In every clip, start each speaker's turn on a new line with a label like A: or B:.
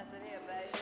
A: unbiased in here, baby.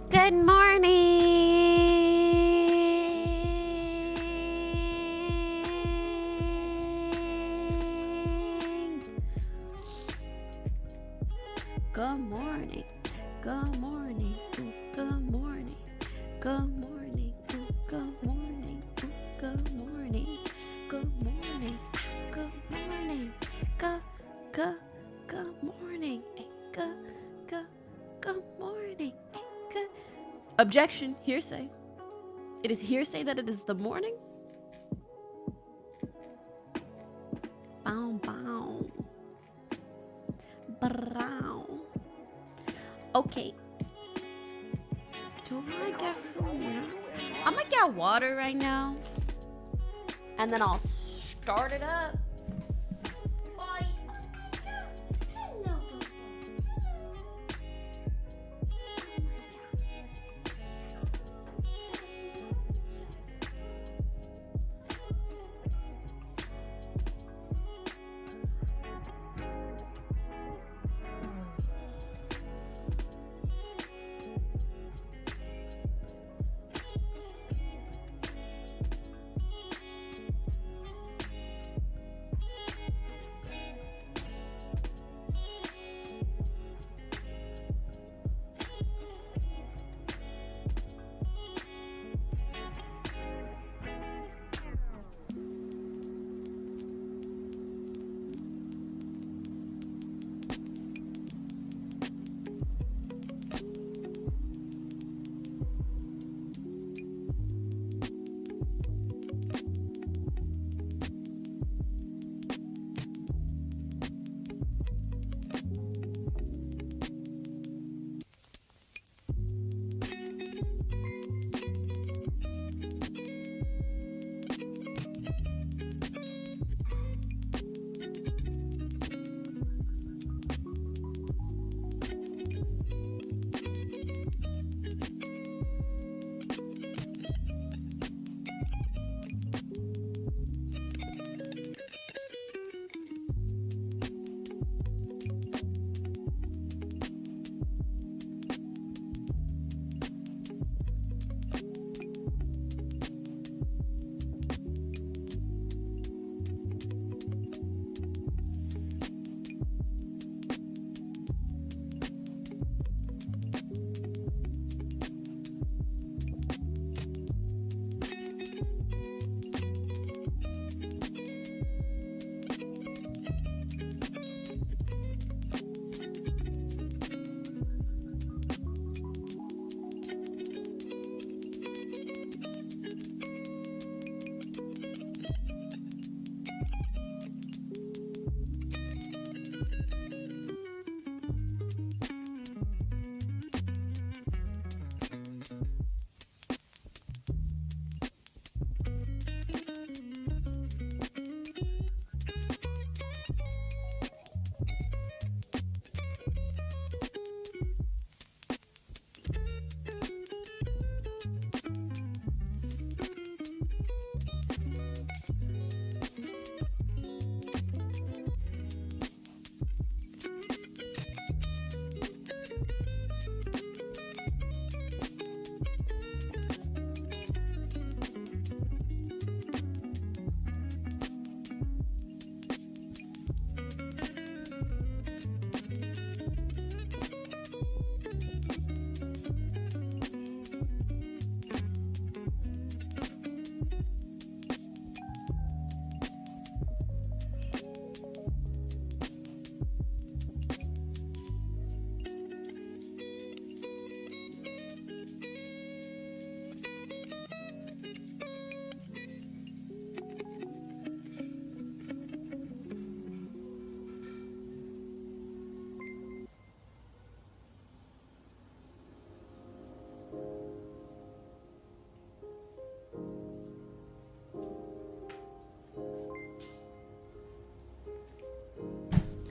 A: Good morning. Good morning. Good morning. Ooh, good morning. Good morning. Ooh, good morning. Ooh, good morning. Good morning. Good morning. Good morning. Good morning. Good. Objection. Hearsay. It is hearsay that it is the morning. Bow, bow. Brown. Okay. Do I get food now? I'm gonna get water right now. And then I'll start it up. Bye. Oh my god.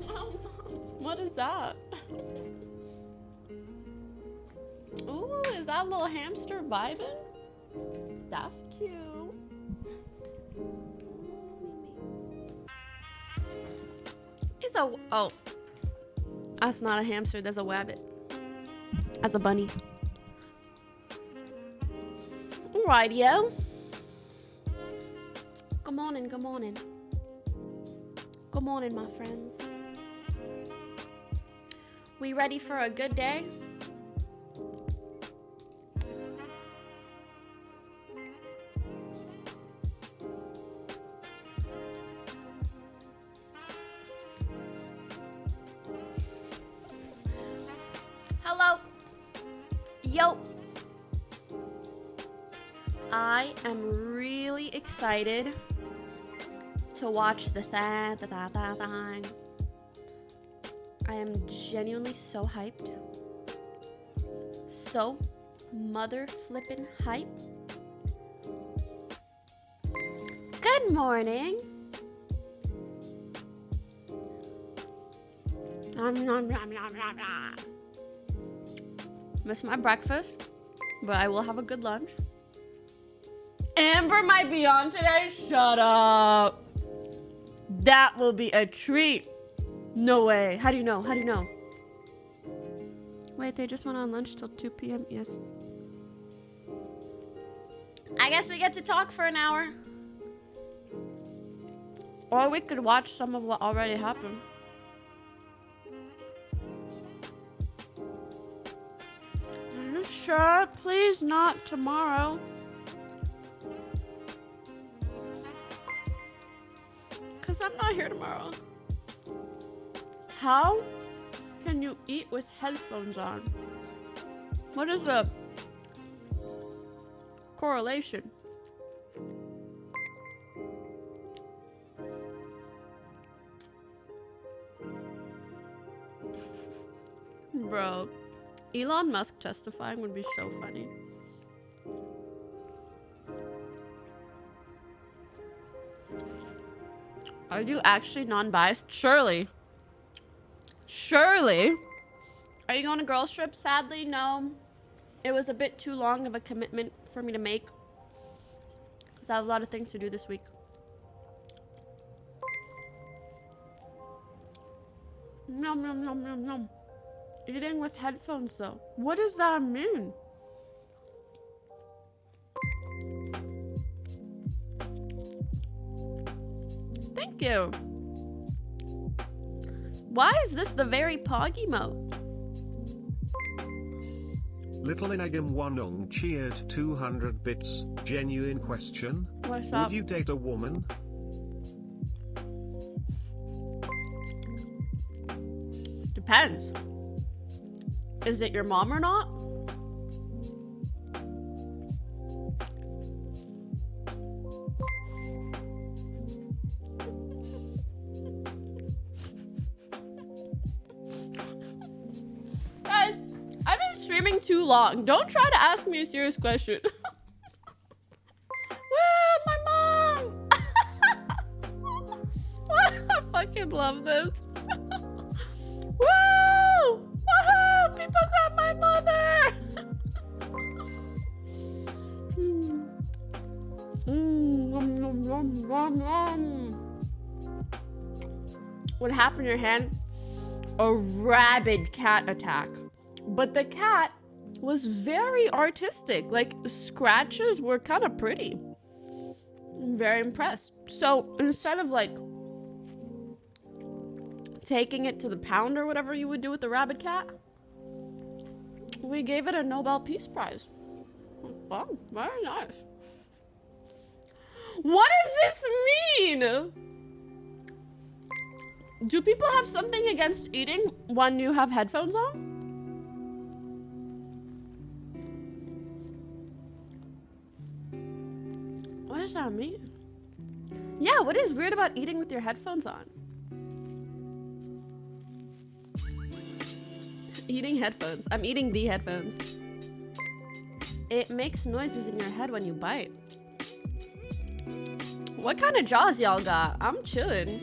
A: Hello, Bobo. What is that? Ooh, is that a little hamster vibing? That's cute. It's a, oh, that's not a hamster, that's a wabbit. That's a bunny. Alrighty-o. Good morning, good morning. Good morning, my friends. We ready for a good day? Hello. Yo. I am really excited to watch the thing. I am genuinely so hyped. So mother flippin' hype. Good morning. Miss my breakfast, but I will have a good lunch. Amber might be on today. Shut up. That will be a treat. No way. How do you know? How do you know? Wait, they just went on lunch till 2 p.m. Yes. I guess we get to talk for an hour. Or we could watch some of what already happened. Are you sure? Please not tomorrow. Because I'm not here tomorrow. How can you eat with headphones on? What is the correlation? Bro, Elon Musk testifying would be so funny. Are you actually non-biased? Surely. Surely. Are you going to girls trip? Sadly, no. It was a bit too long of a commitment for me to make. Because I have a lot of things to do this week. Nom nom nom nom nom. Eating with headphones though. What does that mean? Thank you. Why is this the very pog emote?
B: Little Inagam Wanung cheered 200 bits. Genuine question.
A: What's up?
B: Would you date a woman?
A: Depends. Is it your mom or not? Guys, I've been streaming too long. Don't try to ask me a serious question. Woo, my mom! I fucking love this. Woo! Woohoo! People got my mother! What happened in your hand? A rabid cat attack. But the cat was very artistic. Like, scratches were kind of pretty. I'm very impressed. So, instead of like taking it to the pound or whatever you would do with the rabid cat, we gave it a Nobel Peace Prize. Wow, very nice. What does this mean? Do people have something against eating when you have headphones on? What does that mean? Yeah, what is weird about eating with your headphones on? Eating headphones. I'm eating the headphones. It makes noises in your head when you bite. What kind of jaws y'all got? I'm chilling.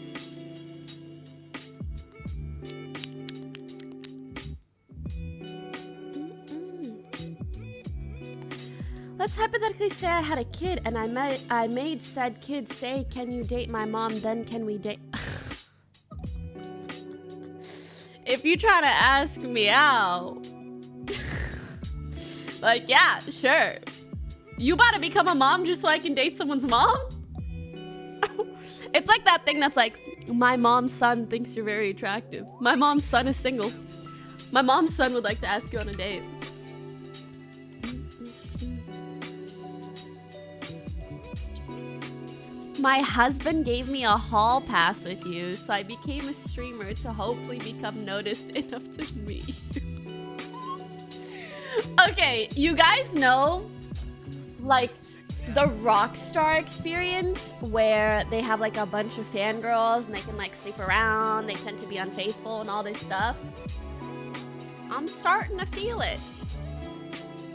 A: Let's hypothetically say I had a kid and I made said kid say, "Can you date my mom? Then can we date?" If you try to ask me out, like, yeah, sure. You about to become a mom just so I can date someone's mom? It's like that thing that's like, my mom's son thinks you're very attractive. My mom's son is single. My mom's son would like to ask you on a date. My husband gave me a hall pass with you, so I became a streamer to hopefully become noticed enough to meet you. Okay, you guys know, like, the Rockstar experience where they have like a bunch of fangirls and they can like sleep around, they tend to be unfaithful and all this stuff. I'm starting to feel it.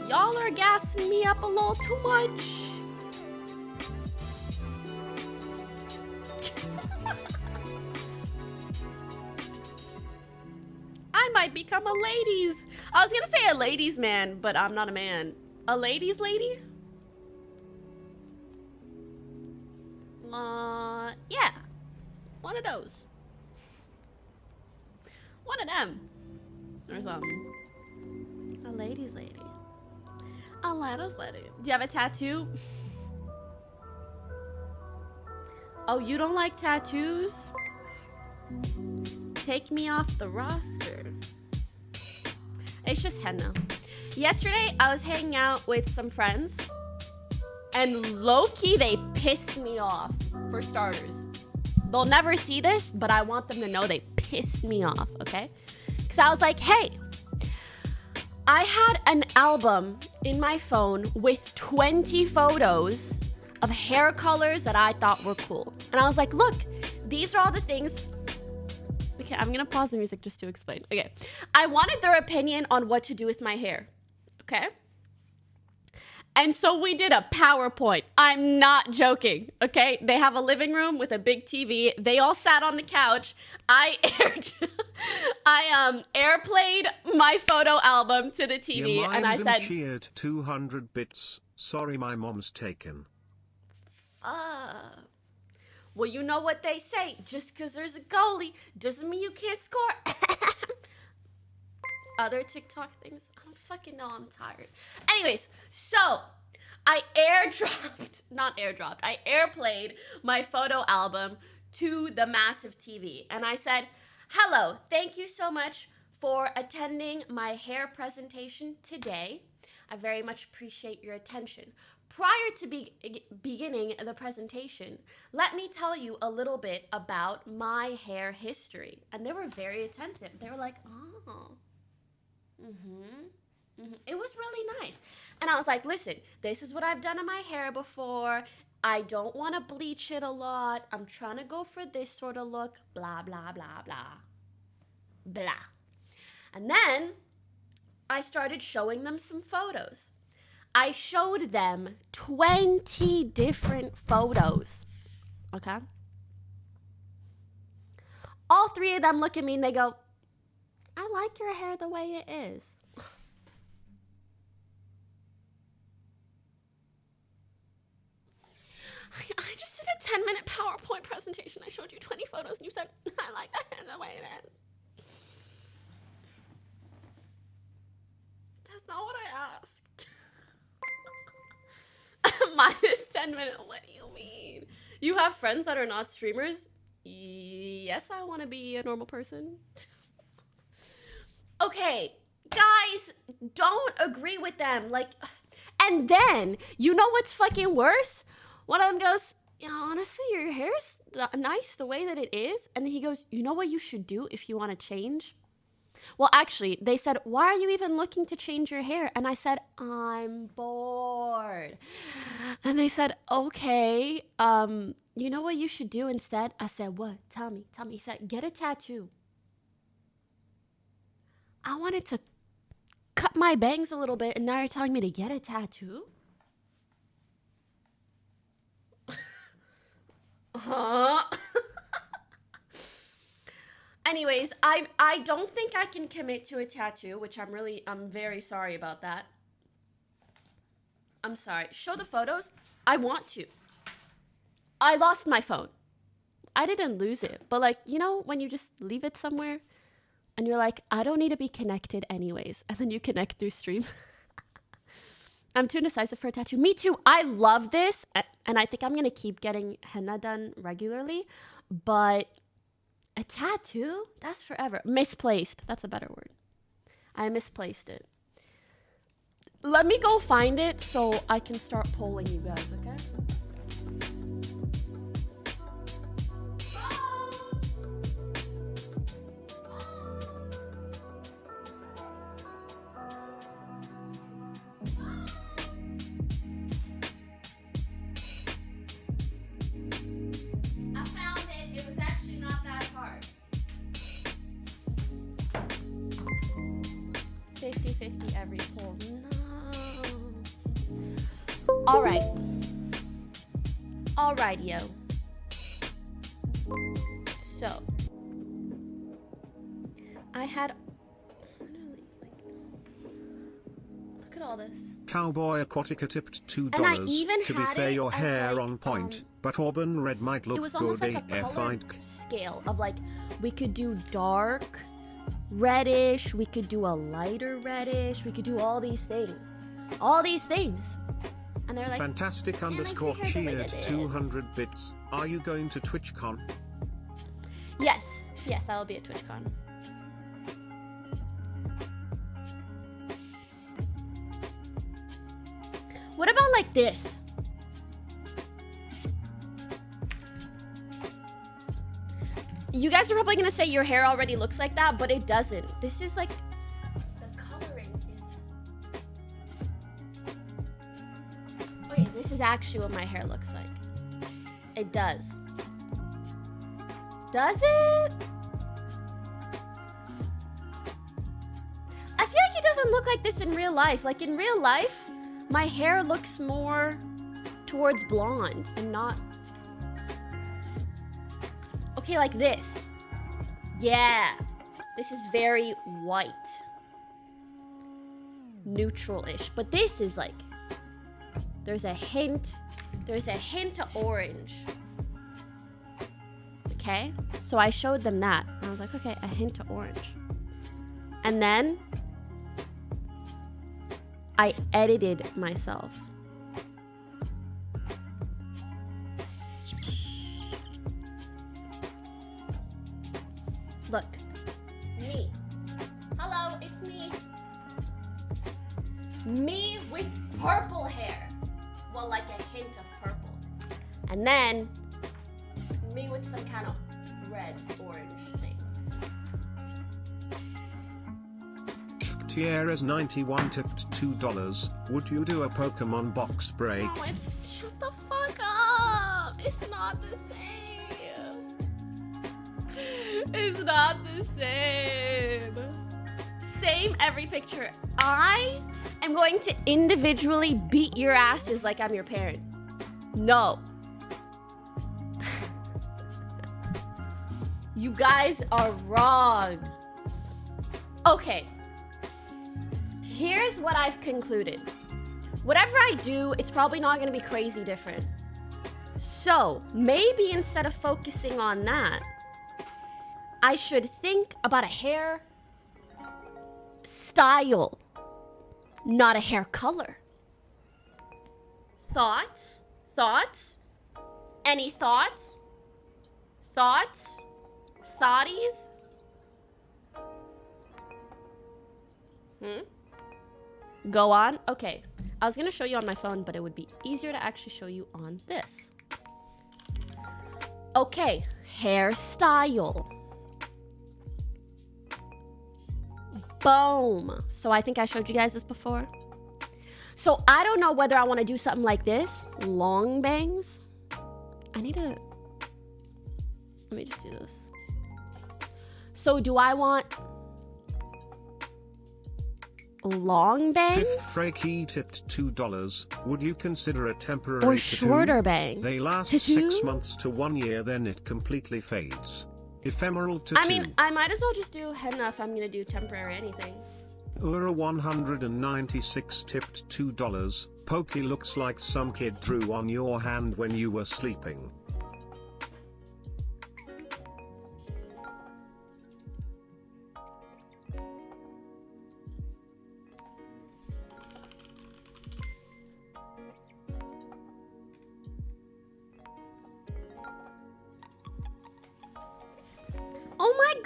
A: Y'all are gassing me up a little too much. I might become a ladies. I was gonna say a ladies man, but I'm not a man. A ladies lady? Yeah. One of those. One of them. Or something. A ladies lady. A ladies lady. Do you have a tattoo? Oh, you don't like tattoos? Take me off the roster. It's just henna. Yesterday, I was hanging out with some friends, and low-key, they pissed me off, for starters. They'll never see this, but I want them to know they pissed me off, okay? Because I was like, hey, I had an album in my phone with 20 photos of hair colors that I thought were cool. And I was like, look, these are all the things. Okay, I'm gonna pause the music just to explain. Okay, I wanted their opinion on what to do with my hair, okay? And so we did a PowerPoint. I'm not joking, okay? They have a living room with a big TV. They all sat on the couch. I airplayed my photo album to the TV, and I said,
B: cheered 200 bits. Sorry, my mom's taken.
A: Well, you know what they say. Just because there's a goalie doesn't mean you can't score. Other TikTok things. I don't fucking know. I'm tired. Anyways, so I airplayed my photo album to the massive TV. And I said, hello, thank you so much for attending my hair presentation today. I very much appreciate your attention. Prior to beginning the presentation, let me tell you a little bit about my hair history. And they were very attentive. They were like, oh, It was really nice. And I was like, listen, this is what I've done in my hair before. I don't want to bleach it a lot. I'm trying to go for this sort of look, blah, blah, blah, blah, blah. And then I started showing them some photos. I showed them 20 different photos, okay? All three of them look at me and they go, I like your hair the way it is. I just did a 10-minute PowerPoint presentation. I showed you 20 photos and you said, I like that hair the way it is. That's not what I asked. Minus 10 minutes. What do you mean? You have friends that are not streamers? Yes, I want to be a normal person. Okay, guys, don't agree with them. Like, and then, you know what's fucking worse? One of them goes, you know, honestly, your hair's nice the way that it is. And then he goes, you know what you should do if you want to change? Well, actually, they said, why are you even looking to change your hair? And I said, I'm bored. And they said, okay, you know what you should do instead? I said, what? Tell me. He said, get a tattoo. I wanted to cut my bangs a little bit, and now you're telling me to get a tattoo? Huh? Anyways, I don't think I can commit to a tattoo, which I'm very sorry about that. I'm sorry. Show the photos. I want to. I lost my phone. I didn't lose it, but like, you know, when you just leave it somewhere and you're like, I don't need to be connected anyways. And then you connect through stream. I'm too indecisive for a tattoo. Me too. I love this. And I think I'm going to keep getting henna done regularly. But a tattoo? That's forever. Misplaced. That's a better word. I misplaced it. Let me go find it so I can start polling you guys, okay? I found it. It was actually not that hard. 50-50 every poll. No. All right. All right, yo. So, I had literally look at all this.
B: Cowboy Aquatica tipped $2.
A: And I even
B: to be
A: had
B: fair,
A: it
B: your
A: as,
B: hair
A: like,
B: on point, but auburn red might look
A: it was
B: good.
A: almost like a color scale of like we could do dark reddish, we could do a lighter reddish, we could do all these things. All these things. And they're like,
B: Fantastic underscore cheered 200 bits. Are you going to TwitchCon?
A: Yes, I will be at TwitchCon. What about like this? You guys are probably gonna say your hair already looks like that, but it doesn't. This is like, the coloring is... Okay, this is actually what my hair looks like. It does. Does it? I feel like it doesn't look like this in real life. Like in real life, my hair looks more towards blonde and not... Okay, like this. Yeah. This is very white. Neutral-ish. But this is like... There's a hint of orange. Okay? So I showed them that. And I was like, okay, a hint of orange. And then... I edited myself. Look, me. Hello, it's me. Me with purple hair. Well, like a hint of purple. And then, me with some kind of red, orange thing.
B: Tierra's 91 tipped $2. Would you do a Pokemon box break?
A: No, shut the fuck up. It's not the same. It's not the same. Same every picture. I am going to individually beat your asses like I'm your parent. No. You guys are wrong. Okay. Here's what I've concluded. Whatever I do, it's probably not going to be crazy different. So, maybe instead of focusing on that, I should think about a hair style, not a hair color. Thoughts? Thoughts? Any thoughts? Thoughts? Thoughties? Go on? Okay. I was going to show you on my phone, but it would be easier to actually show you on this. Okay. Hairstyle. Boom. So I think I showed you guys this before. So I don't know whether I want to do something like this. Long bangs. I need to... Let me just do this. So do I want... long bangs?
B: Fifth Freaky tipped $2. Would you consider a temporary
A: or
B: tattoo?
A: shorter bangs?
B: They last
A: tattoo?
B: 6 months to 1 year, then it completely fades. Ephemeral tattoo.
A: I mean, I might as well just do henna if I'm gonna do temporary anything.
B: Ura 196 tipped $2. Pokey looks like some kid drew on your hand when you were sleeping.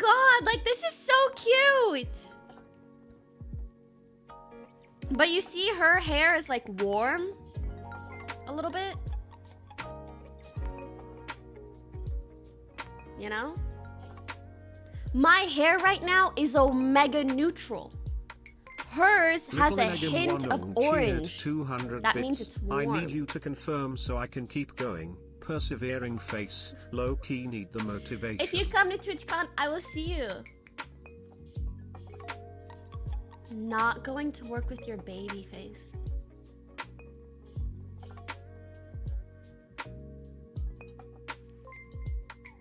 A: god, like this is so cute. But you see her hair is like warm a little bit. You know? My hair right now is omega neutral. Hers has a hint of orange. That means it's warm.
B: I need you to confirm so I can keep going. Persevering face. Low key need the motivation.
A: If you come to TwitchCon, I will see you. Not going to work with your baby face.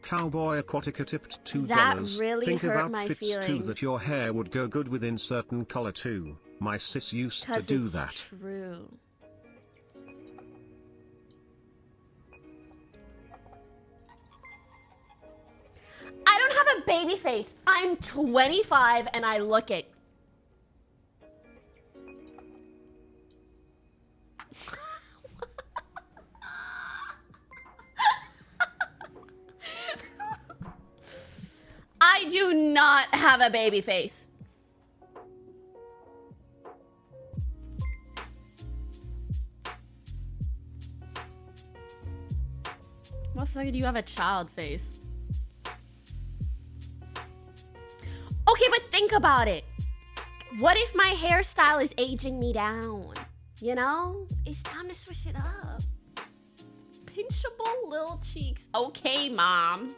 B: Cowboy Aquatica tipped $2.
A: That really
B: Think
A: hurt
B: of
A: my
B: outfits
A: feelings.
B: too that your hair would go good with in certain color too. My sis used to do
A: it's
B: that.
A: True. I don't have a baby face. I'm 25 and I look it. I do not have a baby face. What the fuck do you have a child face? Okay, but think about it. What if my hairstyle is aging me down? You know? It's time to switch it up. Pinchable little cheeks. Okay, mom.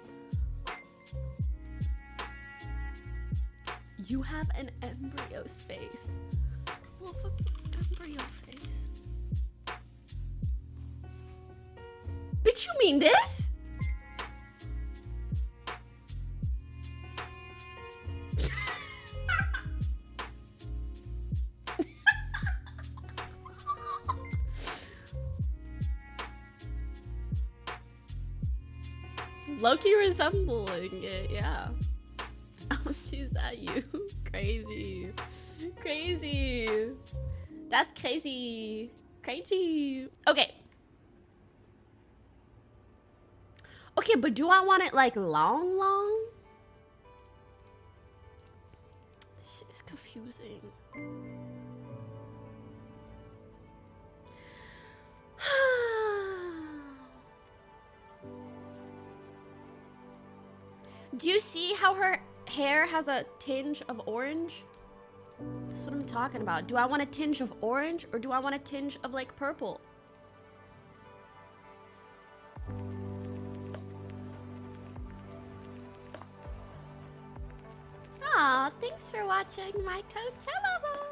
A: You have an embryo's face. Well, embryo face. Bitch, you mean this? Low-key resembling it, yeah. Oh, she's at you. Crazy. Crazy. That's crazy. Crazy. Okay. Okay, but do I want it like long? This shit is confusing. Do you see how her hair has a tinge of orange? That's what I'm talking about. Do I want a tinge of orange or do I want a tinge of like purple? Aw, thanks for watching my Coachella vlog.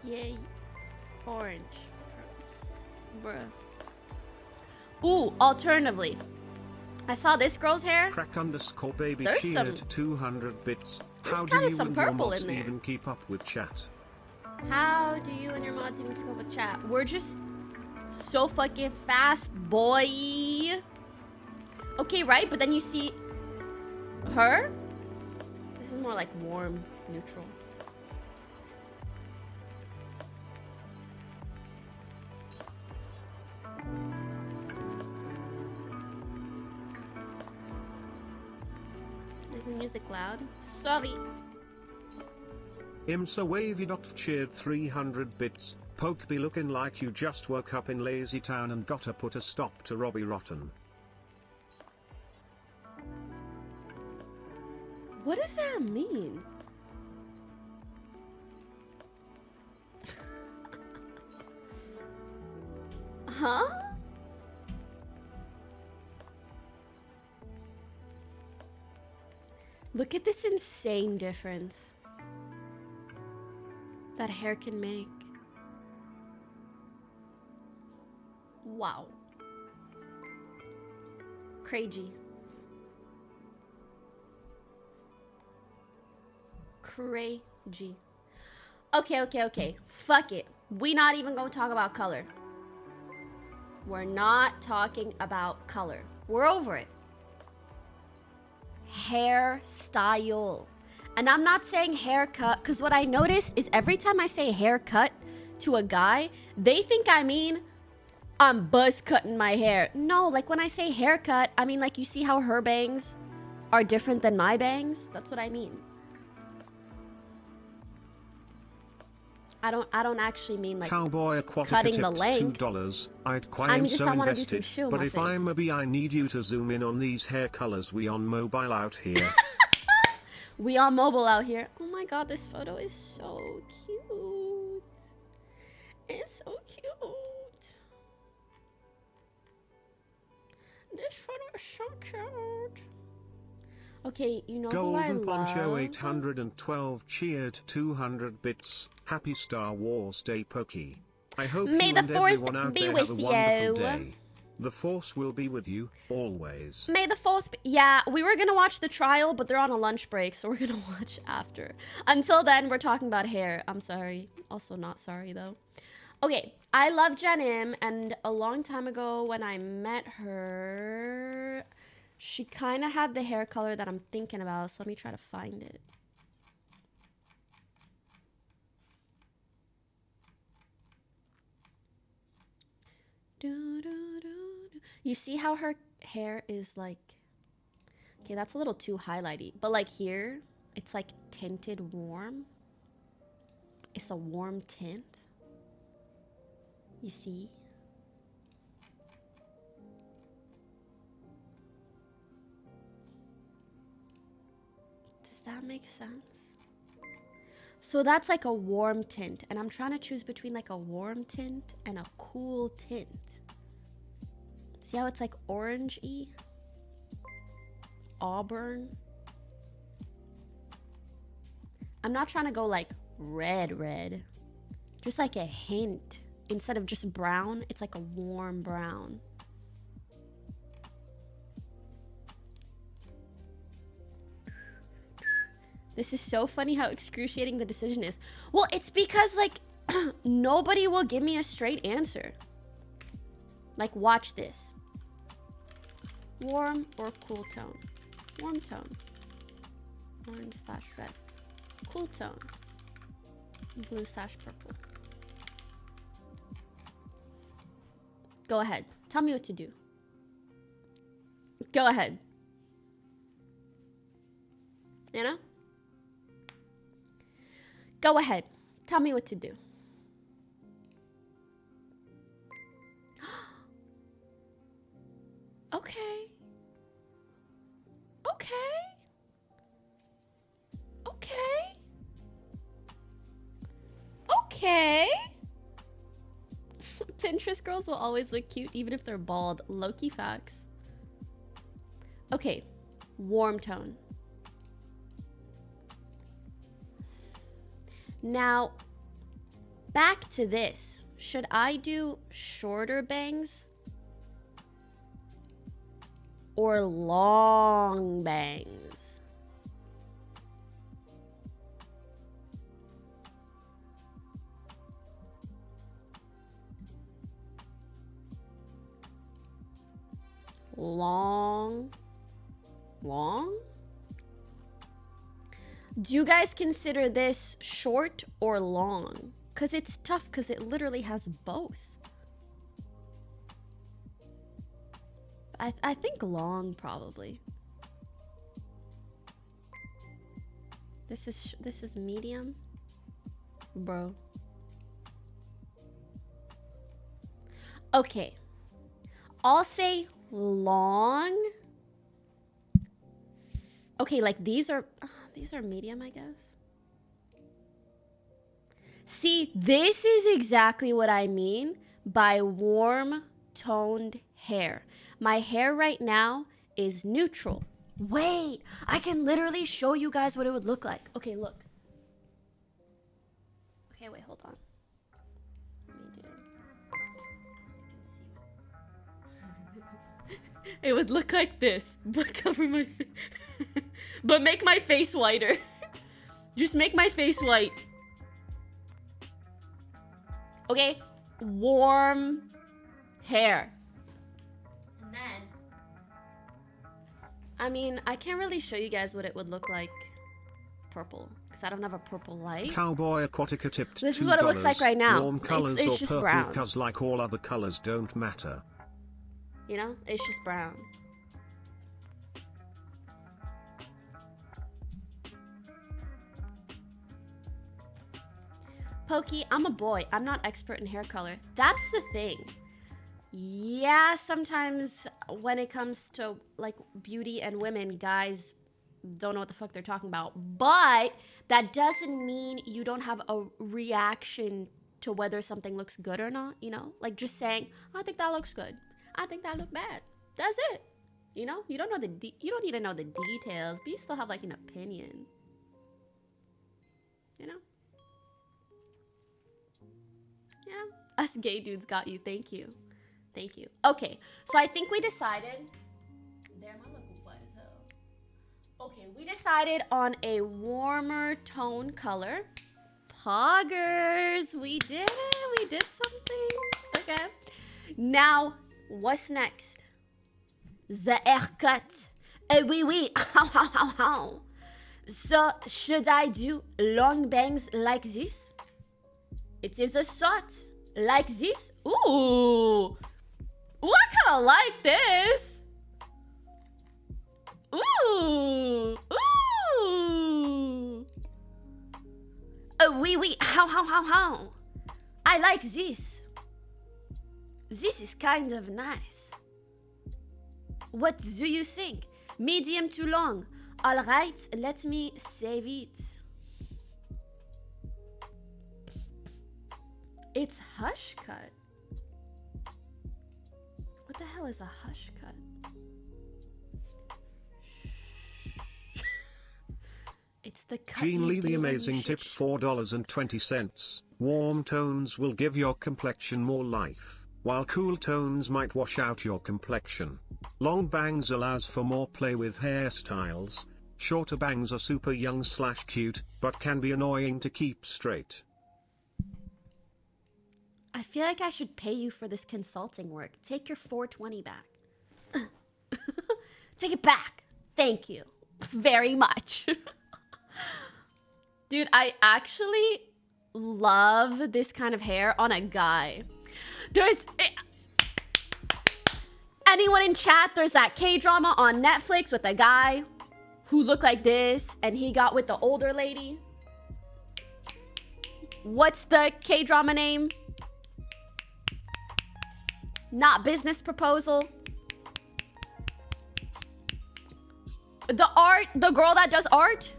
A: Yay. Orange. Bruh. Ooh, alternatively. I saw this girl's hair.
B: Crack underscore baby
A: There's
B: cheered
A: some-
B: 200 bits. How do
A: kinda
B: you
A: some
B: and your
A: purple
B: mods
A: in there.
B: even keep up with chat?
A: How do you and your mods even keep up with chat? We're just so fucking fast, boy. Okay, right? But then you see her. This is more like warm, neutral. Is the music loud? Sorry.
B: Imsa Wavy cheered 300 bits. Poke be looking like you just woke up in Lazy Town and gotta put a stop to Robbie Rotten.
A: What does that mean? Huh? Look at this insane difference that hair can make. Wow. Crazy. Crazy. Okay. Fuck it. We not even gonna talk about color. We're not talking about color. We're over it. Hairstyle. And I'm not saying haircut, because what I noticed is every time I say haircut to a guy, they think I mean I'm buzz cutting my hair. No, like when I say haircut, I mean like you see how her bangs are different than my bangs? That's what I mean. I don't actually mean like
B: Cowboy Aquatica
A: cutting the
B: tipped
A: length.
B: $2.
A: I
B: I'm
A: mean just
B: so
A: I want to do
B: invested,
A: some shoe on
B: but
A: my
B: if
A: face.
B: I'm a bee I need you to zoom in on these hair colors we on mobile out here.
A: We on mobile out here. Oh my god, this photo is so cute. It's so cute. This photo is so cute. Okay, you know who I
B: Golden Poncho
A: love?
B: 812 cheered 200 bits. Happy Star Wars Day Pokey. I hope
A: May
B: you
A: the
B: and
A: Fourth
B: everyone out
A: be
B: there
A: with
B: have a wonderful
A: you.
B: day. The Force will be with you, always.
A: May the 4th be— yeah, we were gonna watch the trial, but they're on a lunch break, so we're gonna watch after. Until then, we're talking about hair. I'm sorry. Also not sorry, though. Okay, I love Jen Im, and a long time ago when I met her, she kind of had the hair color that I'm thinking about, so let me try to find it. You see how her hair is like, okay, that's a little too highlighty, but like here, it's like tinted warm. It's a warm tint. You see? Does that make sense? So that's like a warm tint, and I'm trying to choose between like a warm tint and a cool tint. See how it's like orange-y? Auburn. I'm not trying to go like red. Just like a hint. Instead of just brown, it's like a warm brown. This is so funny how excruciating the decision is. Well, it's because like nobody will give me a straight answer. Like, watch this. Warm or cool tone? Warm tone. Orange/red. Cool tone. Blue/purple. Go ahead. Tell me what to do. Go ahead. Anna? Go ahead. Tell me what to do. Okay. Okay. Pinterest girls will always look cute even if they're bald. Low-key facts. Okay. Warm tone. Now, back to this. Should I do shorter bangs or long bangs? Long? Do you guys consider this short or long? Because it's tough because it literally has both. I think long probably. This is medium, bro. Okay, I'll say long. Okay, like these are medium, I guess. See, this is exactly what I mean by warm toned hair. My hair right now is neutral. Wait, I can literally show you guys what it would look like. Okay, look. Okay, wait, hold on. Let me do. It would look like this, but cover my face. But make my face whiter. Just make my face white. Okay, warm hair. And then, I mean, I can't really show you guys what it would look like purple, because because I don't have a purple light.
B: Cowboy Aquatica tipped $2.
A: This is what it looks like right now.
B: Warm colors
A: It's
B: or
A: just
B: purple,
A: brown.
B: cause like all other colors don't matter.
A: You know, it's just brown. Pokey, I'm a boy. I'm not expert in hair color. That's the thing. Yeah, sometimes when it comes to like beauty and women, guys don't know what the fuck they're talking about. But that doesn't mean you don't have a reaction to whether something looks good or not, you know? Like just saying, I think that looks good. I think that looked bad. That's it. You know? You don't know you don't need to know the details, but you still have like an opinion. You know? You know? Us gay dudes got you. Thank you. Thank you. Okay, so I think we decided. Damn, I look white as hell. Okay, we decided on a warmer tone color. Poggers, we did it. We did something. Okay. Now, what's next? The haircut. Oui, oui. So, should I do long bangs like this? It is a shot like this. Ooh. Ooh, I kind of like this. Ooh. Ooh. Oui, oui. How. I like this. This is kind of nice. What do you think? Medium to long. All right, let me save it. It's hush cut. What the hell is a hush cut? It's the cut.
B: Jean Lee the
A: you do when
B: Amazing
A: you
B: tipped
A: shush.
B: $4.20. Warm tones will give your complexion more life, while cool tones might wash out your complexion. Long bangs allows for more play with hairstyles. Shorter bangs are super young / cute, but can be annoying to keep straight.
A: I feel like I should pay you for this consulting work. Take your $4.20 back. Take it back. Thank you very much. Dude, I actually love this kind of hair on a guy. Anyone in chat, there's that K-drama on Netflix with a guy who looked like this and he got with the older lady. What's the K-drama name? Not Business Proposal. The girl that does art.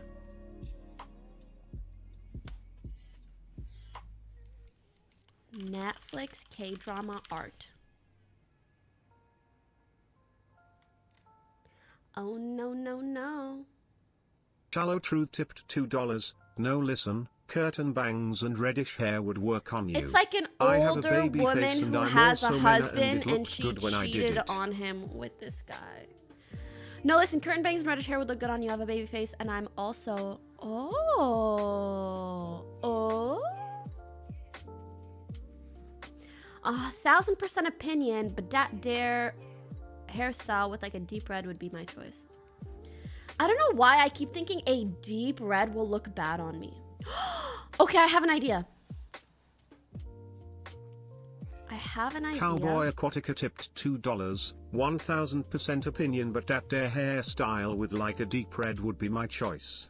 A: Netflix K-drama art. Oh no.
B: Shallow Truth tipped $2. No, listen, curtain bangs and reddish hair would work on you.
A: It's like an
B: I have a
A: older
B: baby
A: woman
B: face and
A: who
B: I'm
A: has a
B: also Mena
A: husband
B: it
A: and
B: looked
A: she
B: good when I did
A: cheated
B: it.
A: on him with this guy. No, listen, curtain bangs and reddish hair would look good on you. I have a baby face and I'm also... Oh. 1,000% opinion, but that dare hairstyle with like a deep red would be my choice. I don't know why I keep thinking a deep red will look bad on me. Okay, I have an idea.
B: Cowboy Aquatica tipped $2. 1,000% opinion, but that their hairstyle with like a deep red would be my choice.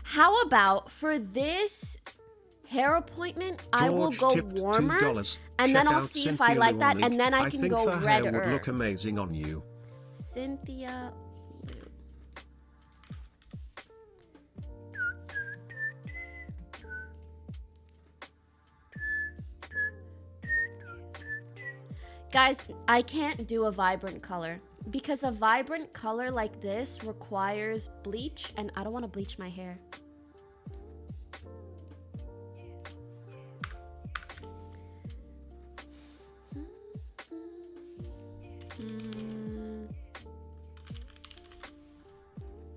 A: How about for this hair appointment, I will go warmer, and then I'll see if I like that, and then I can go redder.
B: I think her hair would look amazing on you.
A: Cynthia Liu. Guys, I can't do a vibrant color because a vibrant color like this requires bleach, and I don't want to bleach my hair.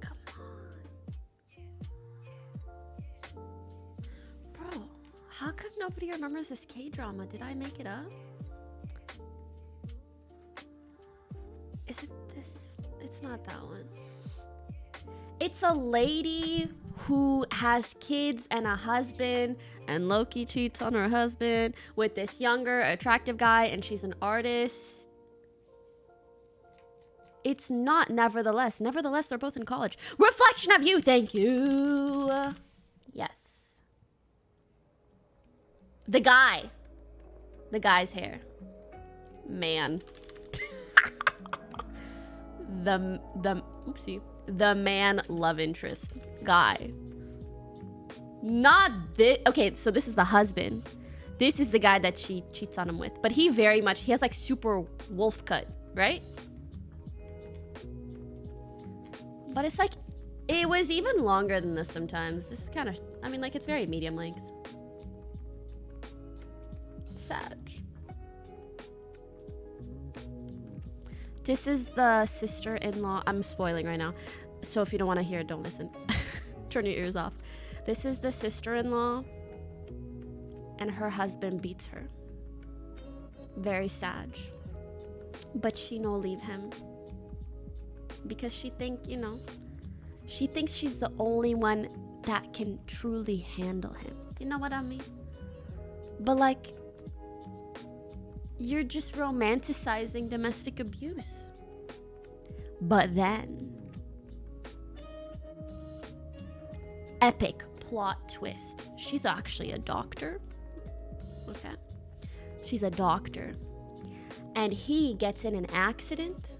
A: Come on. Bro, how come nobody remembers this K-drama? Did I make it up? Is it this? It's not that one. It's a lady who has kids and a husband, and Loki cheats on her husband with this younger, attractive guy, and she's an artist. It's not Nevertheless. Nevertheless, they're both in college. Reflection of You, thank you. Yes. The guy's hair. Man. The man love interest guy. Not this. Okay, so this is the husband. This is the guy that she cheats on him with. But he has like super wolf cut, right? But it's like, it was even longer than this sometimes. This is kind of, I mean, like, it's very medium length. Sag. This is the sister-in-law. I'm spoiling right now. So if you don't want to hear it, don't listen. Turn your ears off. This is the sister-in-law. And her husband beats her. Very sad. But she no leave him. Because she thinks she's the only one that can truly handle him. You know what I mean? But like, you're just romanticizing domestic abuse. But then, epic plot twist. She's actually a doctor. Okay. She's a doctor. And he gets in an accident.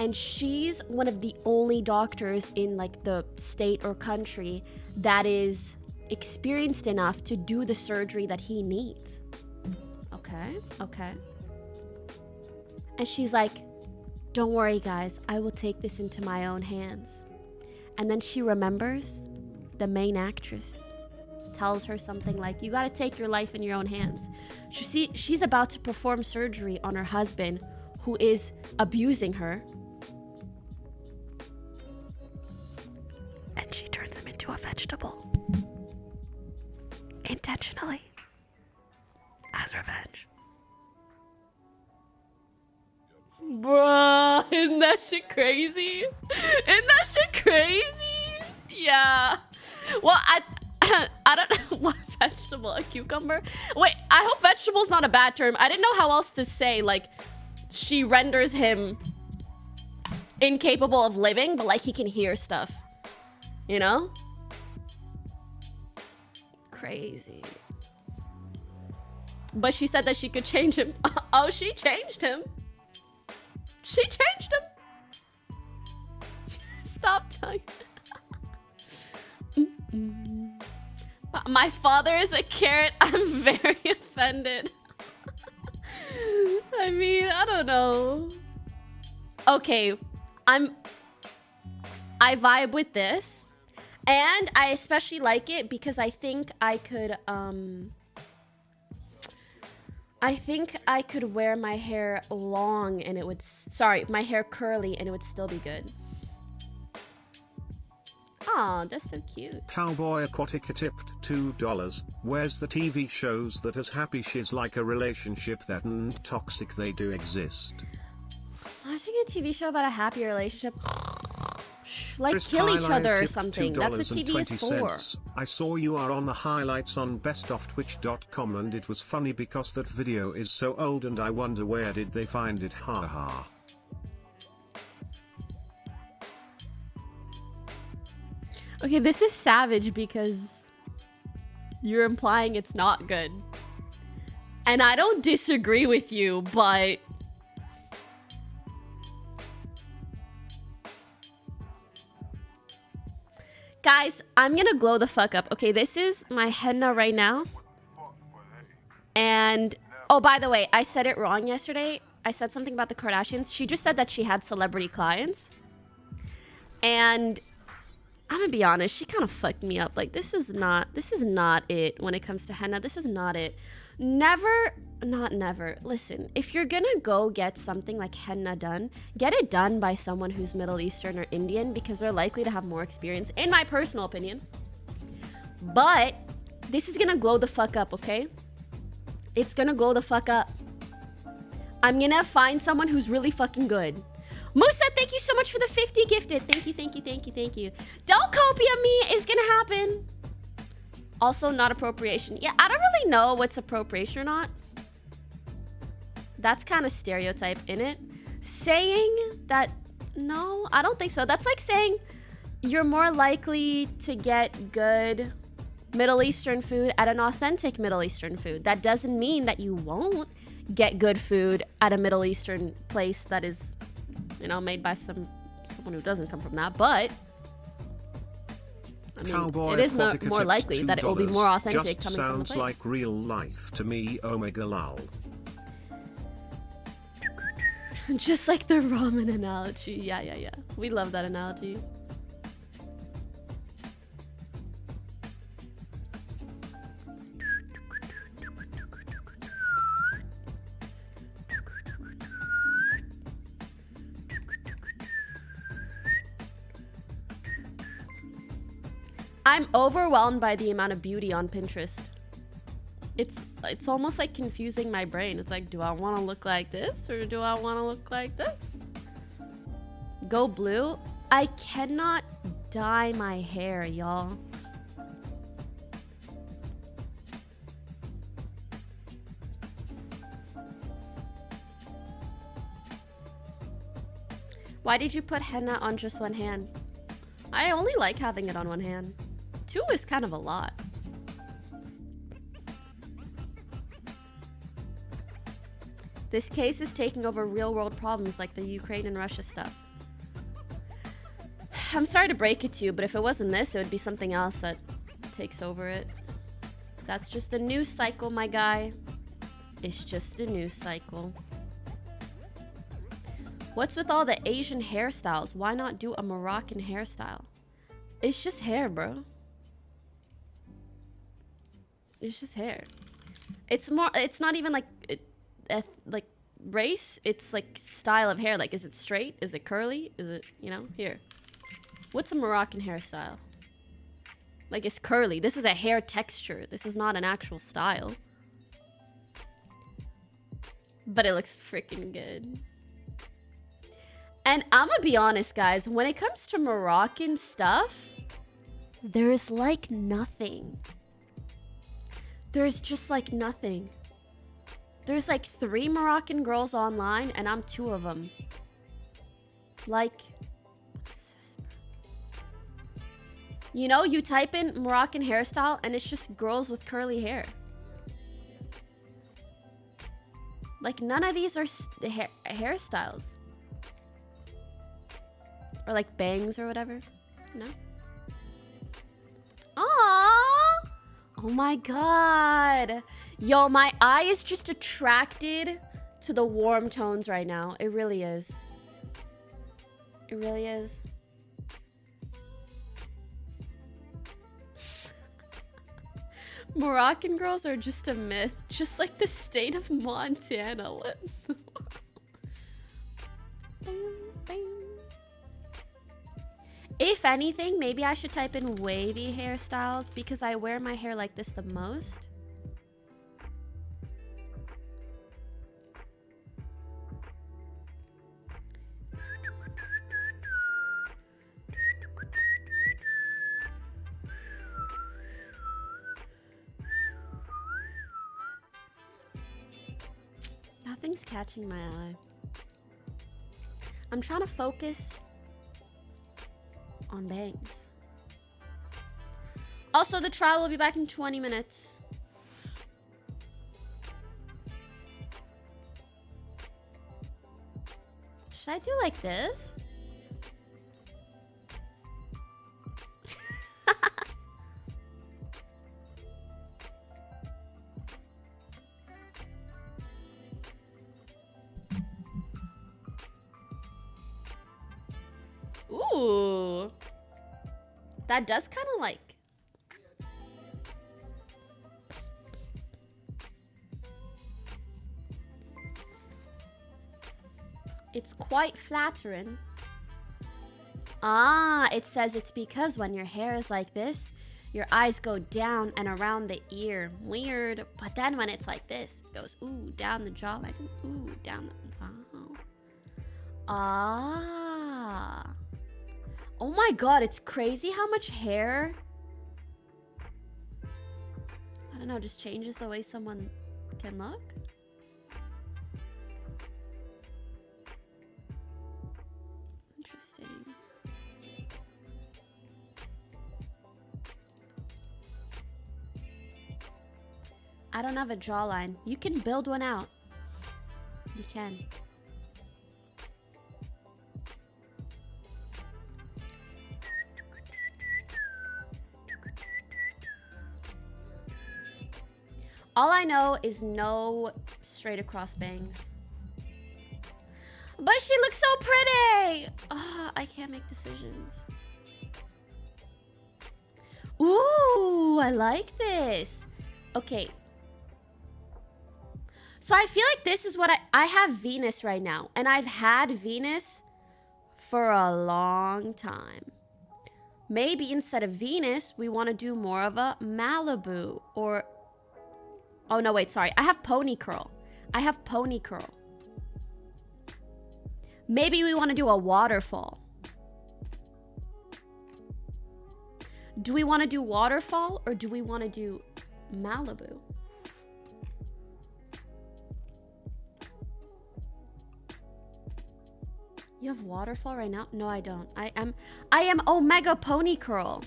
A: And she's one of the only doctors in like the state or country that is experienced enough to do the surgery that he needs. Okay. And she's like, don't worry guys, I will take this into my own hands. And then she remembers the main actress tells her something like, you gotta take your life in your own hands. She's about to perform surgery on her husband who is abusing her. And she turns him into a vegetable. Intentionally. As revenge. Bruh, isn't that shit crazy? Isn't that shit crazy? Yeah. Well, I don't know what vegetable, a cucumber? Wait, I hope vegetable's not a bad term. I didn't know how else to say, like, she renders him incapable of living, but like he can hear stuff. You know? Crazy. But she said that she could change him. Oh, she changed him. She changed him. Stop telling. My father is a carrot. I'm very offended. I mean, I don't know. Okay, I vibe with this. And I especially like it because I think I could wear my hair long and it would, my hair curly and it would still be good. Aw, that's so cute.
B: Cowboy Aquatica tipped $2. Where's the TV shows that as happy she's like a relationship that and toxic they do exist?
A: Watching a TV show about a happy relationship, like kill each other or something. That's what TV is for.
B: I saw you are on the highlights on bestoftwitch.com and it was funny because that video is so old and I wonder where did they find it, haha.
A: Okay, this is savage because you're implying it's not good. And I don't disagree with you, but guys, I'm gonna glow the fuck up. Okay, this is my henna right now. And, oh, by the way, I said it wrong yesterday. I said something about the Kardashians. She just said that she had celebrity clients. And I'm gonna be honest, she kind of fucked me up. Like, this is not it when it comes to henna. This is not it. Never. Listen, if you're gonna go get something like henna done, get it done by someone who's Middle Eastern or Indian because they're likely to have more experience, in my personal opinion. But This is gonna glow the fuck up, okay? It's gonna glow the fuck up. I'm gonna find someone who's really fucking good. Musa, thank you so much for the 50 gifted. Thank you, thank you, thank you, thank you. Don't copy on me. It's gonna happen. Also, not appropriation. Yeah, I don't really know what's appropriation or not. That's kind of stereotype in it. Saying that, no, I don't think so. That's like saying you're more likely to get good Middle Eastern food at an authentic Middle Eastern food. That doesn't mean that you won't get good food at a Middle Eastern place that is, you know, made by someone who doesn't come from that, but I mean, it is more likely that it will be more authentic
B: just
A: coming from the
B: sounds
A: place.
B: like real life to me, omega lol.
A: Just like the ramen analogy. Yeah. We love that analogy. I'm overwhelmed by the amount of beauty on Pinterest. It's almost like confusing my brain. It's like, do I want to look like this or do I want to look like this? Go blue? I cannot dye my hair, y'all. Why did you put henna on just one hand? I only like having it on one hand. Two is kind of a lot. This case is taking over real world problems like the Ukraine and Russia stuff. I'm sorry to break it to you, but if it wasn't this, it would be something else that takes over it. That's just the news cycle, my guy. It's just a news cycle. What's with all the Asian hairstyles? Why not do a Moroccan hairstyle? It's just hair, bro. It's just hair. It's not even like like race. It's like style of hair. Like, is it straight? Is it curly? Is it, you know, here. What's a Moroccan hairstyle? Like, it's curly. This is a hair texture. This is not an actual style. But it looks freaking good. And I'm gonna be honest, guys. When it comes to Moroccan stuff, there is like nothing. There's just like nothing. There's like 3 Moroccan girls online, and I'm 2 of them. Like, what's this, bro? You know, you type in Moroccan hairstyle, and it's just girls with curly hair. Like, none of these are hairstyles. Or like bangs or whatever, you know? Aww! Oh my god. Yo, my eye is just attracted to the warm tones right now. It really is. It really is. Moroccan girls are just a myth. Just like the state of Montana. What the If anything, maybe I should type in wavy hairstyles because I wear my hair like this the most. Nothing's catching my eye. I'm trying to focus on bangs. Also, the trial will be back in 20 minutes. Should I do like this? Ooh. That does kind of like... It's quite flattering. Ah, it says it's because when your hair is like this, Your eyes go down and around the ear. Weird. But then when it's like this, it goes, ooh, down the jawline. Ooh, down the... Wow. Ah. Oh my god, it's crazy how much hair... I don't know, just changes the way someone can look. Interesting. I don't have a jawline. You can build one out. You can. All I know is no straight across bangs. But she looks so pretty! Oh, I can't make decisions. Ooh, I like this. Okay. So I feel like this is what I have Venus right now. And I've had Venus for a long time. Maybe instead of Venus, we want to do more of a Malibu or... Oh, no, wait, sorry. I have pony curl. I have pony curl. Maybe we want to do a waterfall. Do we want to do waterfall or do we want to do Malibu? You have waterfall right now? No, I don't. I am Omega Pony Curl.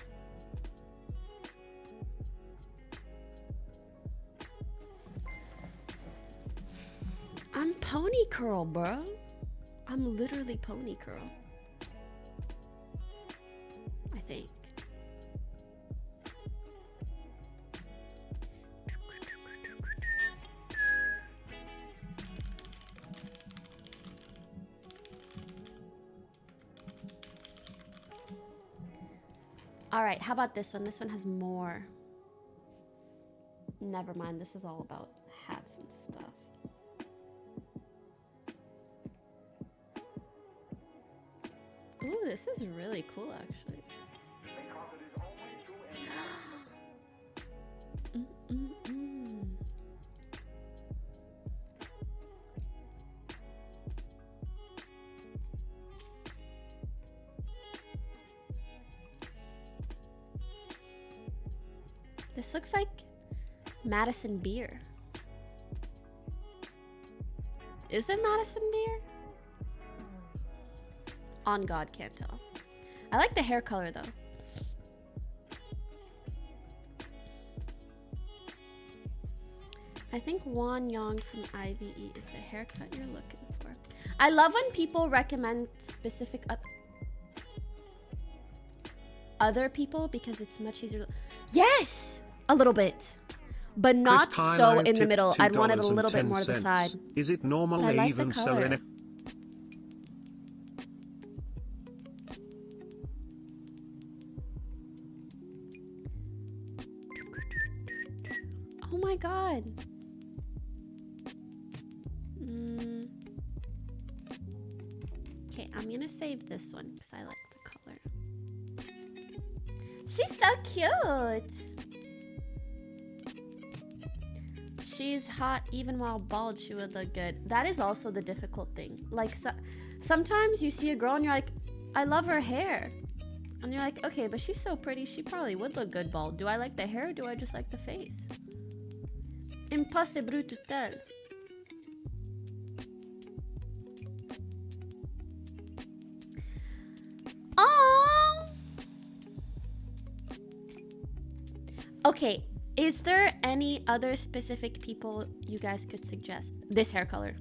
A: I'm Pony Curl, bro. I'm literally Pony Curl. I think. All right, how about this one? This one has more. Never mind, this is all about hats and stuff. Ooh, this is really cool, actually. This looks like Madison Beer. Is it Madison Beer? On God, can't tell. I like the hair color though. I think Wan Yang from IVE is the haircut you're looking for. I love when people recommend specific other people because it's much easier. Yes! A little bit. But not so in the middle. I'd want it a little bit more to the side.
B: Is it normal
A: I
B: they
A: like
B: even
A: the
B: sell
A: color.
B: in a...
A: Oh my god. Okay, I'm gonna save this one because I like the color. She's so cute. She's hot even while bald. She would look good. That is also the difficult thing. Like sometimes you see a girl and you're like, I love her hair. And you're like, okay, but she's so pretty. She probably would look good bald. Do I like the hair or do I just like the face? Impossible to tell. Oh. Okay, is there any other specific people you guys could suggest? This hair color.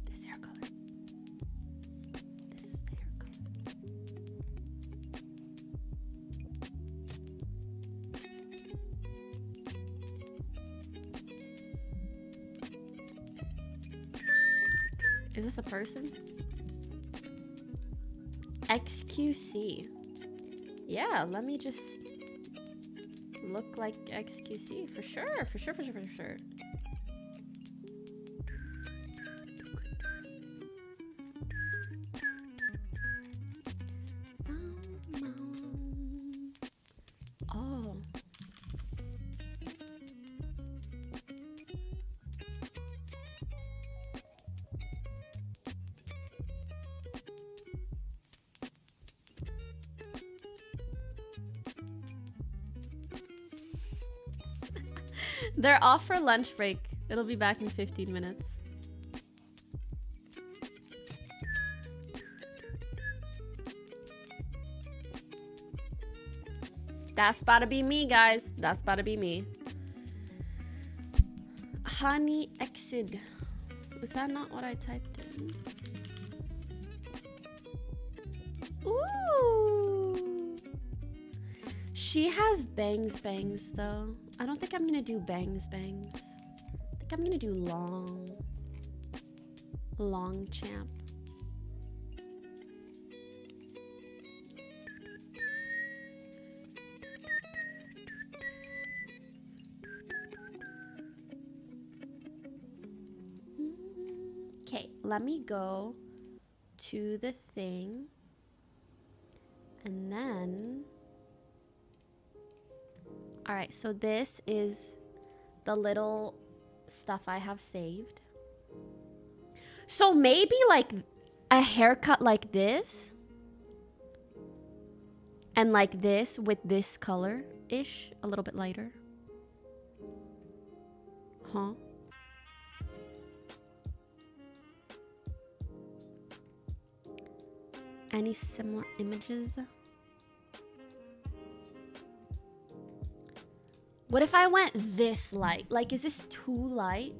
A: This hair color. This is the hair color. Is this a person? XQC. Yeah, let me just look like XQC for sure, for sure, for sure, for sure. Oh. They're off for lunch break. It'll be back in 15 minutes. That's about to be me, guys. That's about to be me. Honey exit. Was that not what I typed in? Ooh. She has bangs though. I don't think I'm gonna do bangs. I think I'm gonna do long champ. Okay, let me go to the thing. And then, all right, so this is the little stuff I have saved. So maybe like a haircut like this and like this with this color-ish, a little bit lighter. Huh? Any similar images? What if I went this light? Like, is this too light?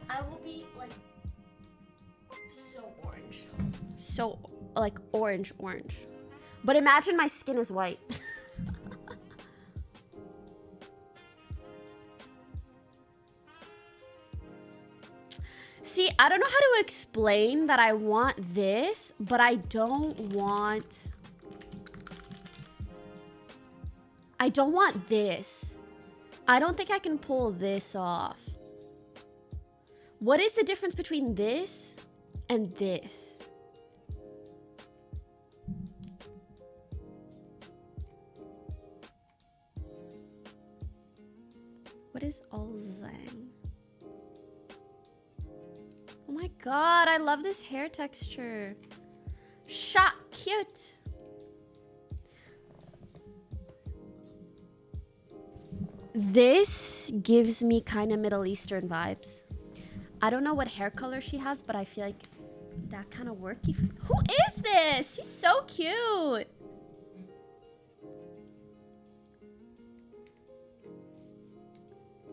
A: I will be like so orange. So like orange. But imagine my skin is white. See, I don't know how to explain that I want this, but I don't want this. I don't think I can pull this off. What is the difference between this and this? What is Alzang? Oh my god, I love this hair texture. Shot cute. This gives me kind of Middle Eastern vibes. I don't know what hair color she has, but I feel like that kind of worky. Who is this? She's so cute.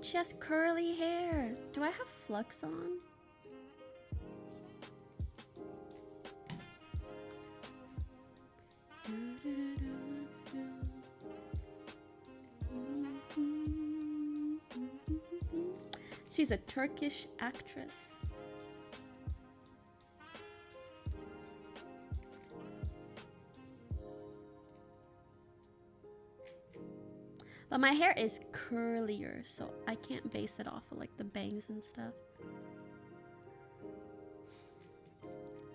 A: She has curly hair. Do I have flux on? She's a Turkish actress. But my hair is curlier, so I can't base it off of like the bangs and stuff.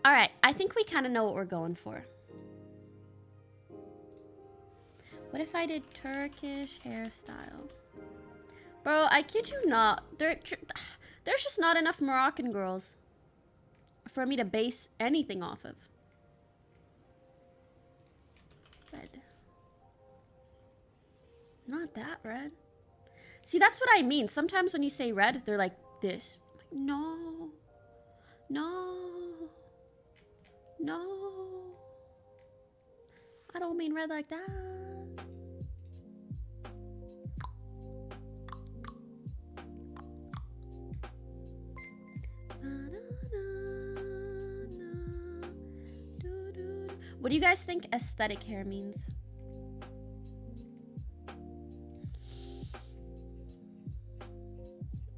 A: All right, I think we kind of know what we're going for. What if I did Turkish hairstyle? Bro, I kid you not. There's just not enough Moroccan girls for me to base anything off of. Red. Not that red. See, that's what I mean. Sometimes when you say red, they're like this. I'm like, no. I don't mean red like that. What do you guys think aesthetic hair means?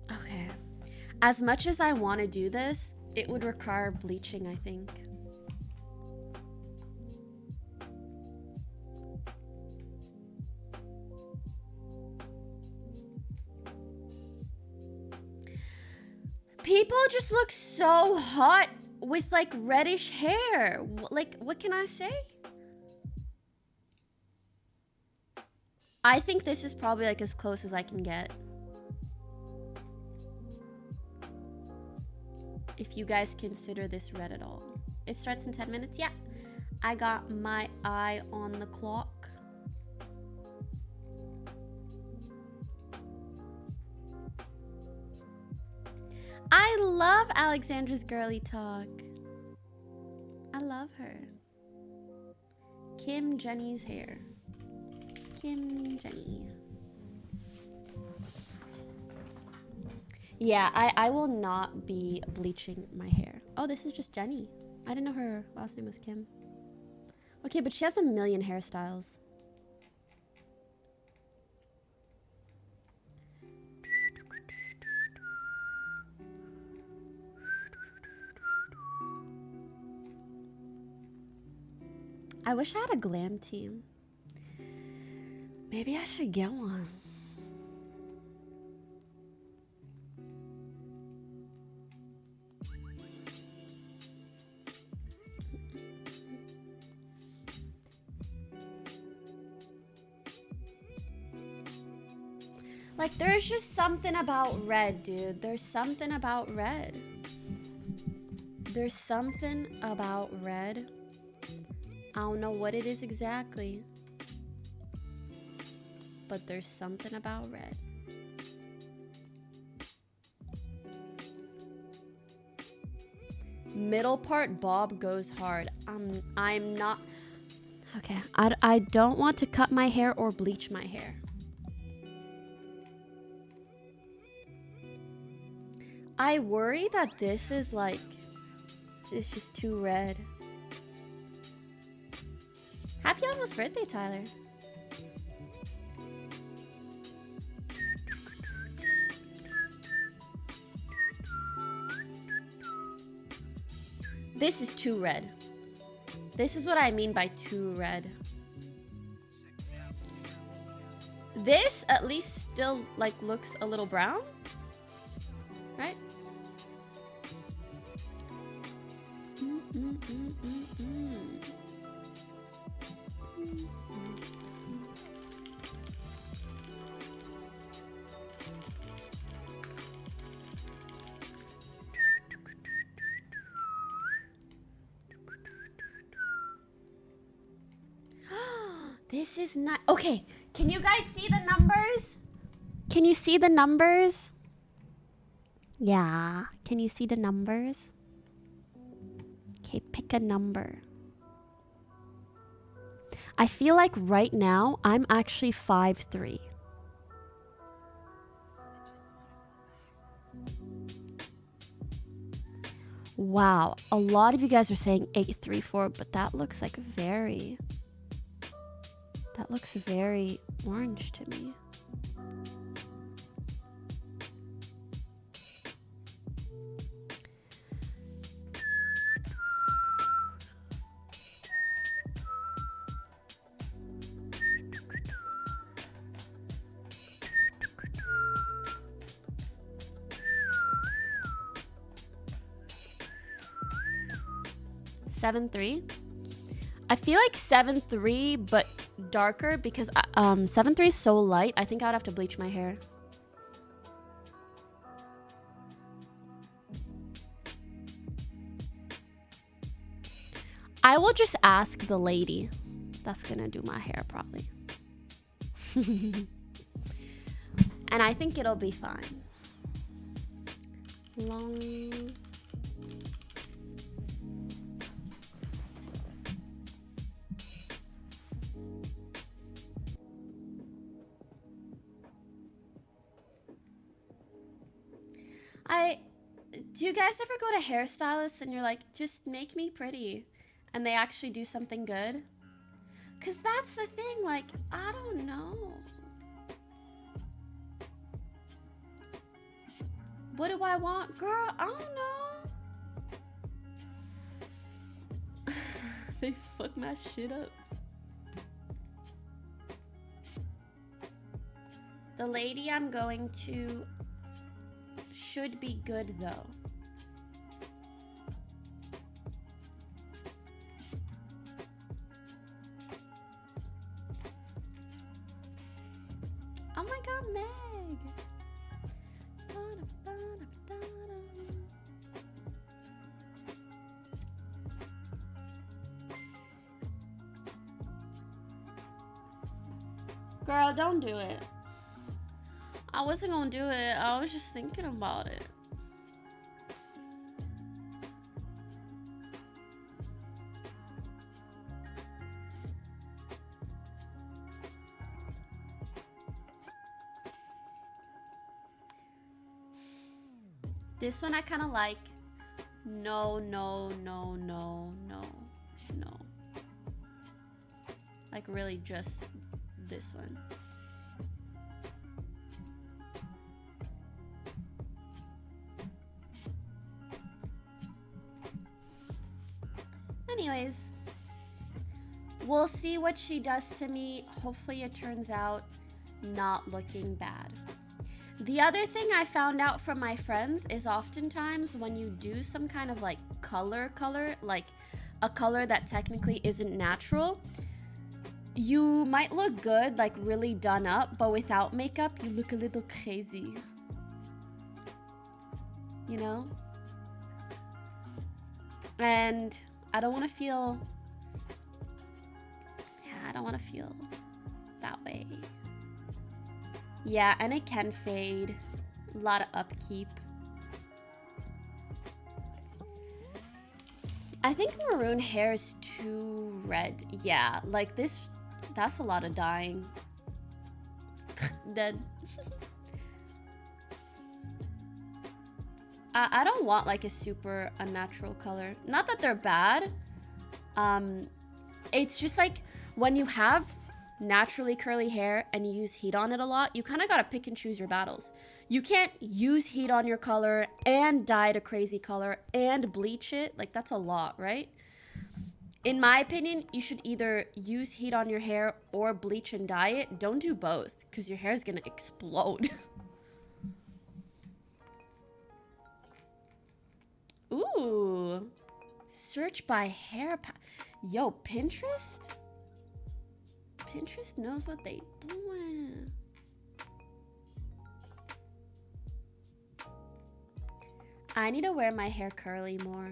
A: Okay. As much as I want to do this, it would require bleaching, I think. People just look so hot with like reddish hair. Like, what can I say? I think this is probably like as close as I can get. If you guys consider this red at all. It starts in 10 minutes. Yeah, I got my eye on the clock. love Alexandra's girly talk. I love her. Kim Jenny's hair. Kim Jenny. Yeah, I will not be bleaching my hair. Oh, this is just Jenny. I didn't know her last name was Kim. Okay, but she has a million hairstyles. I wish I had a glam team. Maybe I should get one. Like, there's just something about red, dude. There's something about red. There's something about red. I don't know what it is exactly, but there's something about red. Middle part bob goes hard. I'm not okay. I don't want to cut my hair or bleach my hair. I worry that this is like, it's just too red. Happy almost birthday, Tyler. This is too red. This is what I mean by too red. This at least still like looks a little brown, right? This is not okay. Can you guys see the numbers? Can you see the numbers? Yeah. Can you see the numbers? Okay, pick a number. I feel like right now I'm actually 5'3". Wow, a lot of you guys are saying 8'3", but that looks like very... That looks very orange to me. (7'3"). I feel like 7'3", but darker because 7'3" is so light. I think I'd have to bleach my hair. I will just ask the lady that's gonna do my hair probably. And I think it'll be fine. Long... Do you guys ever go to hairstylists and you're like, just make me pretty, and they actually do something good? Because that's the thing, like, I don't know. What do I want? Girl, I don't know. They fuck my shit up. The lady I'm going to should be good though. Oh my god, Meg! Girl, don't do it. I wasn't gonna do it. I was just thinking about it. This one I kind of like. No, no, no, no, no, no. Like really just this one. Anyways, we'll see what she does to me. Hopefully it turns out not looking bad. The other thing I found out from my friends is oftentimes when you do some kind of like color, like a color that technically isn't natural, you might look good, like really done up, but without makeup, you look a little crazy. You know? And I don't want to feel, I don't want to feel that way. Yeah, and it can fade. A lot of upkeep. I think maroon hair is too red. Yeah, like this, that's a lot of dyeing. Dead. I don't want like a super unnatural color. Not that they're bad. It's just like when you have naturally curly hair and you use heat on it a lot, you kind of gotta pick and choose your battles. You can't use heat on your color and dye it a crazy color and bleach it. Like that's a lot, right? In my opinion, you should either use heat on your hair or bleach and dye it. Don't do both because your hair is gonna explode. Ooh, search by hair. Yo, Pinterest? Pinterest knows what they doing. I need to wear my hair curly more.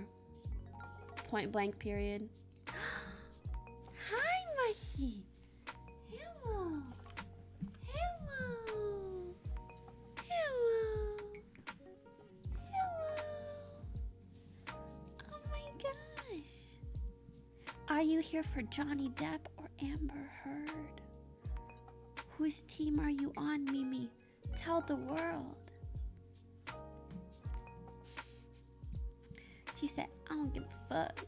A: Point blank period. Hi, Mushy. Hello. Hello. Hello. Hello. Oh my gosh. Are you here for Johnny Depp or Amber Heard? Whose team are you on, Mimi? Tell the world. She said, I don't give a fuck.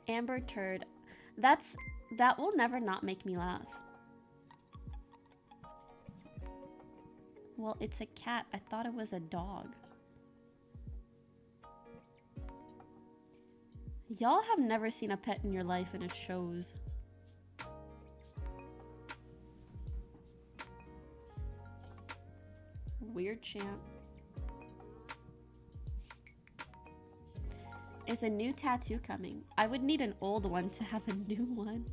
A: Amber Turd. That will never not make me laugh. Well, it's a cat. I thought it was a dog. Y'all have never seen a pet in your life and it shows. Weird chant. Is a new tattoo coming? I would need an old one to have a new one.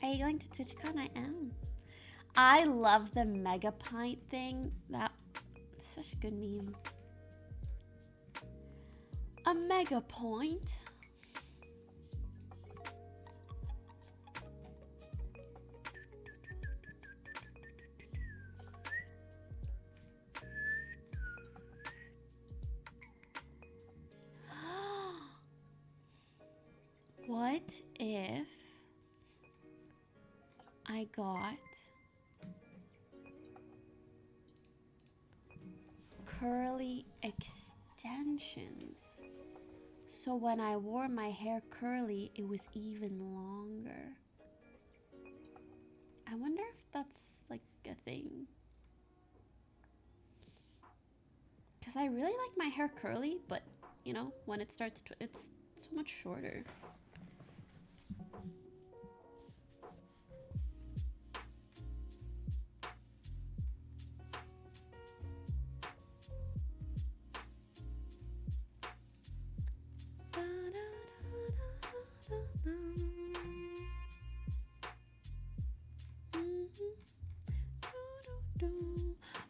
A: Are you going to TwitchCon? I am. I love the mega pint thing. That's such a good meme. A mega point. What if I got curly extensions? So when I wore my hair curly, it was even longer. I wonder if that's like a thing. Because I really like my hair curly, but you know, when it starts to, it's so much shorter.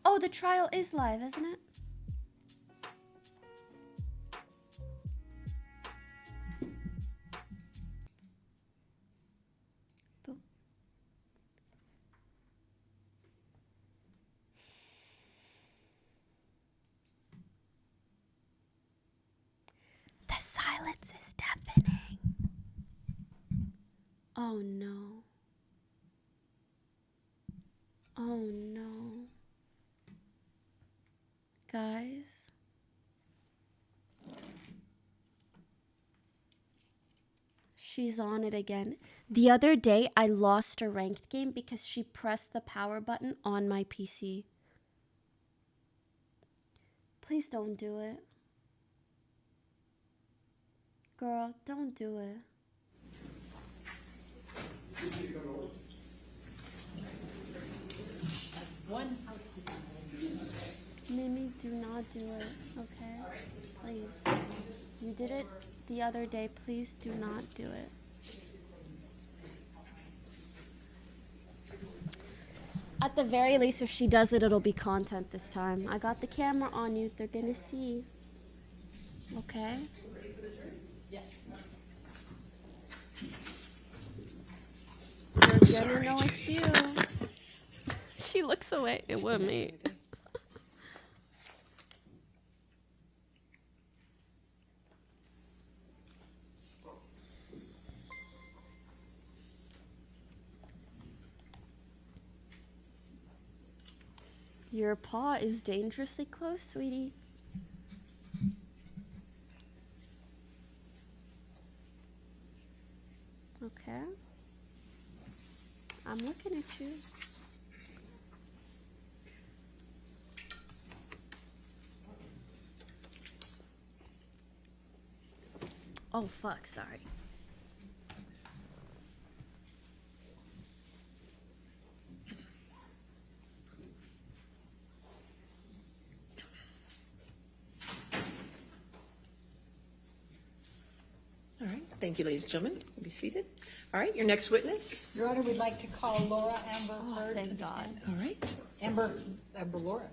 A: Oh, the trial is live, isn't it? Boom. Oh no. Oh no. Guys. She's on it again. The other day, I lost a ranked game because she pressed the power button on my PC. Please don't do it. Girl, don't do it. Mimi, do not do it, okay? Please. You did it the other day. Please do not do it. At the very least, if she does it, it'll be content this time. I got the camera on you. They're gonna see. Okay?
C: Yes.
A: They're gonna know it's you. She looks away. It was me. Your paw is dangerously close, sweetie. Okay. I'm looking at you. Oh, fuck, sorry.
C: All right. Thank you, ladies and gentlemen. Be seated. All right. Your next witness.
D: Your Honor, we'd like to call Laura Amber Heard
A: thank
D: to the
A: God.
D: stand.
C: All right.
D: Amber Laura.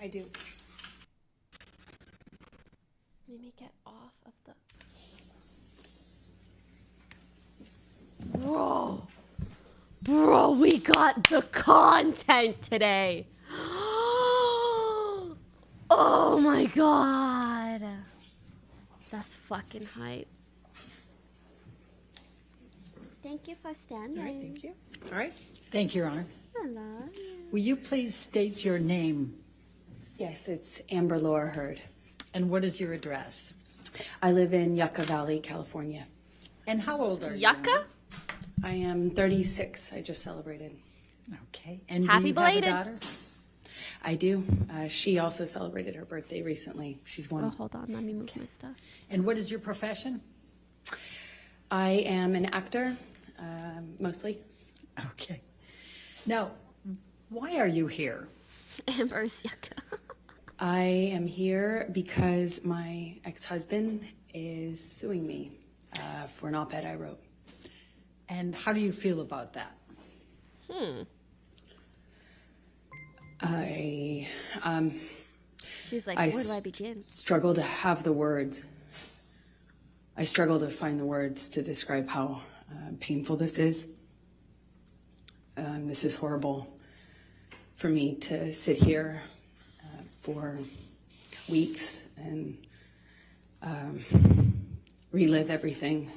C: I do.
A: Let me get off of the... Bro, we got the content today. Oh my God. That's fucking hype. Thank you for standing.
C: All right. Thank you. All right.
D: Thank you, Your Honor.
A: Hello.
D: Will you please state your name
E: Yes, it's Amber Laura Heard.
D: and what is your address?
E: I live in Yucca Valley, California.
D: And how old are you?
A: Yucca?
E: I am 36. I just celebrated.
D: Okay. And
A: Happy
D: do you
A: belated.
D: have a daughter?
E: I do. She also celebrated her birthday recently. She's
A: Oh,
E: one.
A: hold on. Let me move my stuff.
D: And what is your profession?
E: I am an actor, mostly.
D: Okay. Now, why are you here?
A: Amber's Yucca.
E: I am here because my ex-husband is suing me for an op-ed I wrote.
D: And how do you feel about that?
A: She's like,
E: I
A: where do I begin?
E: struggle to have the words. I struggle to find the words to describe how painful this is. This is horrible for me to sit here for weeks and relive everything.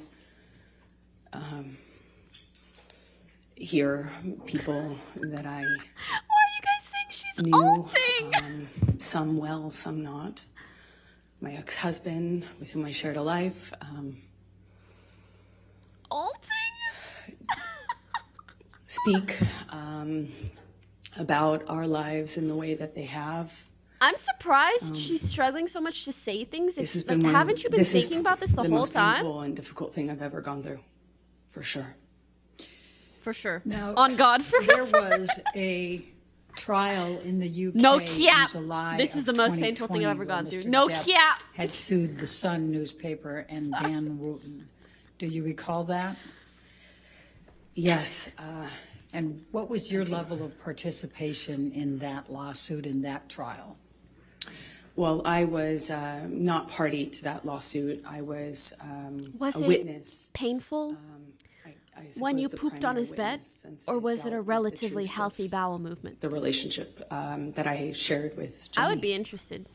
E: Hear people that I
A: Why are you guys saying she's
E: knew,
A: alting?
E: some well, some not. My ex-husband, with whom I shared a life.
A: Alting?
E: Speak about our lives in the way that they have.
A: I'm surprised she's struggling so much to say things.
E: This has
A: It's like,
E: been
A: haven't you been
E: this is
A: thinking about this the whole
E: most
A: time?
E: painful and difficult thing I've ever gone through, for sure.
A: For sure.
D: Now,
A: On God, for
D: There
A: sure.
D: was a trial in the UK
A: No
D: in
A: cap.
D: July
A: This is
D: of
A: the most painful thing I've
D: 2020
A: ever gone
D: where
A: through.
D: Mr.
A: No
D: Depp
A: cap.
D: had sued the Sun newspaper and Dan Wooten. Do you recall that?
E: Yes,
D: And what was your level of participation in that lawsuit, in that trial?
E: well, I was not party to that lawsuit. I was,
A: Was
E: a
A: it
E: witness.
A: painful
E: I
A: when
E: suppose
A: you
E: the
A: pooped on
E: primary
A: his bed?
E: witness, since
A: Or
E: I
A: was it
E: dealt
A: a
E: with the
A: relatively
E: truth of
A: healthy bowel movement?
E: the relationship that I shared with Johnny.
A: I would be interested.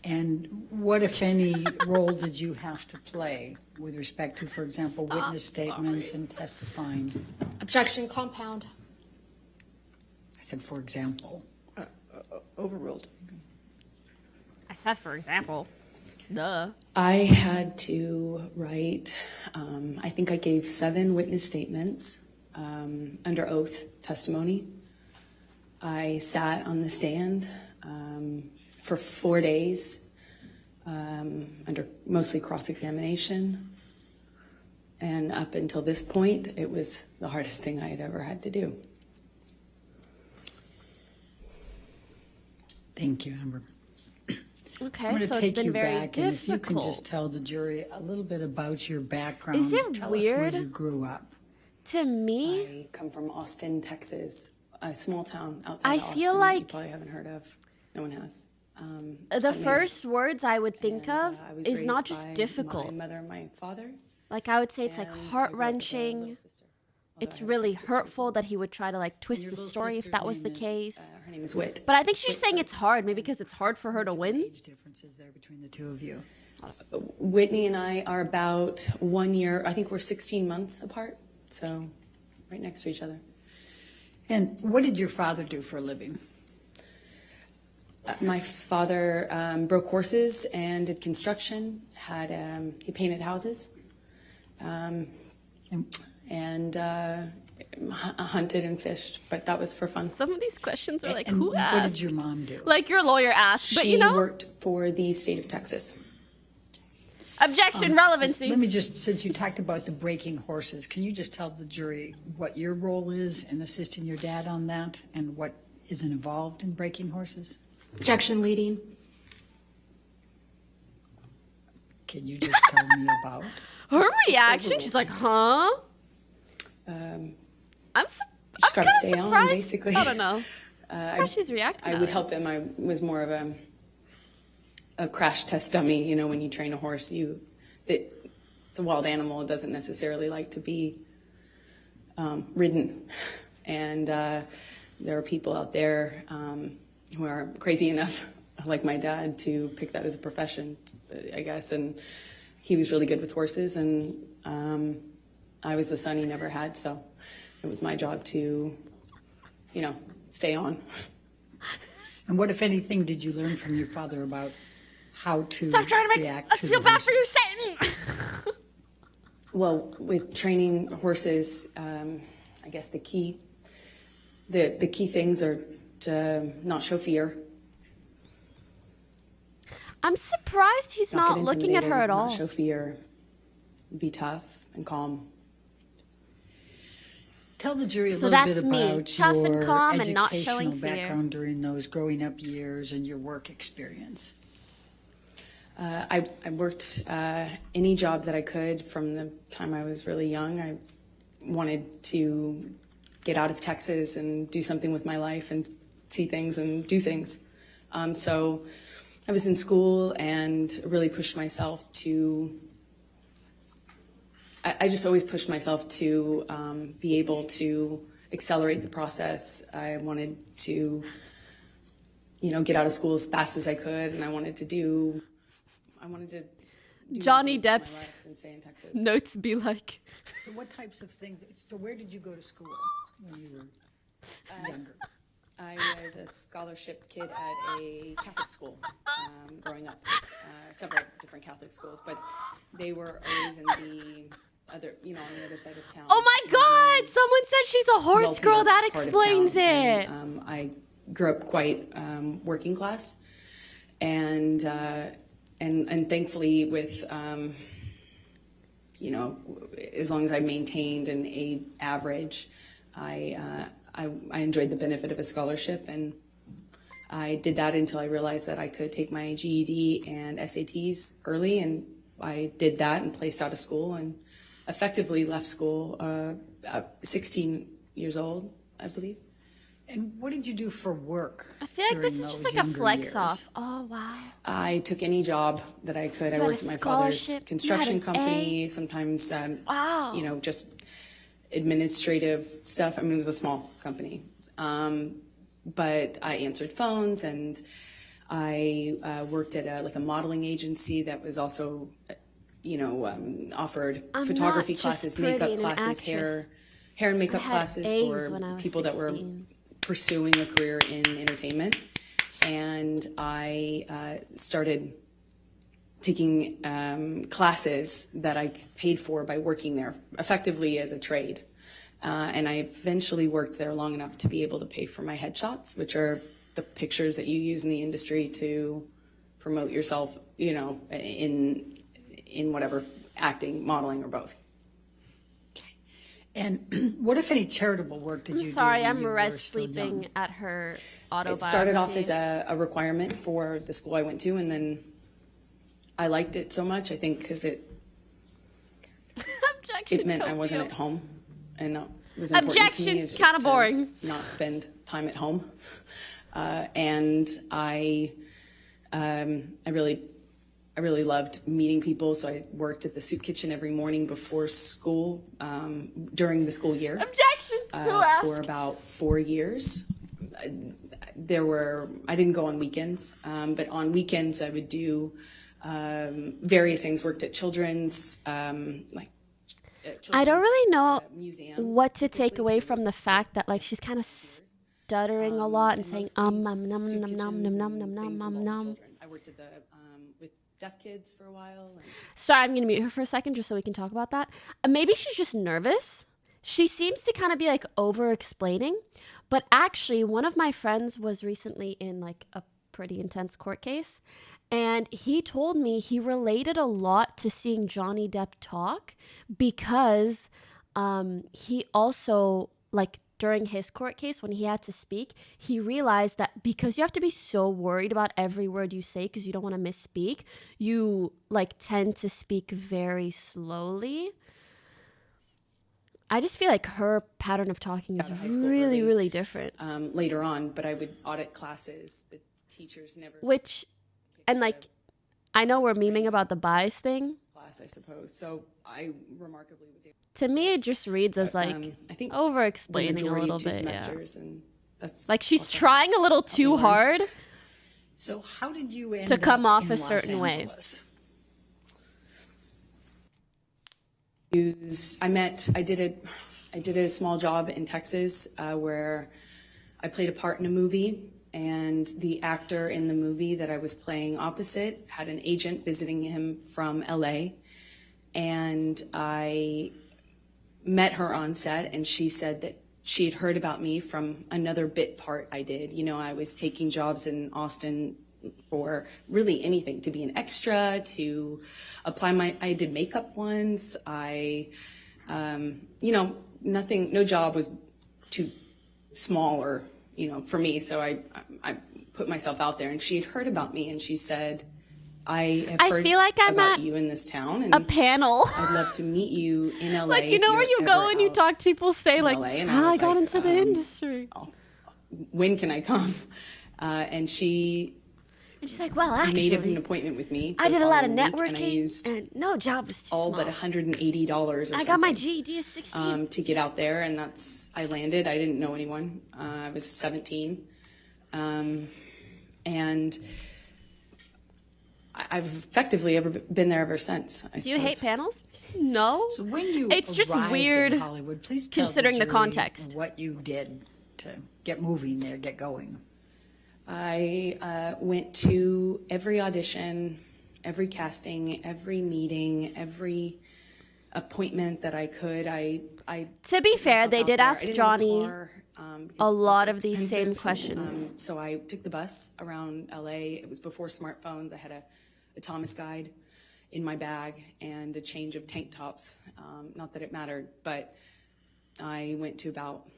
D: And what, if any, role did you have to play with respect to, for example, witness statements and testifying?
F: Objection, compound.
D: I said, for example.
C: Overruled.
A: I said, for example. Duh.
E: I had to write, I think I gave 7 witness statements under oath testimony. I sat on the stand for 4 days under mostly cross-examination. And up until this point, it was the hardest thing I had ever had to do.
D: Thank you, Amber.
A: Okay,
D: I'm going
A: so
D: to
A: it's
D: take
A: been
D: you
A: very
D: back, and if you can
A: difficult.
D: just tell the jury a little bit about your background.
A: Is it
D: tell
A: weird?
D: us where you grew up.
A: To me,
E: I come from Austin, Texas, a small town outside
A: I
E: of Austin
A: feel
E: that
A: like-
E: you probably haven't heard of. No one has.
A: the first words I would think of
E: I was
A: is
E: raised
A: not just
E: by
A: difficult.
E: My mother and my father.
A: Like, I would say it's like
E: and I grew up with a
A: heart-wrenching.
E: little sister.
A: It's really hurtful that he would try to like twist
D: your
A: the
D: little
A: story if
D: sister's
A: that was the
D: name is,
A: case.
E: Her name is Wit.
A: But I think she's saying it's hard, maybe because it's hard for her to win.
D: Age differences there between the two of you.
E: Whitney and I are about 1 year, I think we're 16 months apart. So right next to each other.
D: And what did your father do for a living?
E: My father broke horses and did construction, he painted houses,
D: And
E: and hunted and fished, but that was for fun.
A: Some of these questions are like,
D: and
A: who
D: what
A: asked?
D: did your mom do?
A: Like your lawyer asked, but
E: She
A: you know,
E: worked for the state of Texas.
A: objection, relevancy.
D: Let me just, since you talked about the breaking horses, can you just tell the jury what your role is in assisting your dad on that and what is involved in breaking horses?
F: Objection, leading.
D: Can you just tell me about?
A: Her reaction, she's like, huh? I'm
E: Just
A: kind
E: gotta
A: of
E: stay on,
A: surprised.
E: basically.
A: I don't know. Surprised she's reacting.
E: I
A: that
E: would
A: way.
E: help him. I was more of a crash test dummy. You know, when you train a horse, it's a wild animal. It doesn't necessarily like to be ridden. And there are people out there who are crazy enough, like my dad, to pick that as a profession, I guess. And he was really good with horses, and I was the son he never had, so it was my job to, stay on.
D: And what, if anything, did you learn from your father about how to
A: Stop trying to make
D: react
A: us
D: to
A: feel
D: the
A: bad for you,
D: horses?
A: Satan.
E: Well, with training horses, I guess the key things are to not show fear.
A: I'm surprised he's not
E: get
A: looking at her
E: intimidated,
A: at all.
E: Not show fear. Be tough and calm.
D: Tell the jury a
A: So
D: little bit
A: that's me,
D: about
A: tough and
D: your
A: calm and
D: educational
A: not showing fear.
D: background during those growing up years and your work experience.
E: I worked any job that I could from the time I was really young. I wanted to get out of Texas and do something with my life and see things and do things. So I was in school and really pushed myself to, I just always pushed myself to be able to accelerate the process. I wanted to, get out of school as fast as I could, and I wanted to do
A: Johnny
E: more things with my
A: Depp's
E: life than stay in Texas.
A: notes be like,
D: So what types of things, so where did you go to school when you were younger?
E: I was a scholarship kid at a Catholic school growing up, several different Catholic schools, but they were always in the other, on the other side of town.
A: oh my God, someone said she's a horse
E: Wealthier
A: girl. That
E: part of
A: explains
E: town.
A: it.
E: And, I grew up quite working class, and thankfully with as long as I maintained an A average, I enjoyed the benefit of a scholarship, and I did that until I realized that I could take my GED and SATs early, and I did that and placed out of school and effectively left school at 16 years old, I believe.
D: And what did you do for work?
A: I feel like this
D: during
A: is just
D: those
A: like a
D: younger
A: flex
D: years?
A: off. Oh, wow.
E: I took any job that I could. I
A: had
E: worked
A: a
E: at my father's
A: scholarship, you
E: construction
A: had an
E: company, sometimes,
A: Wow.
E: just administrative stuff. I mean, it was a small company. But I answered phones, and I worked at a modeling agency that was also, offered
A: I'm
E: photography
A: not just
E: classes,
A: pretty
E: makeup
A: and an
E: classes,
A: actress.
E: hair and makeup
A: I had
E: classes
A: A's
E: for
A: when I was
E: people that were
A: 16.
E: pursuing a career in entertainment. And I started taking classes that I paid for by working there, effectively as a trade. And I eventually worked there long enough to be able to pay for my headshots, which are the pictures that you use in the industry to promote yourself, in whatever, acting, modeling, or both.
D: And what, if any, charitable work did you do?
A: Sorry,
D: when
A: I'm
D: you
A: res
D: were still
A: sleeping
D: young?
A: at her
E: It
A: autobiography.
E: started off as a requirement for the school I went to, and then I liked it so much, I think, because it
A: Objection.
E: meant I
A: Coco.
E: wasn't at home, and it was important
A: Objection,
E: to me is just
A: kinda
E: to
A: boring.
E: not spend time at home. And I really loved meeting people, so I worked at the soup kitchen every morning before school, during the school year.
A: Objection. Who asked?
E: For about 4 years. I didn't go on weekends, but on weekends I would do various things. Worked at children's,
A: I don't really know
E: museums.
A: what to take away from the fact that, like, she's kind of stuttering a lot and saying
E: Most
A: num
E: of
A: num
E: these
A: num
E: soup
A: num
E: kitchens
A: num
E: and
A: num
E: things
A: num
E: involve
A: num.
E: children. I worked at with deaf kids for a while. And
A: Sorry, I'm gonna mute her for a second just so we can talk about that. Maybe she's just nervous. She seems to kind of be like over explaining, but actually, one of my friends was recently in like a pretty intense court case, and he told me he related a lot to seeing Johnny Depp talk because he also, like, during his court case, when he had to speak, he realized that because you have to be so worried about every word you say because you don't want to misspeak, you like tend to speak very slowly. I just feel like her pattern of talking is
E: Out of high school
A: really,
E: early.
A: really different.
E: later on, but I would audit classes. The teachers never
A: Which, and like, I know we're memeing about the bias thing.
E: class, I suppose. So I remarkably was able.
A: To me, it just reads as like
E: I think
A: over
E: the
A: explaining a
E: majority
A: little
E: of 2
A: bit. Yeah.
E: semesters, and that's
A: Like she's
E: also-
A: trying a little too
E: learn.
A: hard.
D: So how did you end
A: To come
D: up
A: off
D: in
A: a
D: Los
A: certain way.
D: Angeles?
E: I did a small job in Texas where I played a part in a movie, and the actor in the movie that I was playing opposite had an agent visiting him from LA, and I met her on set, and she said that she had heard about me from another bit part I did. I was taking jobs in Austin for really anything, to be an extra, to apply I did makeup once. Nothing, no job was too small or, for me. So I put myself out there, and she had heard about me, and she said, I have heard
A: feel like I'm
E: about
A: at
E: you in this town, and
A: A panel.
E: I'd love to meet you in LA.
A: Like,
E: if
A: where you
E: you're
A: go
E: ever
A: and you
E: out
A: talk to people, say
E: in
A: like,
E: LA. And
A: how I
E: was
A: got
E: like,
A: into the industry.
E: when can I come? And she
A: And she's like, well,
E: made an
A: actually,
E: appointment with me.
A: I
E: the
A: did a lot of
E: following week, and I
A: networking
E: used
A: and no job was too
E: all
A: small.
E: but $180 or something.
A: I got my GED at 16.
E: To get out there, and I landed. I didn't know anyone. I was 17. And I've effectively been there ever since.
A: Do you hate panels? No.
D: So when you
A: It's just
D: arrived
A: weird
D: in Hollywood, please tell
A: considering the
D: jury
A: context.
D: what you did to get moving there, get going.
E: I went to every audition, every casting, every meeting, every appointment that I could.
A: To be fair,
E: myself
A: they
E: out
A: did
E: there.
A: ask
E: I didn't have
A: Johnny
E: car, because
A: a
E: those
A: lot
E: are
A: of these same
E: expensive.
A: questions.
E: So I took the bus around LA. It was before smartphones. I had a Thomas guide in my bag and a change of tank tops. Not that it mattered, but I went to about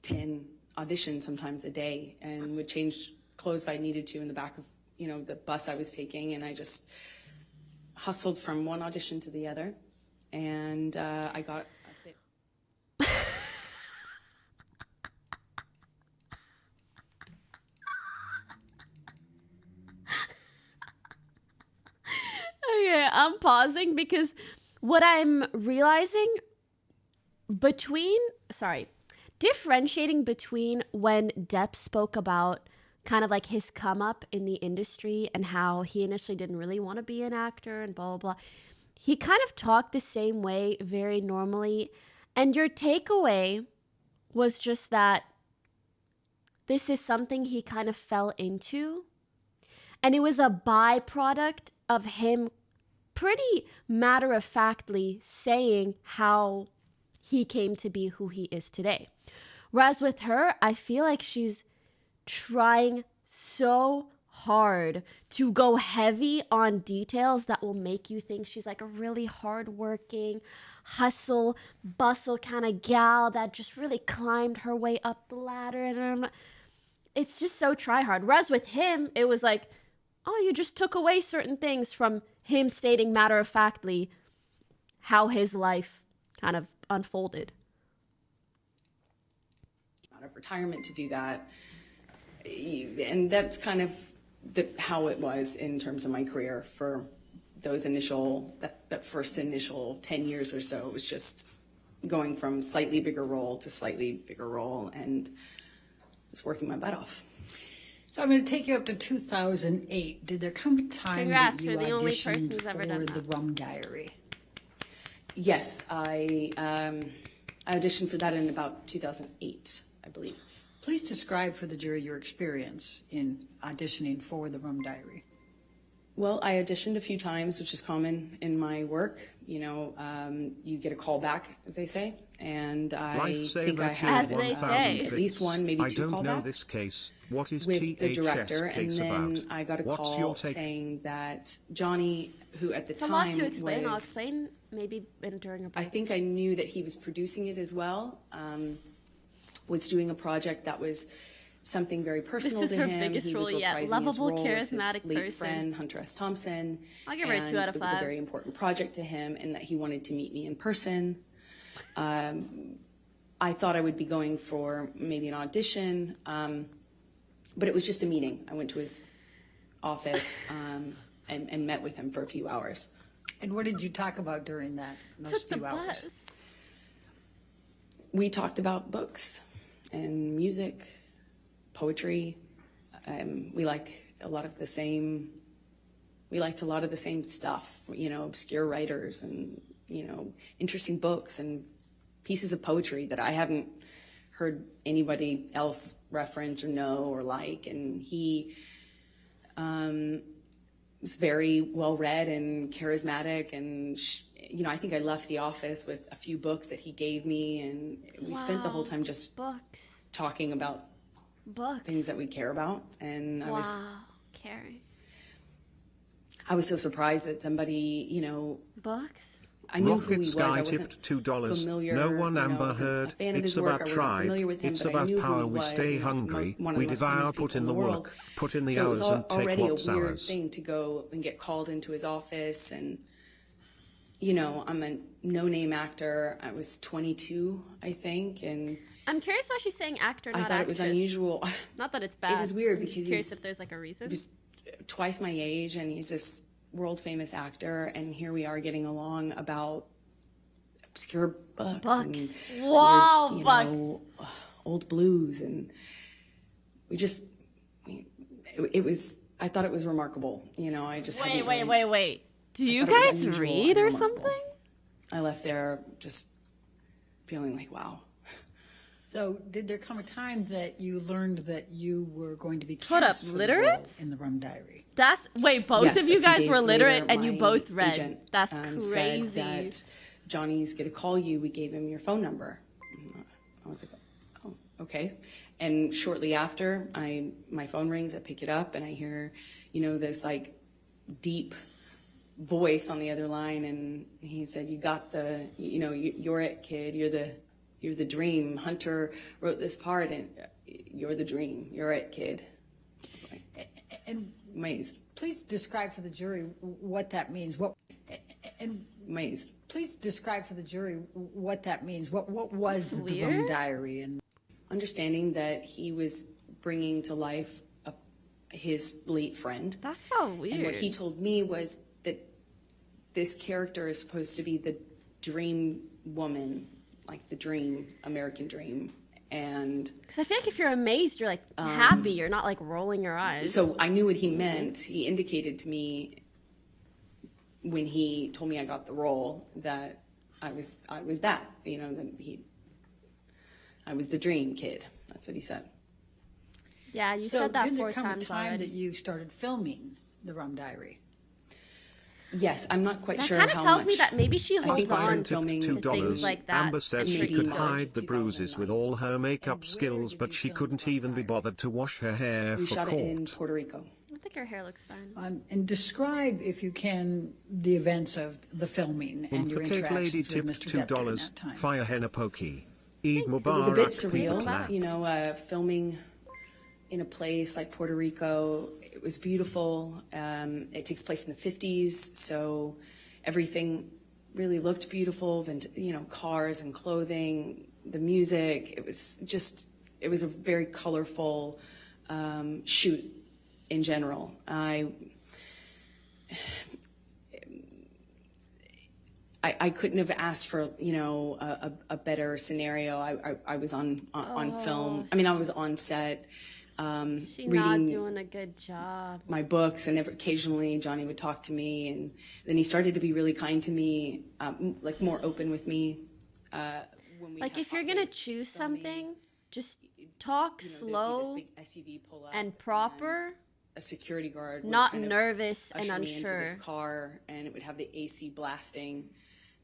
E: 10 auditions sometimes a day, and would change clothes if I needed to in the back of the bus I was taking, and I just hustled from one audition to the other, and I got a bit.
A: Okay, I'm pausing because what I'm realizing differentiating between when Depp spoke about kind of like his come up in the industry and how he initially didn't really want to be an actor and blah, blah, blah. He kind of talked the same way very normally. And your takeaway was just that this is something he kind of fell into. And it was a byproduct of him pretty matter-of-factly saying how he came to be who he is today. Whereas with her, I feel like she's trying so hard to go heavy on details that will make you think she's like a really hardworking, hustle, bustle kind of gal that just really climbed her way up the ladder. And it's just so try hard. Whereas with him, it was like, oh, you just took away certain things from him stating matter-of-factly how his life kind of unfolded.
E: Out of retirement to do that. And that's kind of how it was in terms of my career for those that first initial 10 years or so. It was just going from slightly bigger role to slightly bigger role and just working my butt off.
D: So I'm going to take you up to 2008. Did there come a time
A: Congrats,
D: that you
A: you're the only
D: auditioned
A: person who's ever done
D: for
A: that.
D: the Rum Diary?
E: Yes, I auditioned for that in about 2008, I believe.
D: Please describe for the jury your experience in auditioning for the Rum Diary.
E: Well, I auditioned a few times, which is common in my work. You know, you get a call back, as they say, and I think I had
A: As they say.
E: at least one, maybe two
B: I don't know
E: callbacks
B: this case. What is
E: with the
B: THS
E: director, and
B: case
E: then
B: about?
E: I got a
B: What's
E: call
B: your take?
E: saying that Johnny, who at the
A: It's a lot
E: time
A: to explain. I'll
E: was,
A: explain maybe during a
E: I
A: break.
E: think I knew that he was producing it as well, was doing a project that was something very personal
A: is
E: to
A: her
E: him.
A: biggest
E: He was
A: role yet.
E: reprising his
A: Lovable,
E: role as his
A: charismatic
E: late
A: person.
E: friend, Hunter S. Thompson.
A: I'll give her a 2 out of
E: It was a
A: 5.
E: very important project to him, and that he wanted to meet me in person. I thought I would be going for maybe an audition, but it was just a meeting. I went to his office and met with him for a few hours.
D: And what did you talk about during those
A: Took the
D: few hours?
A: bus.
E: We talked about books and music, poetry. We liked a lot of the same stuff, you know, obscure writers and, you know, interesting books and pieces of poetry that I haven't heard anybody else reference or know or like. And he was very well read and charismatic, and you know, I think I left the office with a few books that he gave me, and we spent the whole time just
A: Books.
E: talking about
A: Books.
E: things that we care about. And
A: Wow. Carrie.
E: I was so surprised that somebody, you know,
A: Books?
E: I knew who
B: Rocket
E: he was. I
B: Sky
E: wasn't
B: tipped $2.
E: familiar.
B: No one
E: you know, I
B: Amber
E: wasn't
B: heard.
E: a fan of
B: It's
E: his work.
B: about
E: I wasn't
B: tribe.
E: familiar with him,
B: It's
E: but I
B: about
E: knew who
B: power.
E: he
B: We
E: was,
B: stay
E: and he was
B: hungry.
E: one of
B: We
E: the most
B: devour.
E: famous
B: Put in
E: people
B: the
E: in the world.
B: work. Put in the
E: So it was
B: hours and take
E: already a
B: what's
E: weird
B: ours.
E: thing to go and get called into his office. And you know, I'm a no-name actor. I was 22, I think, and
A: I'm curious why she's saying actor, not
E: I thought it was
A: actress.
E: unusual.
A: Not that it's bad.
E: was weird
A: I'm just
E: because
A: curious
E: he's-
A: if there's like a reason.
E: He was twice my age, and he's this world-famous actor, and here we are getting along about obscure books.
A: Books.
E: And
A: Wow,
E: weird, you
A: books.
E: know, old blues, and we just, it was, I thought it was remarkable. You know, I just hadn't really-
A: Wait. Do you
E: thought it was
A: guys
E: unusual
A: read
E: and
A: or
E: remarkable.
A: something?
E: I left there just feeling like, wow.
D: So did there come a time that you learned that you were going to be
A: Hold up,
D: cast for the
A: literate?
D: role in the Rum Diary?
A: Wait, both
E: Yes,
A: of you
E: a few
A: guys
E: days
A: were literate
E: later,
A: and you
E: my
A: both read.
E: agent,
A: That's
E: said
A: crazy.
E: that Johnny's going to call you. We gave him your phone number. I was like, oh, okay. And shortly after, my phone rings. I pick it up and I hear, you know, this like deep voice on the other line, and he said, "You got the, you know, you're it, kid. You're the dream. Hunter wrote this part, and you're the dream. You're it, kid." I was like,
D: And
E: amazed,
D: please describe for the jury what that means.
E: amazed.
D: Please describe for the jury what that means. What was the Rum
A: Weird.
D: Diary? And
E: Understanding that he was bringing to life his late friend.
A: That felt weird.
E: And what he told me was that this character is supposed to be the dream woman, like the dream, American dream. And
A: Because I feel like if you're amazed, you're like happy. You're not like rolling your eyes.
E: so I knew what he meant. He indicated to me when he told me I got the role that I was that, you know, that I was the dream kid. That's what he said.
A: Yeah, you
D: So
A: said that
D: did
A: 4
D: there come a
A: times
D: time
A: already.
D: that you started filming the Rum Diary?
E: Yes, I'm not quite
A: That
E: sure
A: kind
E: how
A: of tells
E: much.
A: me that maybe she
E: I
A: holds
E: think I
A: on
E: started
A: to
E: filming
A: things like that.
B: Amber says
E: and
B: she
E: maybe
B: could
E: March
B: hide the
E: 2009.
B: bruises with all her makeup
D: And where
B: skills,
D: did
B: but
D: you
B: she
D: film
B: couldn't
D: the
B: even be
D: Rum
B: bothered to wash her hair
E: We
B: for
E: shot it in
B: court.
E: Puerto Rico.
A: I think her hair looks fine.
D: And describe, if you can, the events of the filming and your
B: Cake Lady
D: interactions with
B: tipped
D: Mr. Depp during
B: $2.
D: that time.
B: Fire henna pokey. Eid
E: It was a bit
B: Mubarak.
E: surreal,
B: People clap.
E: you know, filming in a place like Puerto Rico. It was beautiful. It takes place in the 50s, so everything really looked beautiful. And, you know, cars and clothing, the music. It was a very colorful shoot in general. I couldn't have asked for, you know, a better scenario. I was on film. I mean, I was on set.
A: She's not
E: reading
A: doing a good job.
E: my books, and occasionally Johnny would talk to me, and then he started to be really kind to me, like more open with me. When we
A: Like
E: had
A: if you're
E: hot
A: gonna
E: days
A: choose
E: filming,
A: something, just talk
E: you know,
A: slow
E: there'd be this big SUV pull up
A: and proper,
E: a security guard would
A: not
E: kind of
A: nervous and
E: usher me into
A: unsure.
E: this car, and it would have the AC blasting,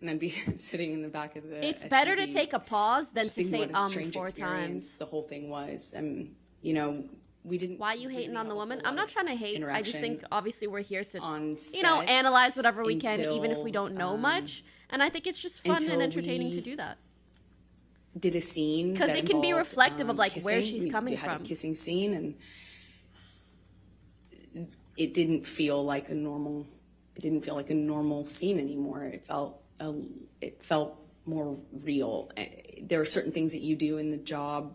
E: and I'd be sitting in the back of the
A: It's
E: SUV,
A: better to take a pause than to
E: just thinking
A: say
E: what a strange
A: 4
E: experience
A: times.
E: the whole thing was. And you know, we didn't.
A: Why you hating
E: really
A: on the
E: have a
A: woman?
E: whole
A: I'm
E: lot
A: not
E: of
A: trying to hate. I just think
E: interaction
A: obviously we're here to,
E: on
A: you know,
E: set
A: analyze whatever we can, even if we
E: until,
A: don't know much. And I think it's just fun
E: until
A: and entertaining to
E: we
A: do that.
E: did a scene
A: 'Cause
E: that
A: it can be
E: involved,
A: reflective of, like, where
E: kissing.
A: she's
E: We
A: coming
E: had
A: from.
E: a kissing scene, and it didn't feel like a normal. It didn't feel like a normal scene anymore. It felt more real. There are certain things that you do in the job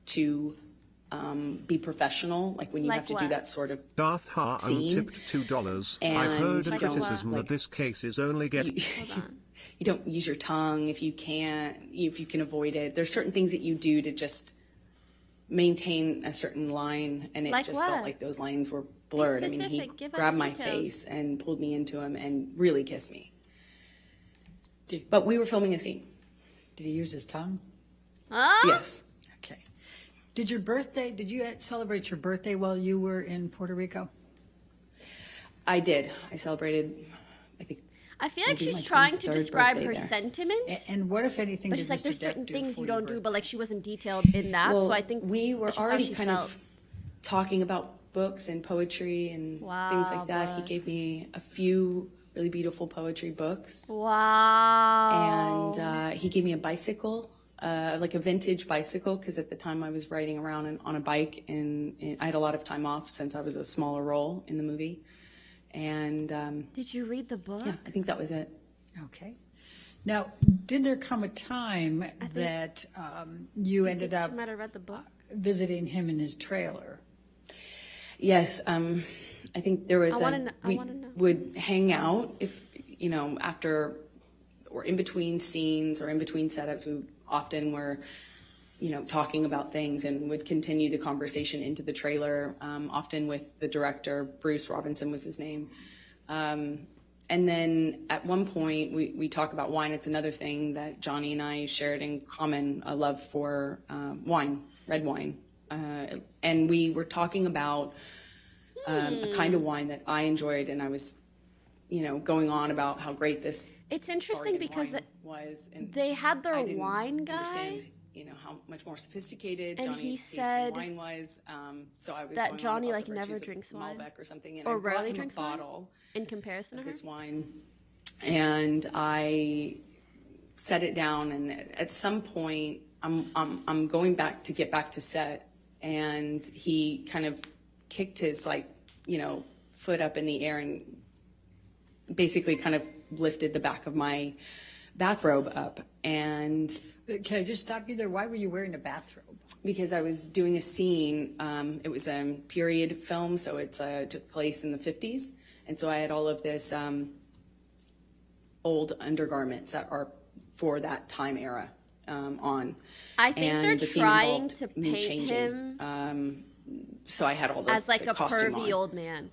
E: to be professional, like when you
A: Like
E: have to
A: what?
E: do that sort of.
B: Darth Har
E: Scene.
B: tipped $2. I've
E: And
B: heard
E: you
B: a
E: don't,
B: criticism
E: like,
B: that this case is only getting.
E: You don't use your tongue if you can avoid it. There's certain things that you do to just maintain a certain line, and it
A: Like
E: just
A: what?
E: felt like those lines were blurred. I mean, he
A: specific. Give us
E: grabbed my
A: details.
E: face and pulled me into him and really kissed me. But we were filming a scene.
D: Did he use his tongue?
A: Huh?
E: Yes.
D: Okay. Did you celebrate your birthday while you were in Puerto Rico?
E: I did. I celebrated, I think.
A: I feel like
E: Maybe
A: she's
E: my
A: trying to
E: 23rd
A: describe
E: birthday
A: her
E: there.
A: sentiments.
D: And what, if anything,
A: But
D: did
A: she's like,
D: Mr.
A: there's
D: Depp
A: certain
D: do
A: things
D: for
A: you
D: your
A: don't do,
D: birthday?
A: but like she wasn't detailed in that.
E: Well,
A: So I think
E: we were
A: that's just how
E: already
A: she
E: kind
A: felt.
E: of talking about books and poetry and things
A: Wow,
E: like that. He gave me a few really beautiful poetry books.
A: Wow.
E: And he gave me a bicycle, like a vintage bicycle, because at the time I was riding around on a bike, and I had a lot of time off since I was a smaller role in the movie. And
A: Did you read the book?
E: yeah, I think that was it.
D: Okay. Now, did there come a time that you ended up
A: She might have read the book.
D: visiting him in his trailer?
E: Yes, I think there was.
A: I wanna
E: we
A: know.
E: would hang out if after or in between scenes or in between setups. We often were, talking about things and would continue the conversation into the trailer. Often with the director, Bruce Robinson was his name. And then at one point we talk about wine. It's another thing that Johnny and I shared in common, a love for wine, red wine. And we were talking about a kind of wine that I enjoyed, and I was, going on about how great this.
A: It's interesting
E: bargain
A: because
E: wine was. And
A: they had their
E: I didn't
A: wine guy.
E: understand, how much more sophisticated
A: And
E: Johnny's
A: he
E: taste in
A: said
E: wine was. So I was
A: that
E: going on
A: Johnny,
E: about
A: like,
E: the
A: never
E: virtues of
A: drinks wine?
E: Malbec or something, and
A: Or
E: I brought
A: rarely
E: him
A: drinks
E: a
A: wine?
E: bottle
A: In comparison to her?
E: this wine, and I set it down, and at some point I'm going back to get back to set, and he kind of kicked his foot up in the air and basically kind of lifted the back of my bathrobe up. And
D: Can I just stop you there? Why were you wearing a bathrobe?
E: because I was doing a scene, it was a period film, so it took place in the 50s, and so I had all of this old undergarments that are for that time era. on.
A: I think
E: And
A: they're
E: the scene
A: trying
E: involved
A: to
E: me
A: paint
E: changing.
A: him
E: So I had all the
A: as like
E: the
A: a
E: costume
A: pervy
E: on.
A: old man.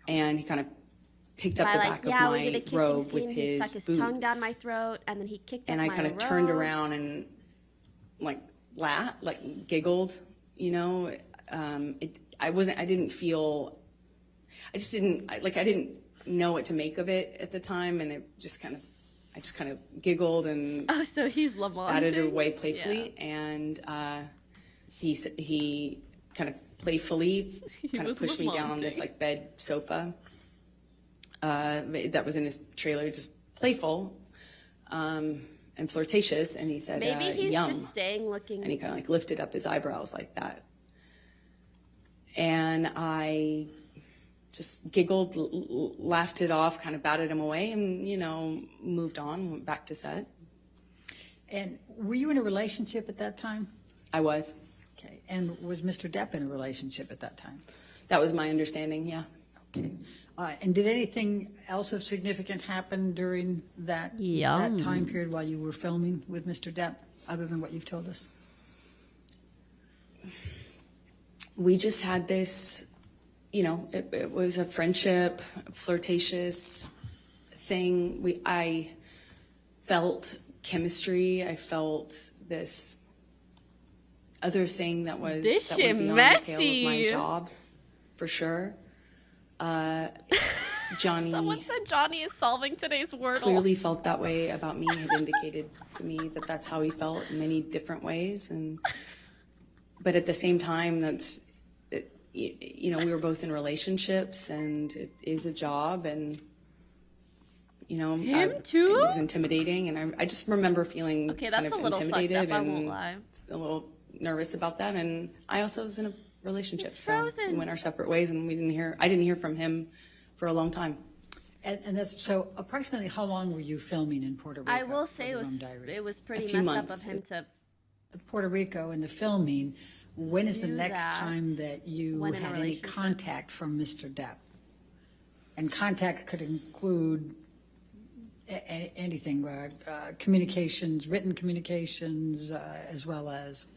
E: And he kind of picked up
A: By
E: the
A: like,
E: back
A: yeah,
E: of
A: we did a
E: my
A: kissing
E: robe with
A: scene. He stuck his
E: boot.
A: tongue down my throat, and then he kicked
E: And
A: up
E: I
A: my
E: kind of
A: robe.
E: turned around and like laughed, like giggled, you know. I didn't feel, I just didn't, I didn't know what to make of it at the time. And I just kind of giggled and
A: Oh, so he's Lamont.
E: batted it away playfully. And he kind of playfully kind of pushed me down on this like bed sofa that was in his trailer, just playful and flirtatious. And he said,
A: Maybe he's
E: yum.
A: just staying looking.
E: And he kind of like lifted up his eyebrows like that. And I just giggled, laughed it off, kind of batted him away, and, you know, moved on, went back to set.
D: And were you in a relationship at that time?
E: I was.
D: Okay. And was Mr. Depp in a relationship at that time?
E: That was my understanding, yeah.
D: Okay. And did anything else of significant happen during that time period while you were filming with Mr. Depp, other than what you've told us?
E: We just had this, you know, it was a friendship, flirtatious thing. I felt chemistry. I felt this other thing that was
A: This
E: that
A: shit
E: would be on the scale
A: messy.
E: of my job, for sure. Johnny
A: Someone said Johnny is solving today's Wordle.
E: clearly felt that way about me, had indicated to me that that's how he felt in many different ways. But at the same time, you know, we were both in relationships, and it is a job, and, you know,
A: Him
E: it
A: too?
E: was intimidating, and I just remember feeling
A: Okay,
E: kind
A: that's
E: of
A: a little fucked
E: intimidated
A: up, I won't
E: and
A: lie.
E: a little nervous about that. And I also was in a relationship,
A: It's
E: so
A: Frozen.
E: we went our separate ways, and I didn't hear from him for a long time.
D: And that's so. Approximately how long were you filming in Puerto Rico?
A: I will
D: for
A: say
D: the
A: it was
D: Rum Diary?
A: it was pretty
E: few
A: messed
E: months.
A: up of him to
D: Puerto Rico and the filming. When is the
A: do
D: next
A: that
D: time that you
A: when in a
D: had any
A: relationship.
D: contact from Mr. Depp? And contact could include anything, communications, written communications, as well as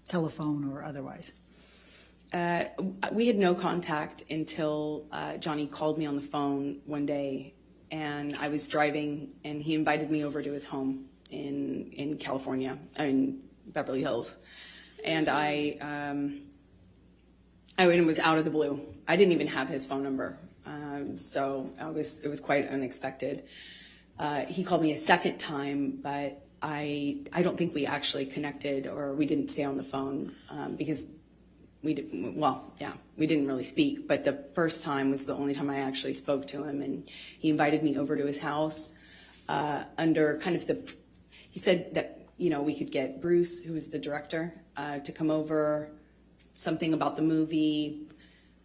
D: telephone or otherwise.
E: We had no contact until Johnny called me on the phone one day, and I was driving, and he invited me over to his home in California, in Beverly Hills, and it was out of the blue. I didn't even have his phone number, so it was quite unexpected. He called me a second time, but I don't think we actually connected, or we didn't stay on the phone because we didn't really speak. But the first time was the only time I actually spoke to him, and he invited me over to his house under kind of he said that, you know, we could get Bruce, who was the director, to come over, something about the movie,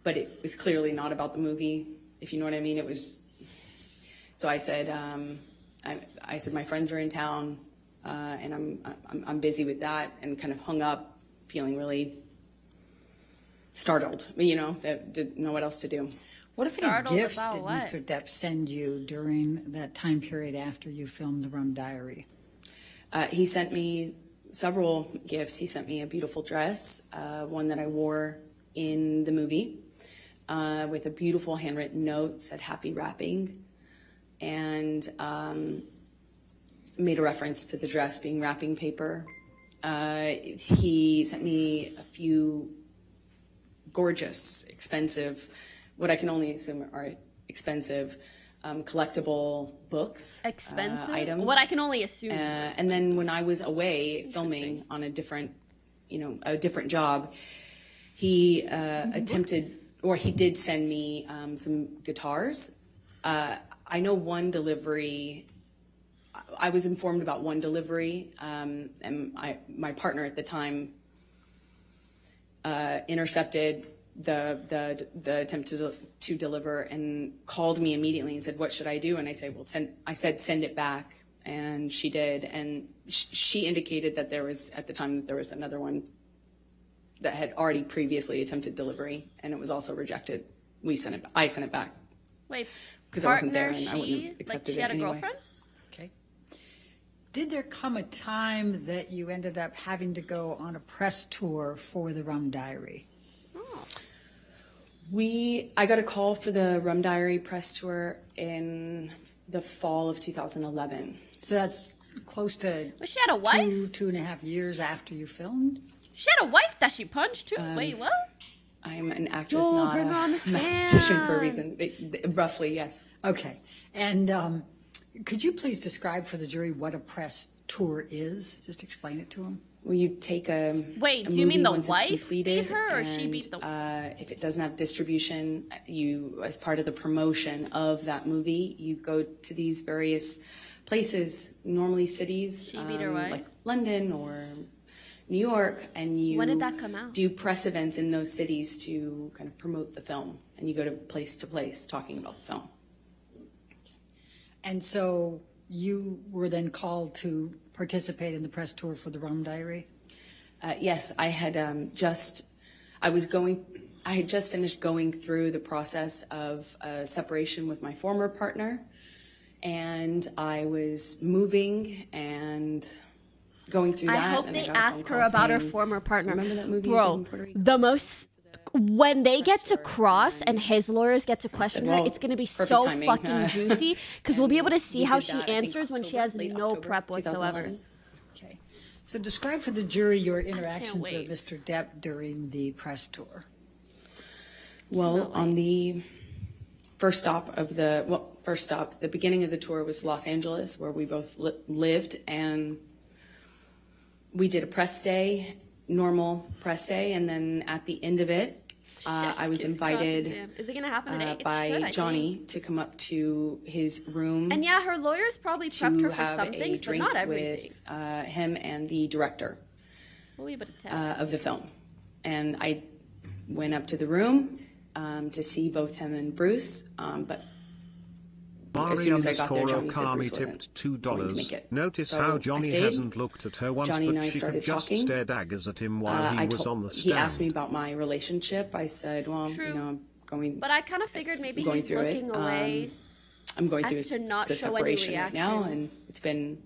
E: but it was clearly not about the movie, if you know what I mean. It was, so I said, I said, my friends are in town, and I'm busy with that, and kind of hung up, feeling really startled, you know, that didn't know what else to do.
D: What if any
A: Startled
D: gifts
A: about
D: did
A: what?
D: Mr. Depp send you during that time period after you filmed The Rum Diary?
E: He sent me several gifts. He sent me a beautiful dress, one that I wore in the movie, with a beautiful handwritten note, said happy wrapping, and made a reference to the dress being wrapping paper. He sent me a few gorgeous, expensive, what I can only assume are expensive, collectible books,
A: expensive
E: items.
A: What I can only assume.
E: And then when I was away filming on a different job, he he did send me some guitars. I know one delivery. I was informed about one delivery, and my partner at the time intercepted the attempt to deliver and called me immediately and said, "What should I do?" And I said, "Send it back." And she did, and she indicated that there was another one that had already previously attempted delivery, and it was also rejected. I sent it back.
A: Wait,
E: because I wasn't there
A: partner,
E: and I wouldn't have
A: like
E: accepted
A: she had
E: it
A: a
E: anyway.
A: girlfriend?
D: Okay. Did there come a time that you ended up having to go on a press tour for the Rum Diary?
E: I got a call for the Rum Diary press tour in the fall of 2011.
D: So that's close to
A: But she had a wife?
D: 2.5 years after you filmed?
A: She had a wife that she punched too. Wait, what?
E: I'm an actress,
A: Joel,
E: not
A: bring her on
E: a
A: the
E: mathematician for a
A: stand.
E: reason. Roughly, yes.
D: Okay. And could you please describe for the jury what a press tour is? Just explain it to them.
E: Well, you take a
A: Wait,
E: a
A: do you mean
E: movie
A: the
E: once it's
A: wife
E: completed,
A: beat her, or she
E: and,
A: beat the-
E: if it doesn't have distribution, you, as part of the promotion of that movie, you go to these various places, normally cities,
A: She beat her wife?
E: like London or New York, and you
A: When did that come out?
E: do press events in those cities to kind of promote the film, and you go to place talking about the film.
D: And so you were then called to participate in the press tour for the Rum Diary?
E: Yes, I had I had just finished going through the process of separation with my former partner, and I was moving and going through that.
A: I hope
E: and
A: they
E: got a phone
A: ask her
E: call
A: about her
E: saying,
A: former partner.
E: Remember that movie you did
A: Bro,
E: in Puerto Rico?
A: the most when they get to cross and his lawyers get to question her,
E: well,
A: it's gonna be
E: perfect
A: so
E: timing.
A: fucking juicy because we'll be able to see
E: We
A: how
E: did
A: she
E: that, I think,
A: answers when she
E: October,
A: has
E: late
A: no
E: October,
A: prep whatsoever.
E: 2011.
D: Okay. So describe for the jury your interactions
A: wait.
D: with Mr. Depp during the press tour.
E: Well, on the first stop, the beginning of the tour was Los Angeles, where we both lived, and we did a press day, normal press day, and then at the end of it, I was
A: Chef's kiss cross
E: invited
A: exam. Is it gonna happen today? It should,
E: by
A: I
E: Johnny
A: think.
E: to come up to his room
A: And yeah, her lawyers probably prepped
E: to
A: her for
E: have
A: some
E: a
A: things, but
E: drink
A: not everything.
E: with him and the director
A: We'll be able to tell.
E: of the film. And I went up to the room to see both him and Bruce, but as soon as I got there, Johnny said
B: Kami
E: Bruce wasn't
B: tipped
E: going to
B: $2.
E: make it.
B: Notice
E: So
B: how
E: I
B: Johnny
E: stayed.
B: hasn't looked at her once,
E: Johnny and
B: but
E: I
B: she
E: started
B: could just
E: talking.
B: stare daggers at him while he was on the stand.
E: He asked me about my relationship. I said, well,
A: True.
E: I'm going.
A: But I kind of figured maybe
E: going
A: he's
E: through it.
A: looking away.
E: I'm going
A: as
E: through
A: to not
E: the
A: show any
E: separation right now,
A: reaction.
E: and it's been,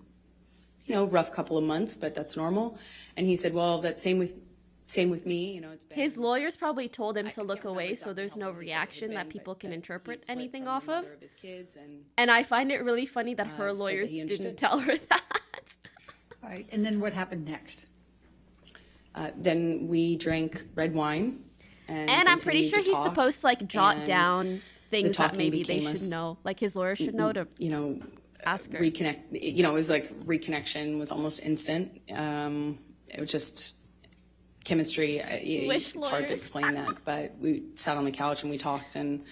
E: rough couple of months, but that's normal. And he said, well, that's same with me. It's been.
A: His lawyers probably told him to
E: can't
A: look
E: remember
A: away so
E: exactly
A: there's
E: how
A: no
E: long he said it had
A: reaction that
E: been,
A: people
E: but
A: can
E: that
A: interpret
E: he'd split
A: anything
E: from
A: off
E: the
A: of.
E: mother his kids,
A: And I find it really funny that her
E: said that
A: lawyers
E: he
A: didn't
E: understood.
A: tell her that.
D: All right. And then what happened next?
E: then we drank red wine. And
A: And I'm pretty
E: continued
A: sure
E: to
A: he's
E: talk,
A: supposed to like jot
E: and
A: down things that
E: talking
A: maybe they
E: became
A: should
E: us-
A: know. Like his lawyers should know to ask her.
E: reconnect. It was like reconnection was almost instant. It was just chemistry.
A: Wish
E: It's hard to
A: lawyers.
E: explain that, but we sat on the couch and we talked, and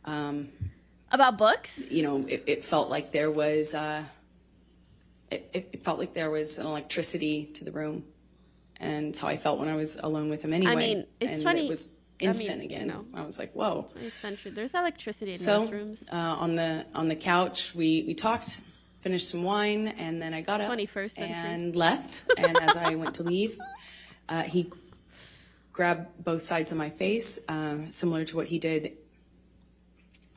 A: About books?
E: it felt like there was it felt like there was an electricity to the room, and it's how I felt when I was alone with him anyway.
A: mean, it's
E: and
A: funny.
E: It was
A: I mean,
E: instant again. I was like, whoa.
A: 20th century. There's electricity in
E: So
A: most rooms.
E: on the couch, we talked, finished some wine, and then I got up
A: 21st century.
E: and left. And as I went to leave, he grabbed both sides of my face, similar to what he did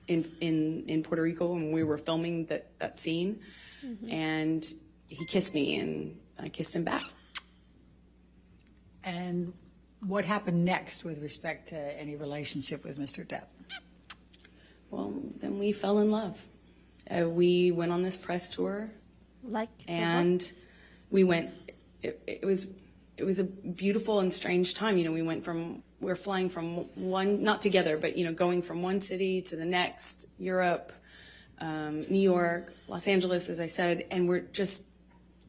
E: in Puerto Rico when we were filming that scene.
A: Mm-hmm.
E: And he kissed me, and I kissed him back.
D: And what happened next with respect to any relationship with Mr. Depp?
E: Well, then we fell in love. We went on this press tour.
A: Like the
E: And
A: books.
E: we went. It was a beautiful and strange time. We're flying from one, not together, but going from one city to the next, Europe, New York, Los Angeles, as I said, and we're just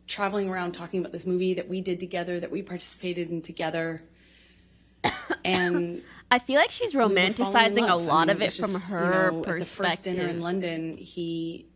E: traveling around talking about this movie that we did together, that we participated in together, and.
A: I feel like she's
E: we were falling in
A: romanticizing a
E: love.
A: lot of it
E: was
A: from
E: just,
A: her
E: at the first dinner in
A: perspective.
E: London, he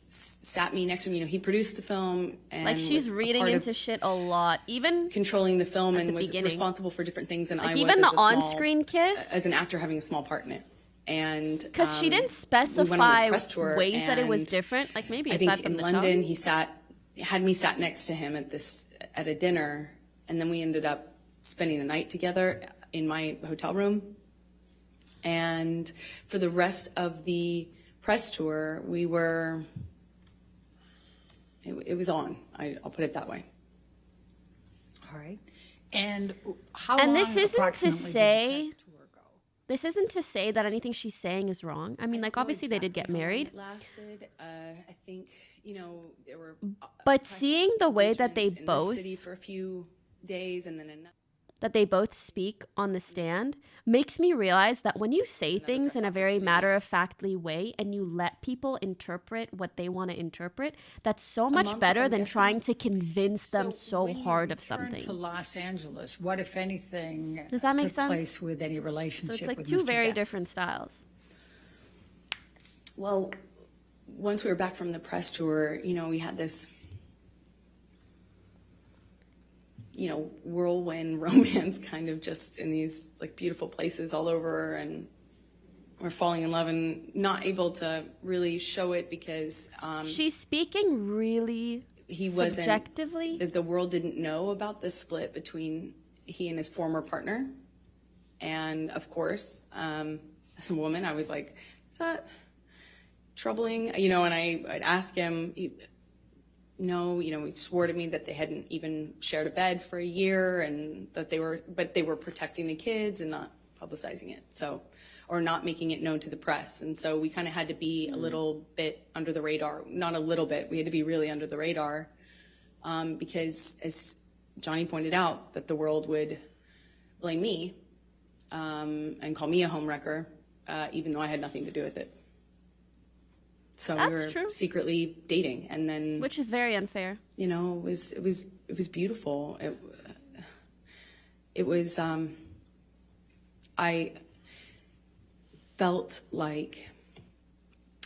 E: sat me next to me. He produced the film, and
A: Like she's
E: was a
A: reading
E: part of
A: into shit a lot. Even
E: controlling the film
A: the
E: and was
A: beginning.
E: responsible for different things. And I
A: like
E: was
A: even
E: as
A: the
E: a small-
A: on-screen kiss.
E: as an actor having a small part in it. And
A: Because she didn't
E: we went on this
A: specify
E: press tour,
A: ways that it was
E: and
A: different. Like maybe
E: I
A: aside
E: think
A: from
E: in
A: the
E: London,
A: tongue.
E: he had me sat next to him at a dinner, and then we ended up spending the night together in my hotel room. And for the rest of the press tour, we were it was on. I'll put it that way.
D: All right. And how
A: And
D: long
A: this isn't to
D: approximately did the
A: say-
D: press tour go?
A: This isn't to say that anything she's saying is wrong. I mean, like, obviously they did get married.
E: It lasted. I think, there were.
A: But
E: press
A: seeing the way that they
E: engagements in the
A: both
E: city for a few days and then another.
A: speak on the stand makes me realize that when you say things in a very matter-of-factly way and you let people interpret what they want to interpret, that's so much
E: month,
A: better
E: I'm
A: than
E: guessing.
A: trying to convince them so
D: when you
A: hard of
D: returned
A: something.
D: to Los Angeles, what, if anything,
A: Does that make
D: took
A: sense?
D: place with any
A: So
D: relationship
A: it's like
D: with
A: two
D: Mr.
A: very
D: Depp?
A: different styles.
E: Well, once we were back from the press tour, we had this, whirlwind romance kind of just in these like beautiful places all over, and we're falling in love and not able to really show it because
A: She's speaking really
E: he wasn't
A: subjectively.
E: that the world didn't know about the split between he and his former partner. And of course, as a woman, I was like, is that troubling? And I'd ask him, no, he swore to me that they hadn't even shared a bed for a year and that they were protecting the kids and not publicizing it. So, or not making it known to the press. And so we kind of had to be a little bit under the radar, not a little bit, we had to be really under the radar because as Johnny pointed out, that the world would blame me and call me a homewrecker, even though I had nothing to do with it. So
A: That's
E: we were
A: true.
E: secretly dating, and then
A: Which is very unfair.
E: it was beautiful. It was I felt like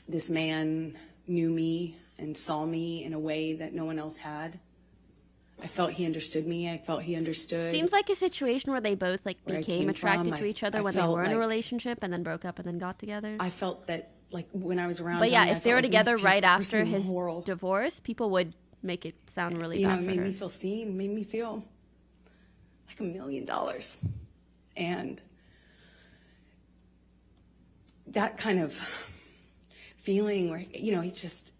E: this man knew me and saw me in a way that no one else had. I felt he understood me. I felt he understood.
A: Seems like a situation where they both like
E: Where I
A: became
E: came
A: attracted
E: from.
A: to each other
E: I
A: when they
E: felt
A: were in a
E: like-
A: relationship and then broke up and then got together.
E: I felt that like when I was around.
A: But yeah,
E: Johnny, I
A: if they
E: felt
A: were
E: like the most
A: together right
E: beautiful
A: after
E: person in the
A: his
E: whole world.
A: divorce, people would make it sound really
E: It
A: bad for
E: made
A: her.
E: me feel seen, made me feel like $1 million. And that kind of feeling where, he's just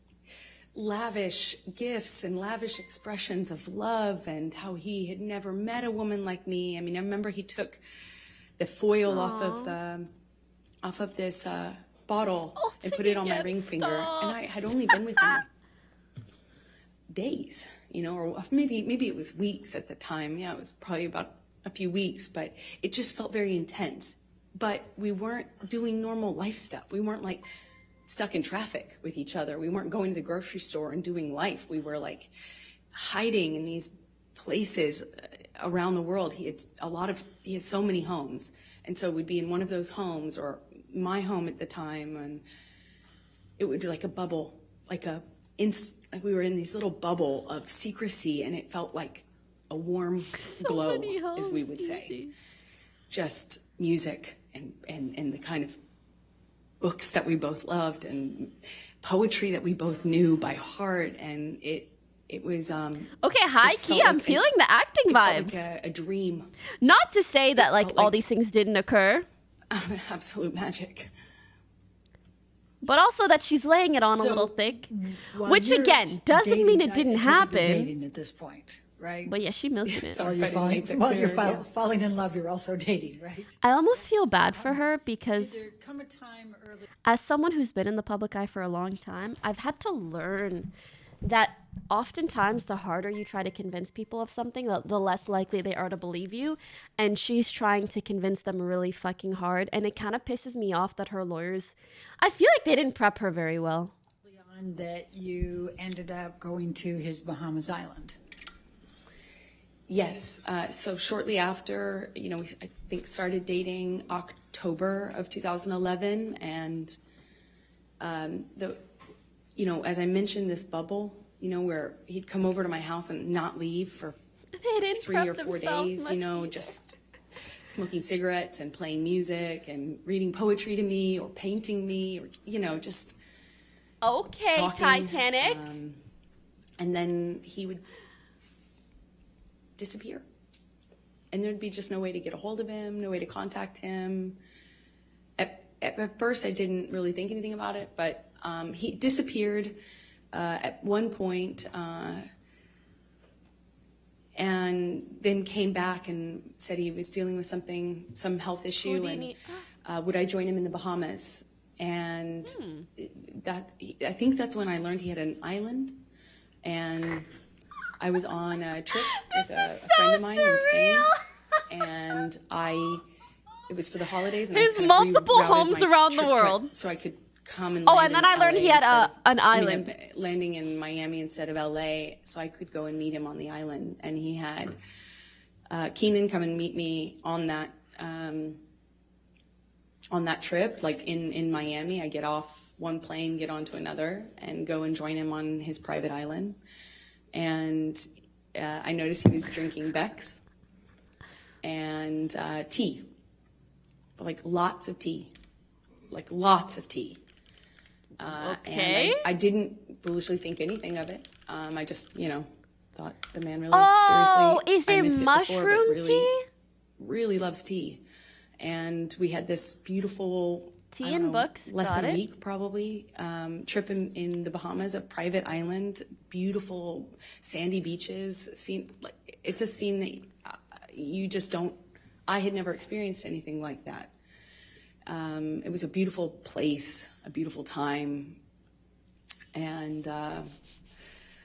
E: lavish gifts and lavish expressions of love and how he had never met a woman like me. I mean, I remember he took the foil off of this bottle and put it on my ring finger. And I had only been with him days, or maybe it was weeks at the time. Yeah, it was probably about a few weeks, but it just felt very intense. But we weren't doing normal life stuff. We weren't like stuck in traffic with each other. We weren't going to the grocery store and doing life. We were like hiding in these places around the world. He has so many homes. And so we'd be in one of those homes or my home at the time, and it would be like a bubble, like we were in this little bubble of secrecy, and it felt like a warm glow,
A: many homes,
E: as we would say.
A: easy.
E: Just music and the kind of books that we both loved and poetry that we both knew by heart, and it was
A: Okay, high
E: it
A: key,
E: felt
A: I'm
E: like
A: feeling the acting
E: it felt
A: vibes.
E: like a dream.
A: Not to say that like
E: felt
A: all
E: like-
A: these things didn't occur,
E: Absolute magic.
A: but also that she's laying it on a
D: So,
A: little thick.
D: While
A: Which
D: you're
A: again doesn't
D: dating,
A: mean it
D: I
A: didn't
D: take you're
A: happen.
D: dating at this point, right?
A: But yeah, she milking it.
E: Sorry.
D: While
E: if
D: you're
E: I didn't make that
D: while you're
E: clear, yeah.
D: falling in love, you're also dating, right?
A: I almost feel bad for her because
D: Did there come a time early?
A: as someone who's been in the public eye for a long time, I've had to learn that oftentimes the harder you try to convince people of something, the less likely they are to believe you. And she's trying to convince them really fucking hard. And it kind of pisses me off that her lawyers, I feel like they didn't prep her very well.
D: On that you ended up going to his Bahamas Island.
E: Yes. So shortly after, we, I think, started dating October of 2011, and as I mentioned, this bubble, where he'd come over to my house and not leave for
A: They didn't
E: 3 or 4 days, just smoking cigarettes and playing music and reading poetry to me or painting me, or just
A: Okay,
E: talking.
A: Titanic.
E: And then he would disappear. And there'd be just no way to get a hold of him, no way to contact him. At first, I didn't really think anything about it, but he disappeared. at one point, and then came back and said he was dealing with some health issue,
A: do you
E: and
A: need-
E: would I join him in the Bahamas? And I think that's when I learned he had an island, and I was on a trip with a friend of mine in Spain, and it was for the holidays. And I
A: There's
E: kind of
A: multiple
E: rerouted
A: homes
E: my
A: around the
E: trip to-
A: world.
E: so I could come and
A: Oh,
E: land
A: and then
E: in
A: I learned
E: LA
A: he had
E: instead of-
A: an
E: I mean,
A: island.
E: I'm landing in Miami instead of LA, so I could go and meet him on the island. And he had Keenan come and meet me on that trip, like in Miami. I get off one plane, get onto another, and go and join him on his private island. And I noticed he was drinking Beck's and tea, like lots of tea.
A: Okay.
E: And I didn't foolishly think anything of it. I just, thought the man really
A: Oh,
E: seriously.
A: is
E: I
A: it
E: missed before, but
A: mushroom
E: really,
A: tea?
E: Really loves tea. And we had this beautiful
A: Tea
E: I don't
A: and
E: know,
A: books,
E: less
A: got
E: than a
A: it.
E: week probably, trip in the Bahamas, a private island, beautiful sandy beaches. It's a scene that you just don't. I had never experienced anything like that. It was a beautiful place, a beautiful time, and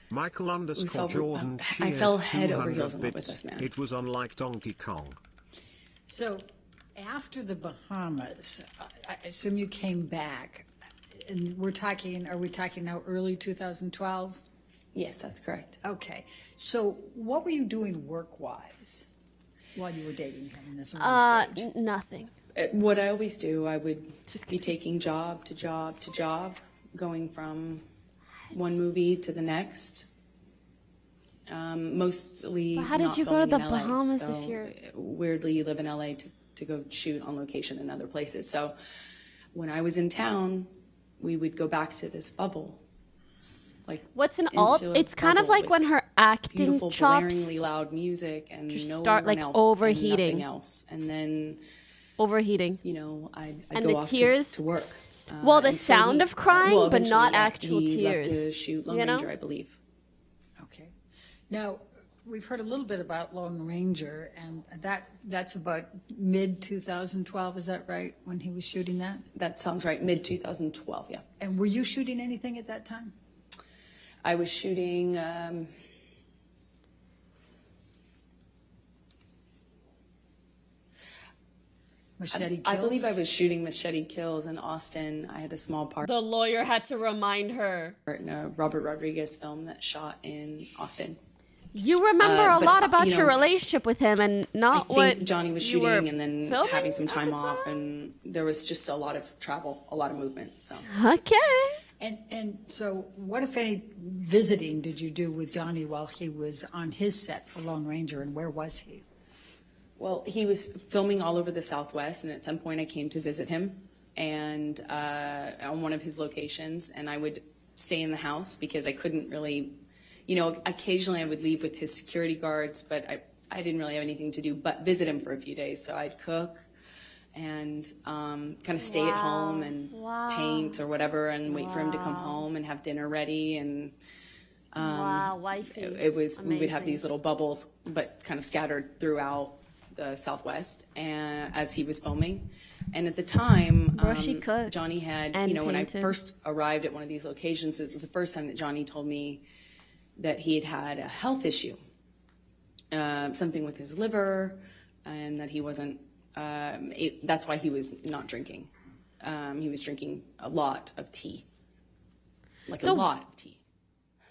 B: Michael _Jordan
E: I
B: cheered
E: fell head over
B: 200
E: heels in love with
B: bits.
E: this man.
B: It was unlike Donkey Kong.
D: So after the Bahamas, I assume you came back, and are we talking now early 2012?
E: Yes, that's correct.
D: Okay. So what were you doing work-wise while you were dating him in this early stage?
A: Nothing.
E: What I always do, I would just be taking job to job to job, going from one movie to the next. Mostly.
A: But how did
E: not
A: you go to
E: filming
A: the
E: in LA,
A: Bahamas
E: so
A: if you're-
E: weirdly you live in LA to go shoot on location in other places. So when I was in town, we would go back to this bubble. Like
A: What's an alt?
E: insular
A: It's kind of
E: bubble
A: like
E: with
A: when her acting
E: beautiful,
A: chops
E: blaringly loud music and
A: just
E: no
A: start,
E: one
A: like,
E: else
A: overheating.
E: and nothing else. And then
A: overheating.
E: I'd
A: And
E: go
A: the
E: off
A: tears?
E: to work.
A: Well, the
E: And so
A: sound of crying, but
E: eventually,
A: not
E: yeah,
A: actual
E: he
A: tears.
E: left to shoot Lone
A: you know?
E: Ranger, I believe.
D: Okay. Now, we've heard a little bit about Lone Ranger, and that's about mid-2012, is that right, when he was shooting that?
E: That sounds right, mid 2012, yeah.
D: And were you shooting anything at that time?
E: I was shooting.
D: Machete Kills?
E: I believe I was shooting Machete Kills in Austin. I had a small part
A: The lawyer had to remind her.
E: in a Robert Rodriguez film that shot in Austin.
A: You remember a
E: but,
A: lot about
E: you
A: your
E: know,
A: relationship with him, and
E: I
A: not
E: think
A: what
E: Johnny was
A: you were
E: shooting and then
A: filming
E: having some
A: at
E: time
A: the
E: off, and there was just a lot of travel, a lot of movement. So
A: Okay.
D: And so what, if any, visiting did you do with Johnny while he was on his set for Lone Ranger, and where was he?
E: well, he was filming all over the Southwest, and at some point I came to visit him and on one of his locations, and I would stay in the house because I couldn't really, occasionally I would leave with his security guards, but I didn't really have anything to do but visit him for a few days. So I'd cook and kind of stay at home and paint or whatever and wait for him to come home and have dinner ready. And
A: Wow, wifey.
E: it was, we would have
A: Amazing.
E: these little bubbles, but kind of scattered throughout the Southwest and as he was filming. And at the time,
A: Where she cooked
E: Johnny had,
A: and
E: when I
A: painted.
E: first arrived at one of these locations, it was the first time that Johnny told me that he had a health issue, something with his liver, and that he wasn't, that's why he was not drinking. He was drinking a lot of tea, like a lot of tea.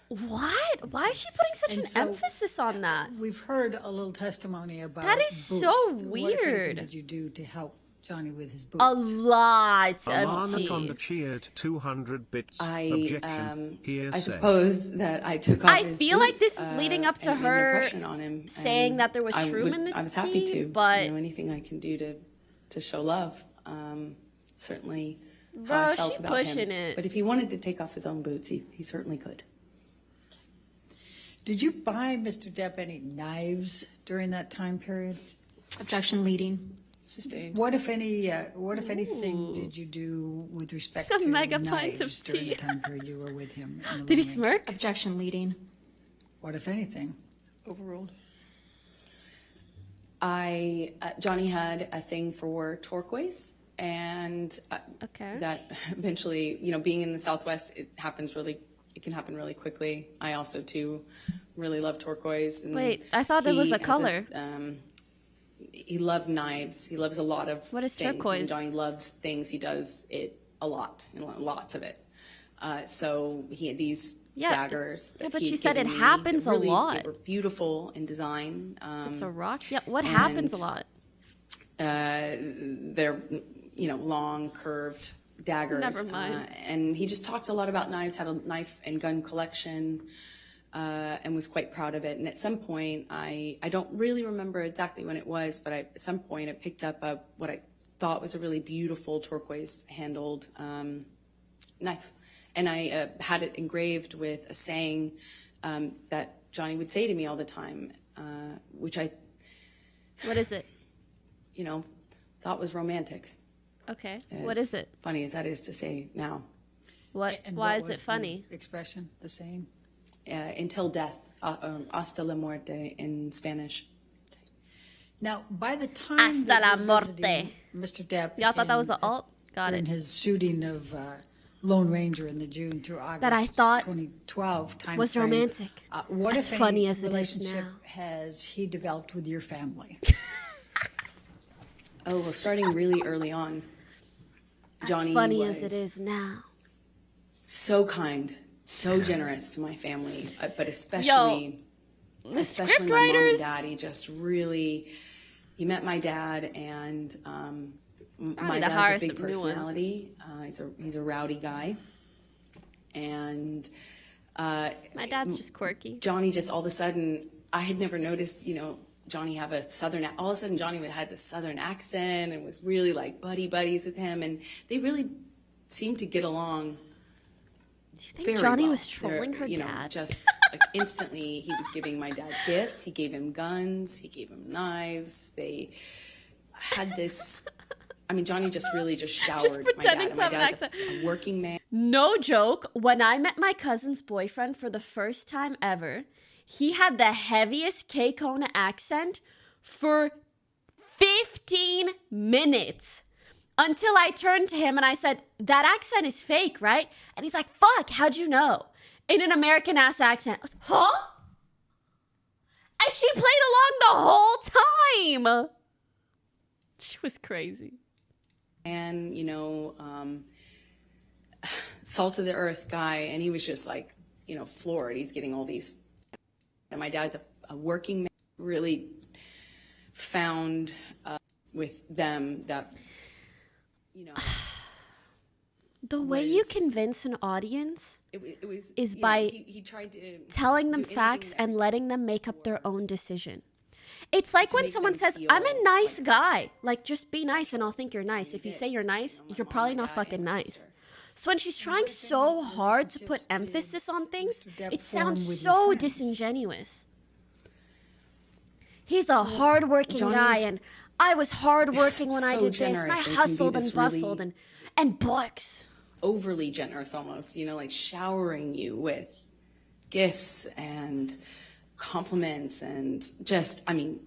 A: What? Why is she putting such
D: And
A: an
D: so-
A: emphasis on that?
D: We've heard a little testimony about
A: That is so
D: boots. What, if anything,
A: weird.
D: did you do to help Johnny with his boots?
A: A lot of
B: Alana
A: tea.
B: Conda cheered 200 bits.
E: I
B: Hearsay.
E: suppose that I took off
A: I
E: his
A: feel like
E: boots,
A: this is leading up to
E: and made an
A: her
E: impression on him,
A: saying
E: and
A: that there was
E: I
A: shroom in the
E: I was happy
A: tea,
E: to,
A: but-
E: anything I can do to show love, certainly how
A: Bro,
E: I felt
A: she
E: about
A: pushing
E: him.
A: it.
E: But if he wanted to take off his own boots, he certainly could.
D: Did you buy Mr. Depp any knives during that time period?
F: Objection leading.
C: Sustained.
D: What if anything did you do with respect
A: A
D: to
A: mega pint
D: knives
A: of
D: during the
A: tea.
D: time period you were with him? in the
A: Did he
D: Lone Ranger?
A: smirk?
F: Objection leading.
D: What if anything?
C: Overruled.
E: Johnny had a thing for turquoise, and
A: Okay.
E: that eventually, being in the Southwest, it can happen really quickly. I also too really love turquoise. And
A: Wait, I thought it was
E: he
A: a
E: has
A: color.
E: He loved knives. He loves a lot of
A: What is
E: things.
A: turquoise?
E: When Johnny loves things, he does it a lot, and lots of it. So he had these daggers.
A: Yeah,
E: that
A: but
E: he'd
A: she said
E: given
A: it
E: me
A: happens
E: that
A: a
E: really,
A: lot.
E: They were beautiful in design.
A: It's a rock? Yeah, what happens a lot?
E: They're long curved daggers.
A: Never mind.
E: And he just talked a lot about knives, had a knife and gun collection, and was quite proud of it. And at some point, I don't really remember exactly when it was, but at some point I picked up what I thought was a really beautiful turquoise handled knife. And I had it engraved with a saying that Johnny would say to me all the time, which I,
A: What is it?
E: thought was romantic.
A: Okay. What is it?
E: Funny as that is to say now.
A: What?
D: And
A: Why
D: what
A: is
D: was
A: it funny?
D: The expression, the saying?
E: Until death, hasta la muerte in Spanish.
D: Now, by the time
A: Hasta
D: that
A: la
D: you're
A: morte.
D: visiting Mr. Depp,
A: Y'all thought that was
D: in-
A: the alt? Got
D: during
A: it.
D: his shooting of Lone Ranger in the June through August
A: That I thought
D: 2012 time
A: was
D: frame,
A: romantic.
D: What
A: As
D: if
A: funny
D: any
A: as it is
D: relationship
A: now.
D: has he developed with your family?
E: Oh, well, starting really early on, Johnny
A: As funny
E: was
A: as it is now.
E: so kind, so generous to my family, but especially
A: The
E: my mom
A: scriptwriters.
E: and dad. He met my dad, and my
A: need to
E: dad's
A: hire
E: a big
A: some new ones.
E: personality. He's a rowdy guy, and
A: My dad's just quirky.
E: Johnny just all of a sudden, I had never noticed, Johnny have a all of a sudden Johnny had this southern accent and was really like buddies with him, and they really seemed to get along.
A: Do you think
E: Very
A: Johnny
E: well.
A: was trolling her dad?
E: Just like instantly, he was giving my dad gifts. He gave him guns. He gave him knives. They had this. I mean, Johnny just really showered
A: pretending
E: my dad.
A: to
E: My
A: have an
E: dad's a working man.
A: No joke. When I met my cousin's boyfriend for the first time ever, he had the heaviest K-Kona accent for 15 minutes. Until I turned to him and I said, that accent is fake, right? And he's like, fuck, how'd you know? In an American-ass accent. I was, huh? And she played along the whole time. She was crazy.
E: And salt of the earth guy, and he was just like, floored. He's getting all these. And my dad's a working man, really found with them that,
A: The way you convince an audience
E: it was
A: is by
E: he tried to
A: telling them
E: do anything
A: facts
E: that
A: and letting them make up their own decision. It's like when
E: make
A: someone
E: them
A: says,
E: feel
A: I'm a nice
E: like
A: guy. Like, just be nice and I'll think you're nice. If you say you're nice, you're probably not fucking nice. So when she's trying so hard to put emphasis on things, it sounds so disingenuous. He's a hardworking guy,
E: Johnny's
A: and I was hardworking when I
E: so
A: did this, and I
E: generous and can be
A: hustled and
E: this really-
A: bustled, and books.
E: overly generous almost, like showering you with gifts and compliments and just, I
A: can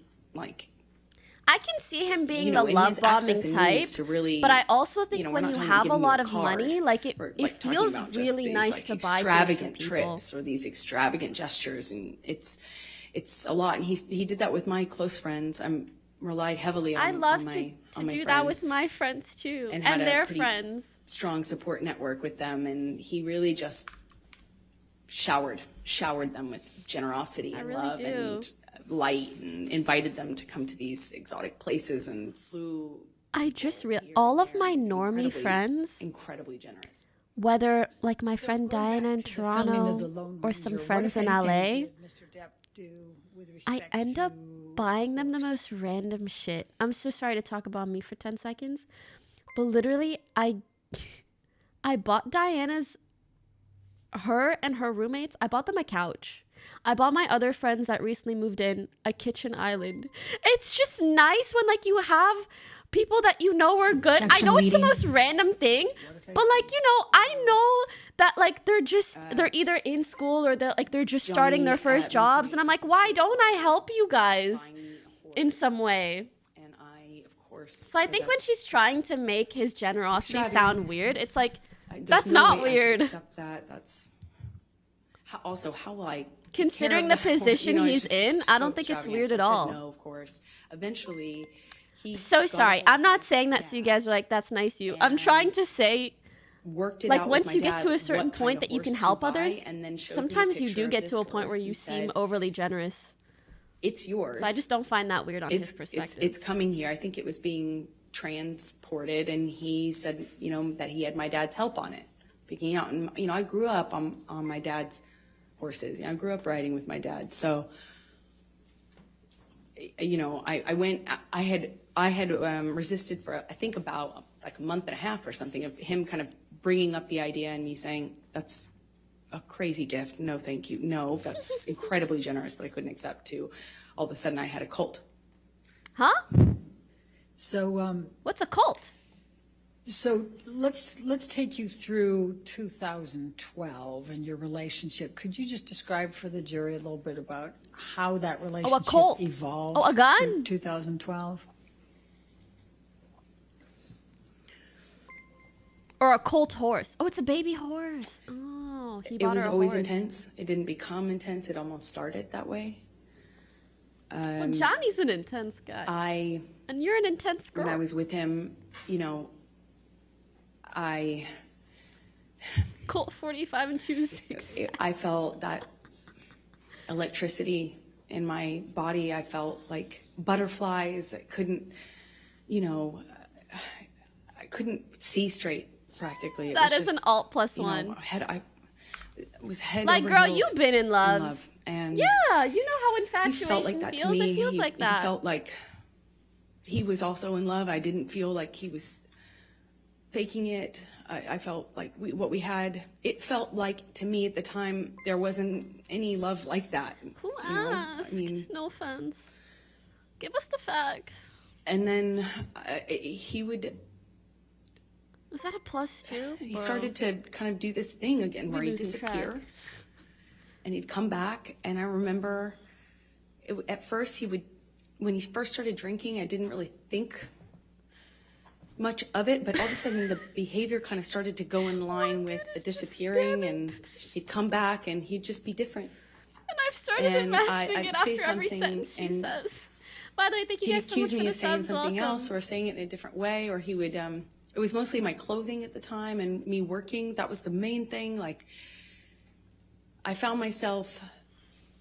A: see him being the
E: in
A: love
E: his
A: bombing
E: access and
A: type,
E: means to really,
A: but I also think
E: we're
A: when
E: not
A: you
E: talking about
A: have a
E: giving
A: lot
E: you
A: of
E: card
A: money, like it
E: or, talking
A: feels
E: about just
A: really
E: these,
A: nice to buy things
E: extravagant
A: for people.
E: trips or these extravagant gestures, and it's a lot. And he did that with my close friends. I'm relied heavily on.
A: I love
E: on
A: to
E: my
A: do that
E: friends.
A: with my friends too,
E: And
A: and
E: had a
A: their
E: pretty
A: friends.
E: Strong support network with them, and he really just showered them with generosity and
A: really
E: love
A: do.
E: and light, and invited them to come to these exotic places and flew.
A: I just all of my
E: It's
A: normie friends,
E: incredibly generous.
A: whether like my friend
D: Going back
A: Diana in
D: to the filming of
A: Toronto
D: The Lone
A: or some
D: Ranger,
A: friends
D: what,
A: in
D: if anything,
A: LA,
D: did Mr. Depp do with
A: I
D: respect
A: end up
D: to
A: buying them the most random shit. I'm so sorry to talk about me for 10 seconds, but literally I bought her and her roommates, I bought them a couch. I bought my other friends that recently moved in a kitchen island. It's just nice when like you have people that you know are good. I
D: Objection
A: know it's the
D: leading.
A: most random thing, but like, you know, I know that like they're either in school or they're just starting their first jobs, and I'm like, why don't I help you guys in some way?
E: And I, of course.
A: So I think when she's trying to make his generosity
E: Extravagant.
A: sound weird, it's like,
E: there's
A: that's
E: no
A: not
E: way I could
A: weird.
E: accept that. That's how will I
A: Considering
E: care
A: the
E: about-
A: position
E: it's
A: he's
E: just
A: in,
E: so
A: I don't think it's
E: extravagant.
A: weird
E: So
A: at
E: I said
A: all.
E: no, of course. Eventually, he
A: So
E: got
A: sorry.
E: ahold
A: I'm
E: of
A: not
E: my
A: saying that so you guys are like, that's nice of you. I'm trying to say,
E: worked it
A: like,
E: out
A: once
E: with
A: you
E: my
A: get
E: dad
A: to a certain
E: what kind
A: point
E: of
A: that you can
E: horse to
A: help
E: buy,
A: others,
E: and then showed me a
A: sometimes you
E: picture
A: do
E: of
A: get
E: this
A: to a point where
E: horse.
A: you
E: He
A: seem
E: said,
A: overly generous.
E: it's yours.
A: So I just don't find that weird on his perspective.
E: It's coming here. I think it was being transported, and he said, that he had my dad's help on it, picking out. And I grew up on my dad's horses. I grew up riding with my dad. So, I went. I had resisted for I think about like a month and a half or something of him kind of bringing up the idea and me saying that's a crazy gift. No, thank you. No, that's incredibly generous, but I couldn't accept. To all of a sudden I had a cult.
A: Huh?
D: So,
A: What's a cult?
D: so let's take you through 2012 and your relationship. Could you just describe for the jury a little bit about how that relationship
A: cult.
D: evolved?
A: Oh, a gun?
D: To 2012.
A: Or a colt horse. Oh, it's a baby horse. Oh, he
E: It
A: bought
E: was
A: her a
E: always
A: horse.
E: intense. It didn't become intense. It almost started that way.
A: Well, Johnny's an intense guy. And you're an intense girl.
E: When I was with him,
A: Colt 45 and 2
E: I felt that electricity in my body. I felt like butterflies. I couldn't see straight practically. It
A: That
E: was
A: is an
E: just,
A: alt plus
E: you know,
A: one.
E: I was head
A: Like,
E: over
A: girl,
E: heels
A: you've been in love.
E: and
A: Yeah, you know how
E: he
A: infatuation
E: felt like that
A: feels.
E: to me.
A: It feels like
E: He
A: that.
E: felt like he was also in love. I didn't feel like he was faking it. I felt like what we had, it felt like to me at the time, there wasn't any love like that.
A: Who
E: you know?
A: asked? No offense. Give us the facts.
E: And then he would,
A: Is that a +2?
E: he
A: Bro.
E: started to kind of do this thing again where he'd
A: losing track.
E: disappear and he'd come back. And I remember at first when he first started drinking, I didn't really think much of it, but all of a sudden the behavior kind of started to go in line with the disappearing, and he'd come back and he'd just be different.
A: And I've started
E: And
A: imagining
E: I'd
A: it
E: say
A: after every
E: something
A: sentence she
E: and
A: says. By the way, thank you
E: He'd
A: guys so much
E: accuse
A: for
E: me
A: the
E: of saying
A: subs.
E: something
A: Welcome.
E: else or saying it in a different way, or he would, it was mostly my clothing at the time and me working. That was the main thing. Like, I found myself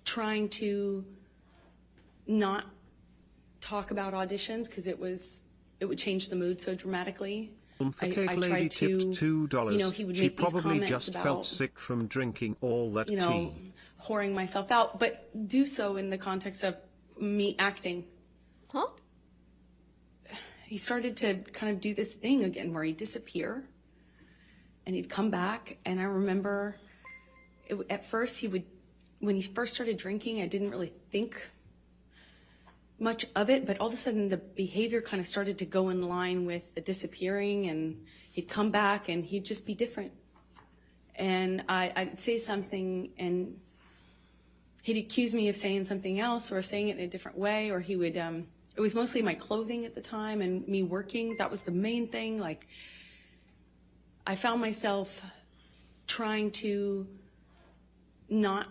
E: trying to not talk about auditions because it would change the mood so dramatically.
B: For cake lady
E: tried to,
B: tipped $2.
E: he would
B: She
E: make these
B: probably
E: comments
B: just
E: about,
B: felt sick from drinking all that tea.
E: whoring myself out, but do so in the context of me acting.
A: Huh?
E: He started to kind of do this thing again where he'd disappear and he'd come back. And I remember at first when he first started drinking, I didn't really think much of it, but all of a sudden the behavior kind of started to go in line with the disappearing, and he'd come back and he'd just be different. And I'd say something and he'd accuse me of saying something else or saying it in a different way, or he would, it was mostly my clothing at the time and me working. That was the main thing. Like, I found myself trying to not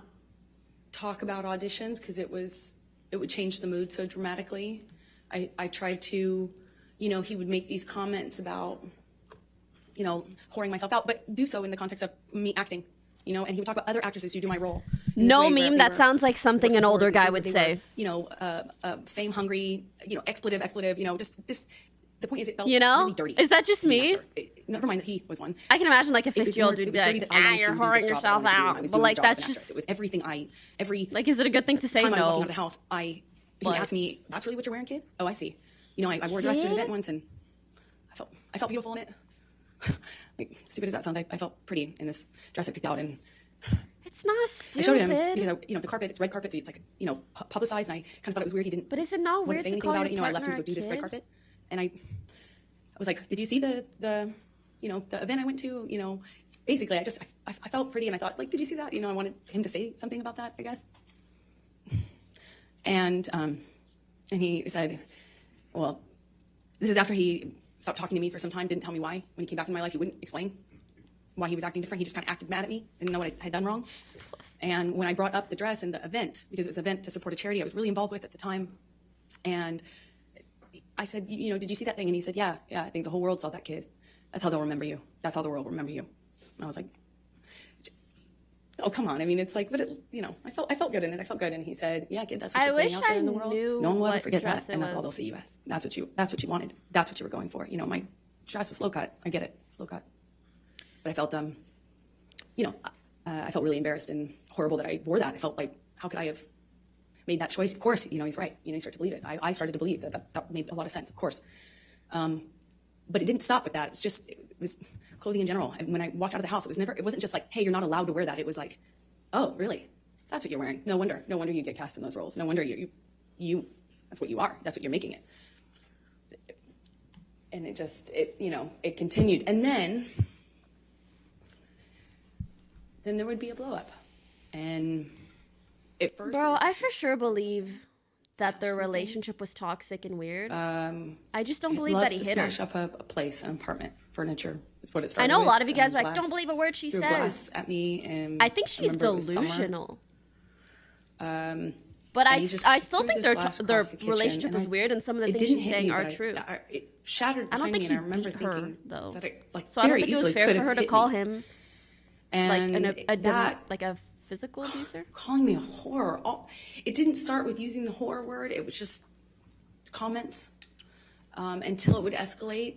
E: talk about auditions because it would change the mood so dramatically. I tried to, he would make these comments about, whoring myself out, but do so in the context of me acting, and he would talk about other actresses who do my role.
A: No meme that sounds like something an older guy would say.
E: Fame hungry, expletive, just this. The point is, it felt really dirty.
A: Is that just me?
E: Never mind that he was one.
A: I can imagine like a
E: It was
A: 50-year-old
E: more- it
A: would
E: was
A: be
E: dirty
A: like,
E: that I wanted
A: you're
E: to do this
A: whoring
E: job that I
A: yourself
E: wanted to do when I
A: out.
E: was
A: But
E: doing
A: like,
E: the job of
A: that's
E: an actress.
A: just,
E: It was everything every
A: like, is it a good thing to say?
E: time I was walking out
A: No.
E: of the house, he
A: What?
E: asked me, "That's really what you're wearing, kid?" Oh, I see. I wore a dress to an event once, and I felt beautiful in it. Like, stupid as that sounds, I felt pretty in this dress I picked out, and
A: It's not
E: I
A: stupid.
E: showed him because it's a carpet, it's red carpet, so it's like publicized, and I kind of thought it was weird. He didn't.
A: But is it not
E: wasn't
A: weird
E: saying
A: to
E: anything
A: call
E: about
A: your
E: it. I left him
A: partner
E: to go do
A: a
E: this red
A: kid?
E: carpet, and I was like, did you see the event I went to? Basically, I felt pretty, and I thought, like, did you see that? I wanted him to say something about that, I guess. And he said, well, this is after he stopped talking to me for some time, didn't tell me why. When he came back in my life, he wouldn't explain why he was acting different. He just kind of acted mad at me, didn't know what I had done wrong. And when I brought up the dress and the event, because it was an event to support a charity I was really involved with at the time, and I said, did you see that thing? And he said, yeah, I think the whole world saw that kid. That's how they'll remember you. That's how the world will remember you. And I was like, oh, come on. I mean, it's like, but I felt good in it. I felt good. And he said, yeah, kid, that's what you're putting out there in the world. No one will ever forget that. And that's all they'll see you as. That's what you wanted. That's what you were going for. My dress was slow cut. I get it. Slow cut. But I felt, I felt really embarrassed and horrible that I wore that. I felt like, how could I have made that choice? Of course, he's right. You start to believe it. I started to believe that made a lot of sense, of course. But it didn't stop with that. It was clothing in general. And when I walked out of the house, it wasn't just like, hey, you're not allowed to wear that. It was like, oh, really? That's what you're wearing. No wonder you get cast in those roles. No wonder you that's what you are. That's what you're making it. And it continued. And then there would be a blow up. And at first,
A: Bro, I for sure believe that their relationship was toxic and weird. I just don't believe that he hit her.
E: Smash up a place, an apartment, furniture. Is what it started.
A: I know a
E: with.
A: lot of you guys are like,
E: Glass,
A: don't believe a word she
E: threw
A: says.
E: Glass at me, and
A: I think she's
E: remember it was summer.
A: delusional. But
E: And
A: I
E: he just
A: still
E: threw
A: think
E: this glass
A: their
E: across the kitchen,
A: relationship
E: and
A: was weird, and some of the
E: it
A: things
E: didn't
A: she's
E: hit
A: saying
E: me,
A: are
E: but
A: true.
E: It shattered
A: I don't
E: behind
A: think
E: me,
A: he
E: and I remember
A: beat her,
E: thinking
A: though.
E: that it
A: So I don't
E: very
A: think it was
E: easily
A: fair
E: could
A: for her
E: have
A: to
E: hit
A: call
E: me.
A: him
E: And
A: like a physical abuser.
E: calling me a whore. It didn't start with using the whore word. It was just comments until it would escalate.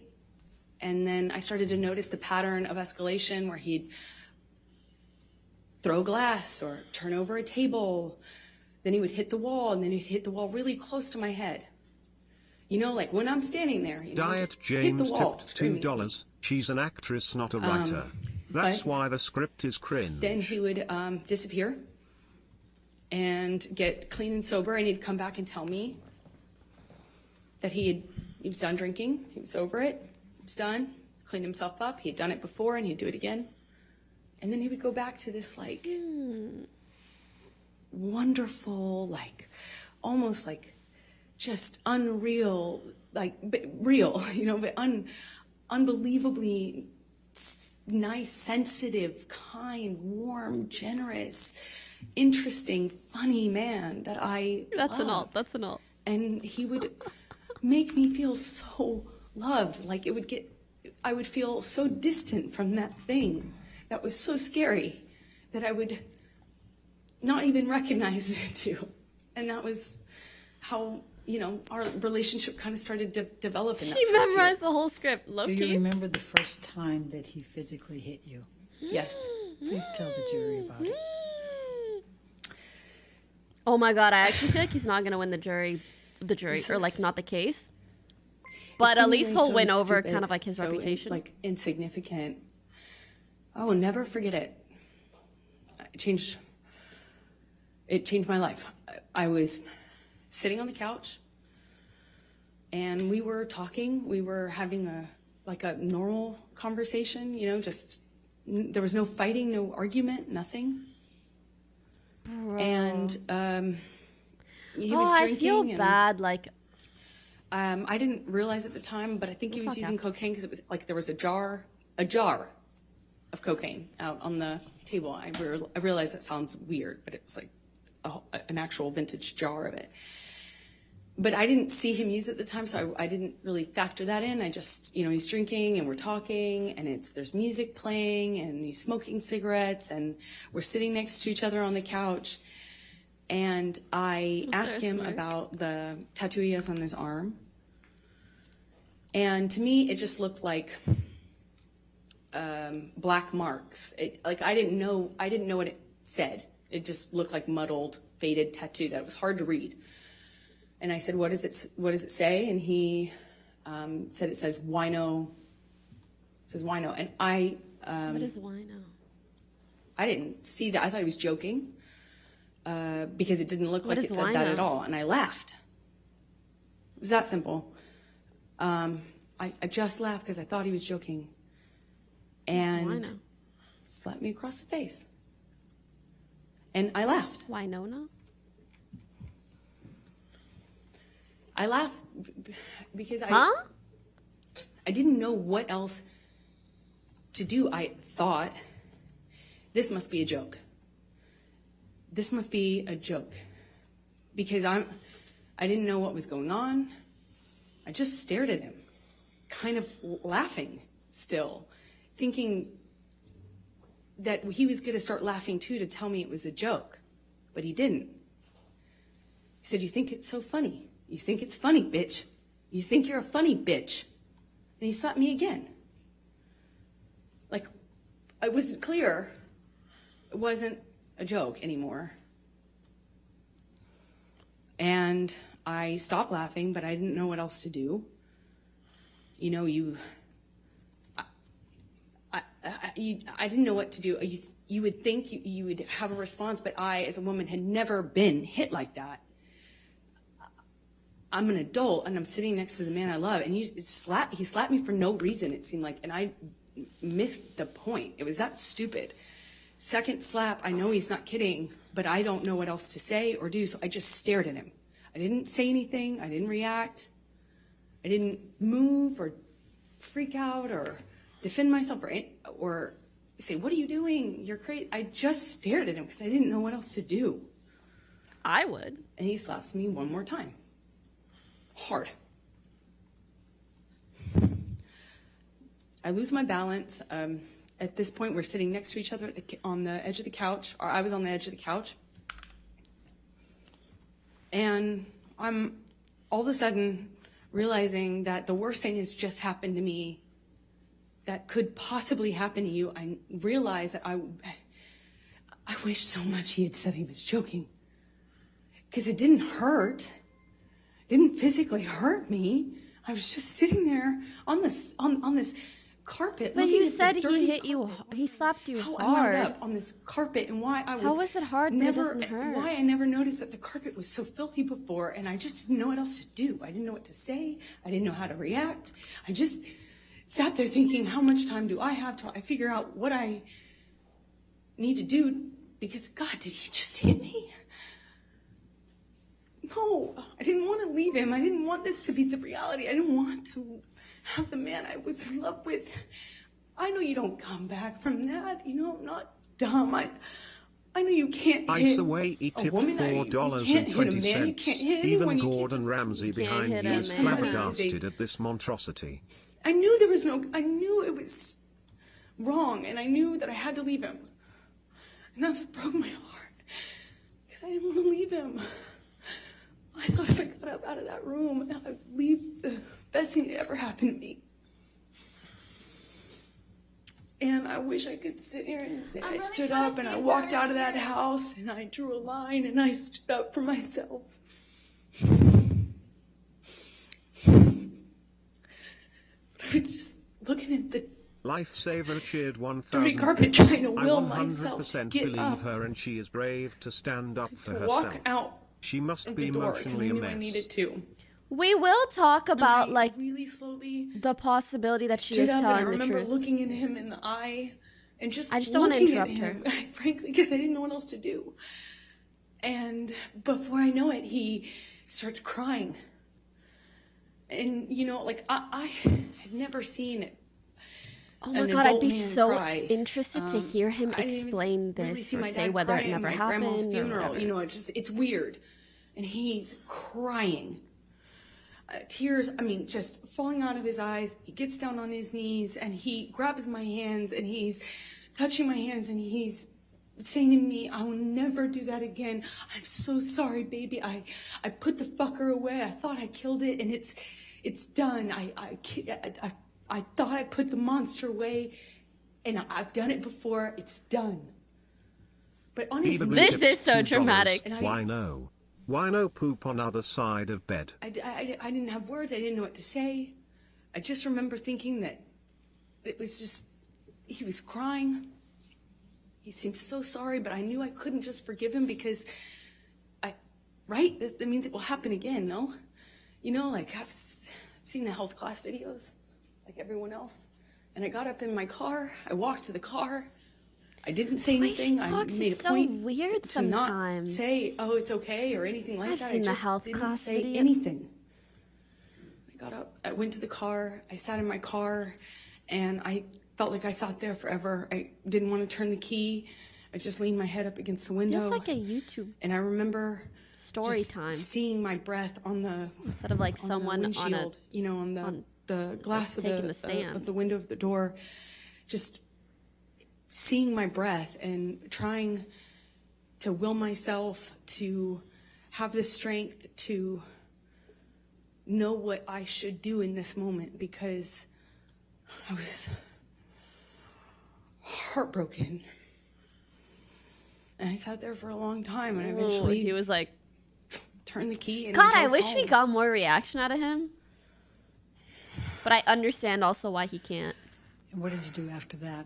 E: And then I started to notice the pattern of escalation where he'd throw glass or turn over a table. Then he would hit the wall, and then he'd hit the wall really close to my head. Like when I'm standing there,
B: Diet
E: just hit
B: James
E: the wall,
B: tipped
E: screaming.
B: $2. She's an actress, not a writer. That's
E: but
B: why the script is cringe.
E: Then he would disappear and get clean and sober, and he'd come back and tell me that he was done drinking, he was over it, he was done, cleaned himself up, he'd done it before, and he'd do it again. And then he would go back to this wonderful, almost just unreal, but real, but unbelievably nice, sensitive, kind, warm, generous, interesting, funny man that I
A: That's an alt.
E: loved.
A: That's an alt.
E: And he would make me feel so loved. I would feel so distant from that thing that was so scary that I would not even recognize it too. And that was how, our relationship kind of started to develop in that
A: She
E: first year.
A: memorized the whole script.
D: Do you
A: Low-key.
D: remember the first time that he physically hit you?
E: Yes.
D: Please tell the jury about it.
A: Oh my god, I actually feel like he's not gonna win the jury,
E: This
A: or
E: is-
A: not the case.
E: It
A: But at
E: seemed
A: least
E: so
A: he'll win over
E: stupid,
A: kind of like his
E: so
A: reputation.
E: Insignificant. I will never forget it. It changed my life. I was sitting on the couch, and we were talking. We were having a normal conversation. There was no fighting, no argument, nothing.
A: Bro.
E: And he was
A: I
E: drinking.
A: feel
E: and,
A: bad. Like,
E: I didn't realize at the time, but I think he
A: We'll
E: was
A: talk
E: using
A: after.
E: cocaine because it was there was a jar of cocaine out on the table. I realize that sounds weird, but it was an actual vintage jar of it. But I didn't see him use it at the time, so I didn't really factor that in. I just, he's drinking and we're talking, and there's music playing, and he's smoking cigarettes, and we're sitting next to each other on the couch. And I asked
A: there a
E: him
A: smirk?
E: about the tattoo he has on his arm. And to me, it just looked like black marks. I didn't know what it said. It just looked like muddled, faded tattoo that was hard to read. And I said, what does it say? And he said it says wino. It says wino. And
A: what is wino?
E: I didn't see that. I thought he was joking because it didn't look
A: What
E: like
A: is
E: it said that
A: wino?
E: at all. And I laughed. It was that simple. I just laughed because I thought he was joking.
A: Why
E: And
A: no?
E: slapped me across the face. And I laughed.
A: Why Nona?
E: I laughed because
A: Huh?
E: I didn't know what else to do. I thought, this must be a joke. This must be a joke. Because I didn't know what was going on. I just stared at him, kind of laughing still, thinking that he was going to start laughing too to tell me it was a joke. But he didn't. He said, "You think it's so funny? You think it's funny, bitch. You think you're a funny bitch." And he slapped me again. Like, it was clear it wasn't a joke anymore. And I stopped laughing, but I didn't know what else to do. You know, I didn't know what to do. You would think you would have a response, but I, as a woman, had never been hit like that. I'm an adult, and I'm sitting next to the man I love, and he slapped me for no reason, it seemed like, and I missed the point. It was that stupid. Second slap, I know he's not kidding, but I don't know what else to say or do, so I just stared at him. I didn't say anything. I didn't react. I didn't move or freak out or defend myself or say, "What are you doing? You're crazy." I just stared at him because I didn't know what else to do.
A: I would.
E: And he slaps me one more time. Hard. I lose my balance. At this point, we're sitting next to each other on the edge of the couch, or I was on the edge of the couch. And I'm all of a sudden realizing that the worst thing has just happened to me that could possibly happen to you. I realized that I wish so much he had said he was joking. Because it didn't hurt. It didn't physically hurt me. I was just sitting there on this carpet.
A: But
E: looking
A: you
E: at the
A: said he
E: dirty
A: hit you.
E: carpet.
A: He slapped you
E: How I wound
A: hard.
E: up on this carpet and why I was
A: How was it hard but it doesn't hurt?
E: why I never noticed that the carpet was so filthy before, and I just didn't know what else to do. I didn't know what to say. I didn't know how to react. I just sat there thinking, how much time do I have till I figure out what I need to do? Because God, did he just hit me? No, I didn't want to leave him. I didn't want this to be the reality. I didn't want to have the man I was in love with. I know you don't come back from that. You know, I'm not dumb. I know you can't
B: Ice
E: hit
B: away, he
E: a
B: tipped
E: woman.
B: $4.20.
E: You can't hit a man. You can't hit anyone.
B: Even
E: You can't
B: Gordon
E: just-
B: Ramsay
A: You can't
B: behind
A: hit
B: you
A: a
B: is
A: man.
B: flabbergasted at this monstrosity.
E: I knew there was I knew it was wrong, and I knew that I had to leave him. And that's what broke my heart, because I didn't want to leave him. I thought if I got up out of that room, I'd leave the best thing that ever happened to me. And I wish I could sit here and say I stood up and I walked out of that house and I drew a line and I stood up for myself. But I was just looking at the
B: Lifesaver cheered 1,000.
E: dirty carpet trying to
B: I
E: will myself
B: 100%
E: to get
B: believe
E: up,
B: her, and she is brave to stand up for
E: to
B: herself.
E: walk out
B: She must
E: of
B: be
E: the door, 'cause I
B: emotionally a
E: knew I
B: mess.
E: needed to.
A: We will talk about
E: I
A: like
E: really slowly
A: the possibility that she
E: stood
A: is
E: up, and I
A: telling the
E: remember
A: truth.
E: looking at him in the eye and just
A: I just don't wanna
E: looking at
A: interrupt
E: him, frankly, because I didn't know what else to do. And before I know it, he starts crying. And, you know, like, I had never seen
A: Oh my
E: an
A: god, I'd
E: adult
A: be
E: man
A: so
E: cry.
A: interested to hear him
E: I didn't even
A: explain
E: really
A: this
E: see
A: or
E: my
A: say
E: dad
A: whether
E: cry
A: it
E: at
A: never
E: my grandma's
A: happened or
E: funeral.
A: whatever.
E: You know, it's weird. And he's crying. Tears, I mean, just falling out of his eyes. He gets down on his knees and he grabs my hands and he's touching my hands and he's saying to me, "I will never do that again. I'm so sorry, baby. I put the fucker away. I thought I killed it and it's done. I thought I put the monster away and I've done it before. It's done." But honestly,
B: Even
A: This
B: tipped
A: is so
B: $2.
A: dramatic.
E: And
B: Why no? Why no poop on other side of bed?
E: I didn't have words. I didn't know what to say. I just remember thinking that it was just, he was crying. He seemed so sorry, but I knew I couldn't just forgive him because that means it will happen again, no? You know, like I've seen the health class videos. like everyone else. And I got up in my car. I walked to the car. I didn't say anything. I made a
A: so
E: point
A: weird
E: to
A: sometimes.
E: not say, "Oh, it's okay" or anything like
A: I've
E: that.
A: seen
E: I
A: the
E: just
A: health
E: didn't
A: class
E: say
A: video.
E: anything. I got up. I went to the car. I sat in my car, and I felt like I sat there forever. I didn't want to turn the key. I just leaned my head up against the window.
A: It's like a YouTube
E: And I remember
A: story
E: just
A: time
E: seeing my breath on the
A: instead of like
E: on
A: someone
E: the
A: on a
E: windshield, on the glass of
A: taking the stand.
E: of the window of the door, just seeing my breath and trying to will myself to have the strength to know what I should do in this moment, because I was heartbroken. And I sat there for a long time, and eventually
A: he was like,
E: turned the key and
A: God, I
E: drove
A: wish we
E: home.
A: got more reaction out of him. But I understand also why he can't.
D: And what did you do after that?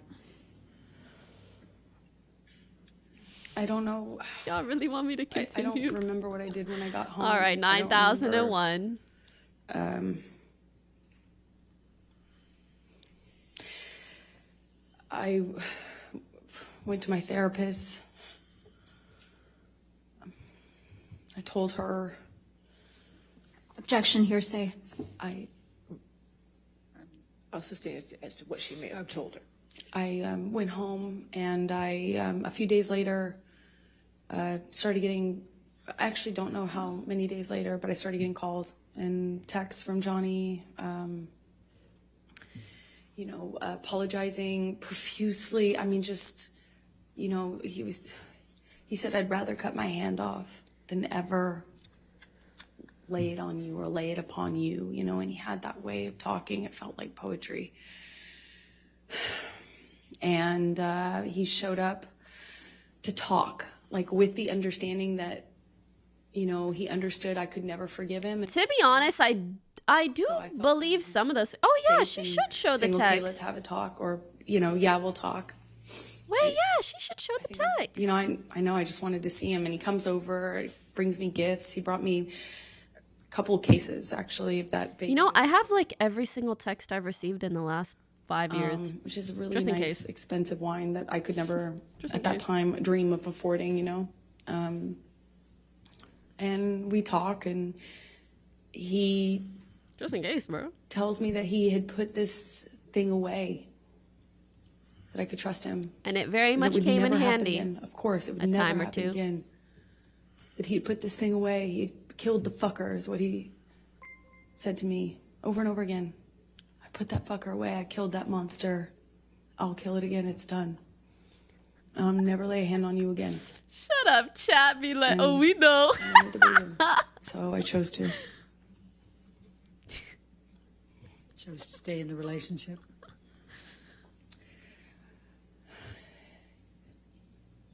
E: I don't know.
A: Y'all really want me to
E: I
A: continue?
E: don't remember what I did when I got home.
A: All right,
E: I don't remember.
A: 9001.
E: I went to my therapist. I told her
F: Objection, hearsay.
E: I
C: I'll sustain it as to what she may have told her.
E: went home, and a few days later started getting, I actually don't know how many days later, but I started getting calls and texts from Johnny, apologizing profusely. I mean, just, he said, "I'd rather cut my hand off than ever lay it on you or lay it upon you," and he had that way of talking. It felt like poetry. And he showed up to talk, like with the understanding that, he understood I could never forgive him.
A: To be honest, I do
E: So I felt
A: believe some of those. Oh, yeah, she
E: safe
A: should
E: and
A: show the
E: saying,
A: text.
E: "Okay, let's have a talk," or, "Yeah, we'll talk."
A: Wait, yeah, she should show the text.
E: I know I just wanted to see him, and he comes over, brings me gifts. He brought me a couple cases, actually, of that baby.
A: I have like every single text I've received in the last 5 years.
E: Which is a really
A: Just in
E: nice,
A: case.
E: expensive wine that I could never,
A: Just in
E: at that
A: case.
E: time, dream of affording, And we talk, and he
A: Just in case, bro.
E: tells me that he had put this thing away, that I could trust him.
A: And it very
E: That it
A: much
E: would
A: came in
E: never happen
A: handy.
E: again. Of course, it would
A: a
E: never
A: time or
E: happen
A: two.
E: again. That he'd put this thing away. He'd killed the fucker, is what he said to me over and over again. "I put that fucker away. I killed that monster. I'll kill it again. It's done. I'll never lay a hand on you again."
A: Shut up, chat. Be like, oh,
E: And-
A: we know.
E: I wanted to believe him. So I chose to.
D: Chose to stay in the relationship.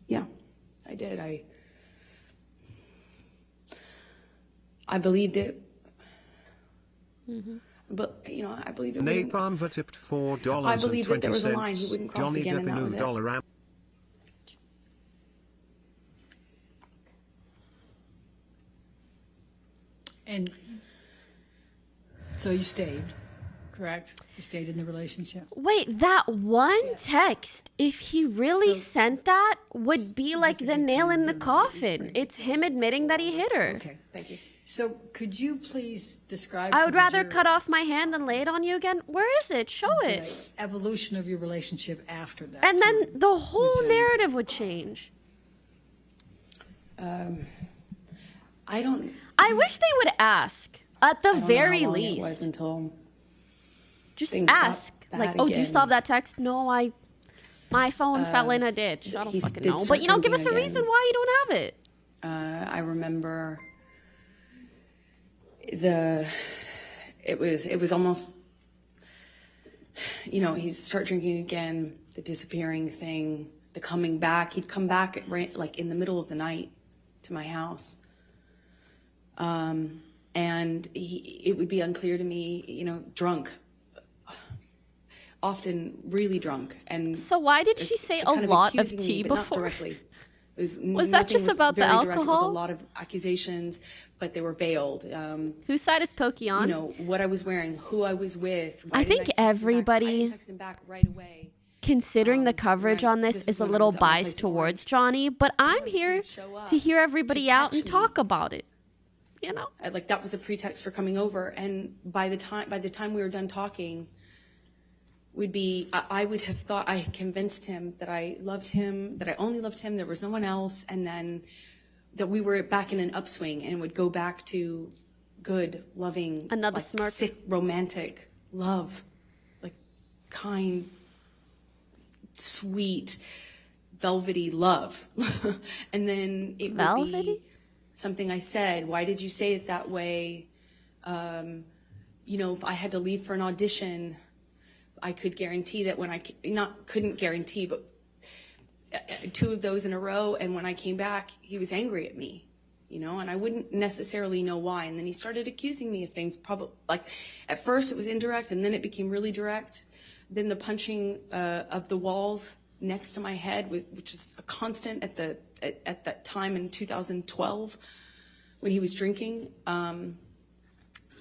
E: Yeah, I did. I believed it. But, I believed it. wouldn't-
B: Napalm tipped $4.20.
E: I believed that there was a line he wouldn't cross
B: Johnny
E: again,
B: Depp
E: and that
B: in
E: was it.
B: dollar amp.
D: And so you stayed, correct? You stayed in the relationship?
A: Wait, that one text, if he really sent that, would be like the nail in the coffin. It's him admitting that he hit her.
D: Okay.
E: Thank you.
D: So could you please describe
A: I
D: for
A: would
D: the
A: rather
D: jury
A: cut off my hand than lay it on you again. Where is it? Show
D: the
A: it.
D: evolution of your relationship after that?
A: And then
D: too?
A: the whole
D: Johnny.
A: narrative would change.
E: I don't.
A: I wish they would ask, at the
E: I don't know
A: very
E: how long
A: least.
E: It was until
A: Just
E: things got
A: ask.
E: bad
A: Like, oh, did you
E: again.
A: stop that text? No, my phone fell in a ditch. I don't
E: he
A: fucking
E: did
A: know.
E: start
A: But, give us a
E: drinking
A: reason
E: again.
A: why you don't have it.
E: I remember it was almost, he'd start drinking again, the disappearing thing, the coming back. He'd come back like in the middle of the night to my house. And it would be unclear to me, drunk, often really drunk. And
A: So why did she say a
E: kind of
A: lot of
E: accusing me,
A: tea
E: but not
A: before?
E: directly. It Was
A: that just about the
E: very direct. It was a
A: alcohol?
E: lot of accusations, but they were veiled.
A: Whose side is Pokey on?
E: You know, what I was wearing, who I was with. Why
A: I
E: didn't
A: think
E: text him back? I
A: everybody-
E: didn't text him back right away.
A: Considering the coverage
E: when
A: on this
E: this
A: is
E: is
A: a
E: when I
A: little
E: was at my place
A: biased
E: in
A: towards
E: Orange.
A: Johnny, but I'm
E: Sometimes
A: here
E: he'd show up
A: to hear everybody
E: to
A: out
E: catch
A: and
E: me.
A: talk about it. You know?
E: Like that was a pretext for coming over. And by the time we were done talking, I would have thought I had convinced him that I loved him, that I only loved him, there was no one else, and then that we were back in an upswing and would go back to good, loving,
A: Another
E: like,
A: smirk.
E: sick, romantic love, like kind, sweet, velvety love. And then it would
A: Velvety?
E: be something I said. Why did you say it that way? You know, if I had to leave for an audition, I could guarantee that when couldn't guarantee, but 2 of those in a row, and when I came back, he was angry at me, you know, and I wouldn't necessarily know why. And then he started accusing me of things, probably like at first it was indirect, and then it became really direct. Then the punching of the walls next to my head, which is a constant at that time in 2012 when he was drinking.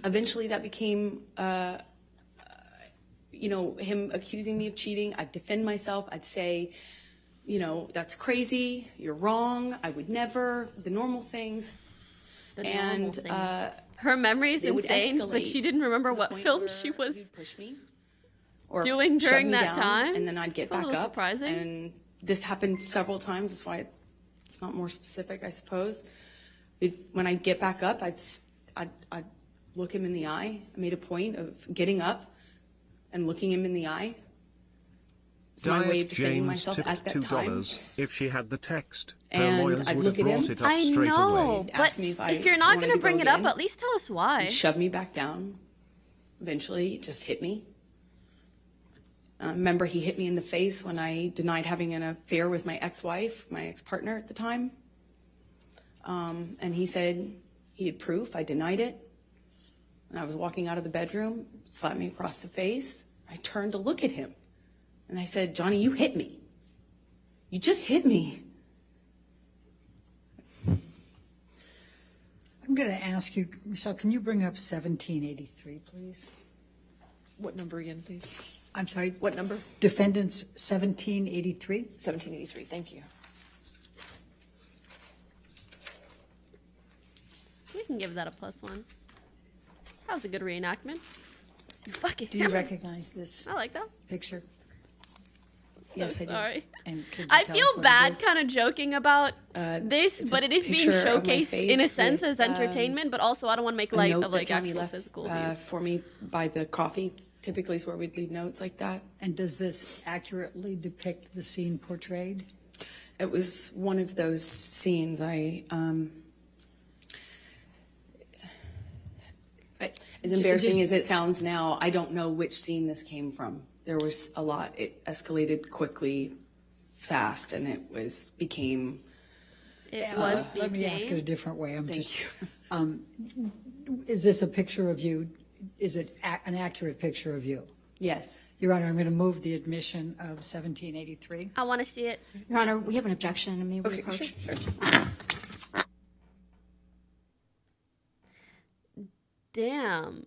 E: Eventually that became, you know, him accusing me of cheating. I'd defend myself. I'd say, you know, that's crazy. You're wrong. I would never. The normal things.
A: The normal
E: And
A: things. Her memory is
E: they would
A: insane, but
E: escalate
A: she didn't remember
E: to the
A: what
E: point
A: film
E: where
A: she was
E: he'd push me or
A: doing
E: shut
A: during
E: me
A: that
E: down,
A: time.
E: and then I'd get
A: It's a
E: back
A: little
E: up.
A: surprising.
E: And this happened several times. That's why it's not more specific, I suppose. When I'd get back up, I'd look him in the eye. I made a point of getting up and looking him in the eye. It's my way of
B: Diet
E: defending
B: James
E: myself
B: tipped
E: at that time.
B: $2. If she had the text, her
E: And
B: lawyers
E: I'd
B: would
E: look
B: have
E: at him.
B: brought it up
A: I
B: straight
A: know,
B: away.
A: but
E: Asked me if I
A: if you're not
E: wanted
A: going to
E: to
A: bring
E: go
A: it up,
E: again.
A: at least tell us why.
E: He shoved me back down. Eventually, it just hit me. Remember, he hit me in the face when I denied having an affair with my ex-wife, my ex-partner at the time. And he said he had proof. I denied it. And I was walking out of the bedroom, slapped me across the face. I turned to look at him. And I said, Johnny, you hit me. You just hit me.
D: I'm going to ask you, Michelle, can you bring up 1783, please?
C: What number again, please?
D: I'm sorry,
C: What number?
D: defendants 1783?
C: 1783, thank you.
A: We can give that a +1. That was a good reenactment. You fucking
D: Do you recognize this
A: I like that.
D: picture?
E: Yes, I do.
A: Sorry.
D: And could you
A: I
D: tell us
A: feel
D: what it
A: bad
D: is?
A: kind of joking about this,
E: it's
A: but
E: a
A: it is being
E: picture of my
A: showcased in a
E: face
A: sense
E: with,
A: as entertainment, but also I don't want to make
E: A
A: light
E: note
A: of
E: that
A: like
E: Johnny
A: actual
E: left
A: physical abuse.
E: for me by the coffee. Typically is where we'd leave notes like that.
D: And does this accurately depict the scene portrayed?
E: It was one of those scenes as embarrassing as it sounds now, I don't know which scene this came from. There was a lot. It escalated quickly, fast, and it became.
A: It was
D: Let me ask it a
A: became.
D: different way.
E: Thank you.
D: Is this a picture of you? Is it an accurate picture of you?
E: Yes.
D: Your Honor, I'm going to move the admission of 1783.
A: I want to see it.
F: Your Honor, we have an objection. May we approach?
E: Sure.
A: Damn.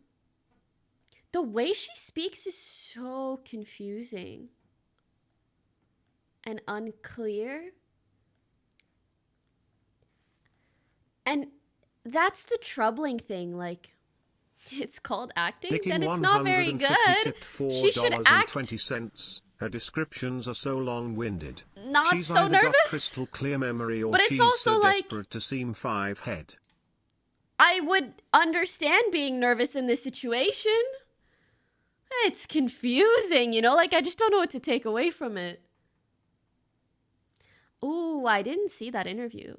A: The way she speaks is so confusing and unclear. And that's the troubling thing. Like, it's called acting,
B: Nicking
A: then it's not very
B: 150
A: good.
B: tipped
A: She should act
B: $4.20. Her descriptions are so long-winded.
A: not
B: She's
A: so
B: either got
A: nervous.
B: crystal clear memory or
A: But it's
B: she's
A: also
B: so
A: like-
B: desperate to seem five-head.
A: I would understand being nervous in this situation. It's confusing, you know? Like, I just don't know what to take away from it. Ooh, I didn't see that interview.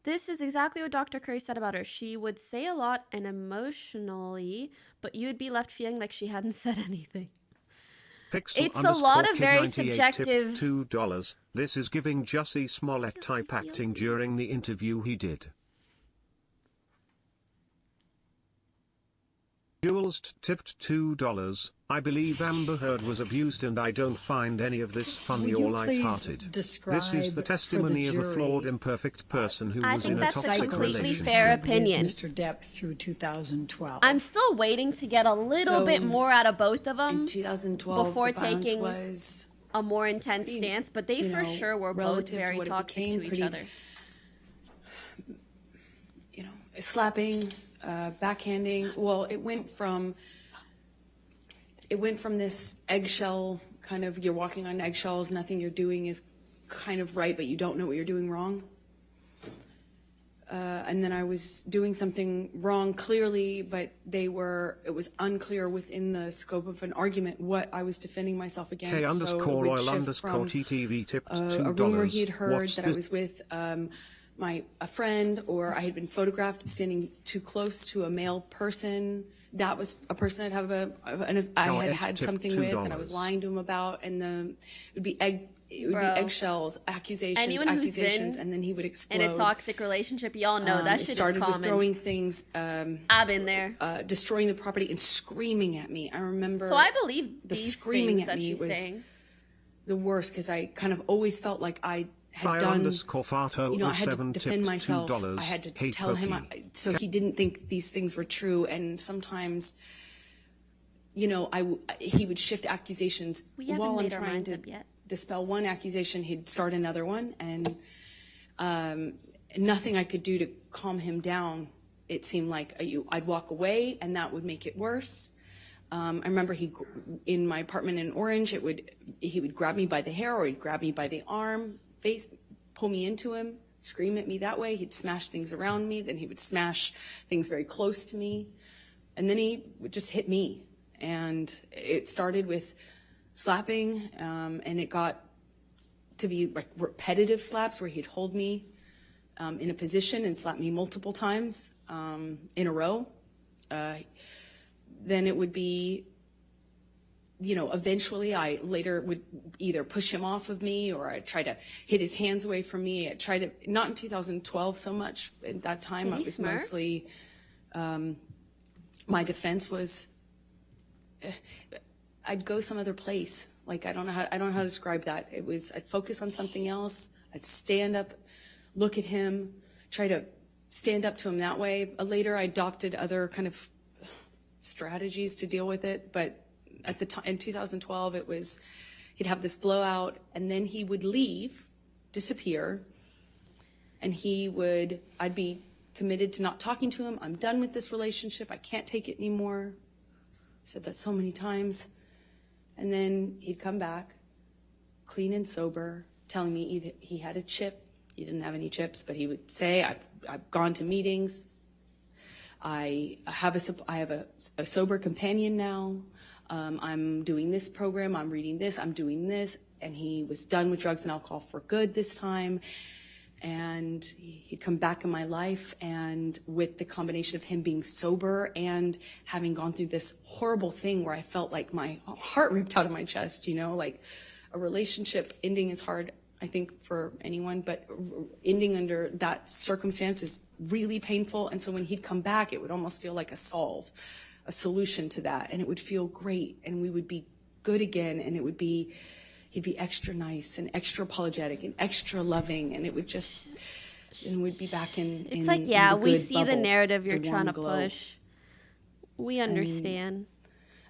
A: This is exactly what Dr. Curry said about her. She would say a lot and emotionally, but you'd be left feeling like she hadn't said anything.
B: Pixel
A: It's a lot of
B: _kid
A: very
B: 98
A: subjective-
B: tipped $2. This is giving Jussie Smollett type acting during the interview he did. Jules tipped $2. I believe Amber Heard was abused, and I don't find any of this funny
D: Will
B: or
D: you please
B: light-hearted.
D: describe
B: This is the
D: for
B: testimony of a
D: jury,
B: flawed, imperfect person who
A: I
B: was
A: think
B: in a
A: that's a
B: toxic
A: completely
B: relationship.
A: fair
D: with
A: opinion.
D: Mr. Depp through 2012.
A: I'm still waiting to get a little
E: So,
A: bit more out of both of them
E: In 2012,
A: before
E: the violence
A: taking
E: was
A: a more intense stance, but they
E: you
A: for
E: know,
A: sure were both
E: relative to
A: very
E: what it
A: toxic
E: became,
A: to each
E: pretty-
A: other.
E: slapping, backhanding. Well, it went from this eggshell kind of, you're walking on eggshells, nothing you're doing is kind of right, but you don't know what you're doing wrong. And then I was doing something wrong clearly, but it was unclear within the scope of an argument what I was defending myself against.
B: K
E: So it
B: underscore
E: would
B: oil
E: shift
B: underscore
E: from,
B: TTV tipped $2.
E: a rumor he had heard
B: What's
E: that
B: this?
E: I was with a friend, or I had been photographed standing too close to a male person. That was a person I'd have I
B: Now,
E: had
B: Ed
E: had
B: tipped
E: something with, and I
B: $2.
E: was lying to him about, and it would be eggshells,
A: Anyone who's
E: accusations,
A: been
E: and then he would explode.
A: In a toxic relationship, y'all know that
E: It
A: shit is
E: started with
A: common.
E: throwing things,
A: I've been there.
E: destroying the property, and screaming at me. I remember.
A: So I believe
E: the
A: these
E: screaming
A: things
E: at
A: that
E: me
A: she's
E: was
A: saying.
E: the worst, because I kind of always felt like I had
B: Fire
E: done.
B: underscore Fato
E: I had to
B: 07
E: defend
B: tipped
E: myself.
B: $2.
E: I had to
B: Hey,
E: tell him,
B: Pokey.
E: so he didn't think these things were true. And sometimes, he would shift accusations
A: We haven't
E: while I'm
A: made our
E: trying
A: minds
E: to
A: up yet.
E: dispel one accusation. He'd start another one, and nothing I could do to calm him down. It seemed like I'd walk away, and that would make it worse. I remember in my apartment in Orange, he would grab me by the hair, or he'd grab me by the arm, pull me into him, scream at me that way. He'd smash things around me. Then he would smash things very close to me. And then he would just hit me. And it started with slapping, and it got to be like repetitive slaps where he'd hold me in a position and slap me multiple times in a row. Then it would be, eventually I later would either push him off of me, or I'd try to hit his hands away from me. I'd try to, not in 2012 so much. At that time,
A: Did
E: I
A: he
E: was
A: smirk?
E: mostly, my defense was, I'd go some other place. Like, I don't know how to describe that. I'd focus on something else. I'd stand up, look at him, try to stand up to him that way. Later, I adopted other kind of strategies to deal with it, but at the time in 2012, he'd have this blowout, and then he would leave, disappear, and I'd be committed to not talking to him. I'm done with this relationship. I can't take it anymore. I said that so many times. And then he'd come back, clean and sober, telling me either he had a chip. He didn't have any chips, but he would say, I've gone to meetings. I have a sober companion now. I'm doing this program. I'm reading this. I'm doing this. And he was done with drugs and alcohol for good this time. And he'd come back in my life, and with the combination of him being sober and having gone through this horrible thing where I felt like my heart ripped out of my chest, like a relationship ending is hard, I think, for anyone, but ending under that circumstance is really painful. And so when he'd come back, it would almost feel like a solution to that. And it would feel great, and we would be good again, and he'd be extra nice and extra apologetic and extra loving, and we'd be back in.
A: It's
E: in,
A: like,
E: in
A: yeah,
E: the
A: we
E: good
A: see the
E: bubble,
A: narrative you're
E: the
A: trying
E: warm
A: to
E: glow.
A: push. We understand.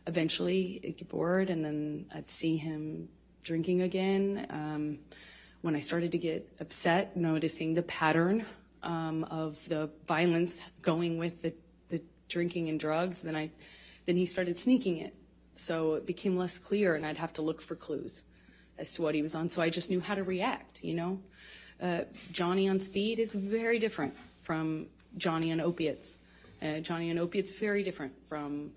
E: Eventually, I'd get bored, and then I'd see him drinking again. When I started to get upset, noticing the pattern of the violence going with the drinking and drugs, then he started sneaking it. So it became less clear, and I'd have to look for clues as to what he was on. So I just knew how to react, Johnny on speed is very different from Johnny on opiates. Johnny on opiates, very different from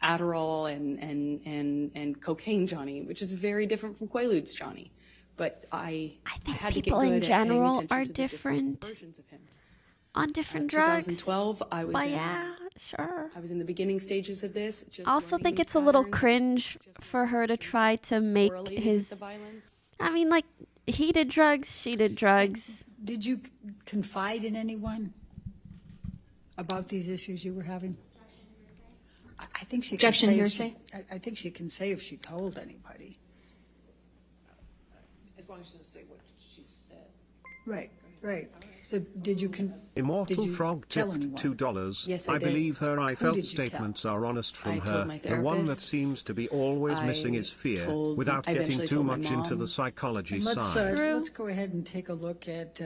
E: Adderall and cocaine Johnny, which is very different from Quaaludes Johnny. But I
A: think
E: had to get
A: people
E: good
A: in
E: at paying
A: general
E: attention
A: are
E: to the different
A: different.
E: versions of him.
A: On different drugs.
E: 2012, I was
A: But
E: in,
A: yeah, sure.
E: I was in the beginning stages of this. Just
A: I also
E: learning
A: think
E: these
A: it's a little
E: patterns,
A: cringe
E: just
A: for her to try to make
E: correlating with
A: his.
E: the violence.
A: I mean, like, he did drugs, she did drugs.
D: Did you confide in anyone about these issues you were having? I think she
F: Objection,
D: can say
F: hearsay?
D: I think she can say if she told anybody.
C: As long as she doesn't say what she said.
D: Right, right. So did you
B: Immortal
D: did you
B: Frog
D: tell
B: tipped
D: anyone?
B: $2.
E: Yes, I
B: I
E: did.
B: believe her I felt
D: did you tell?
B: statements are honest from
E: I
B: her.
E: told my
B: The one that
E: therapist.
B: seems to be always missing
E: I
B: is fear,
E: told-
B: without
E: I
B: getting
E: eventually
B: too
E: told my
B: much into
E: mom.
B: the psychology
D: And let's
B: side.
A: True.
D: let's go ahead and take a look at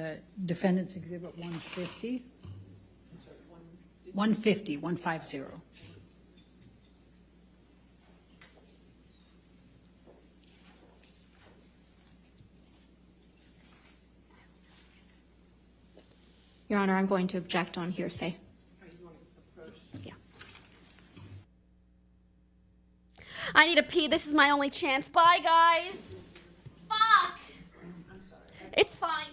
D: Defendant's Exhibit 150. 150.
F: Your Honor, I'm going to object on hearsay. Yeah.
A: I need to pee. This is my only chance. Bye, guys. Fuck. It's fine.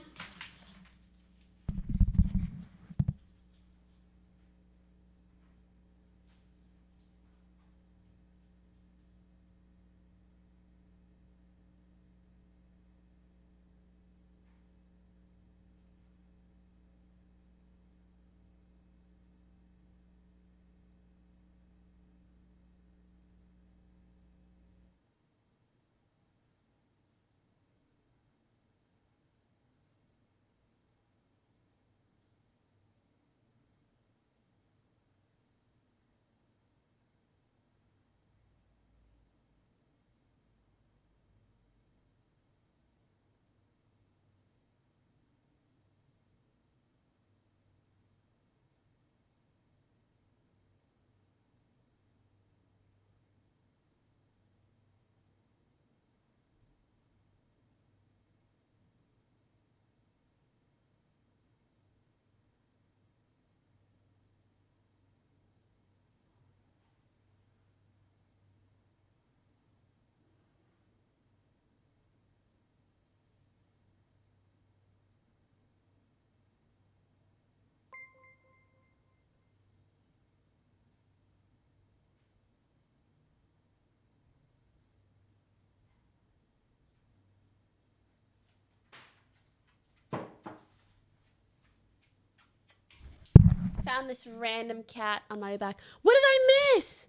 A: Found this random cat on my back. What did I miss?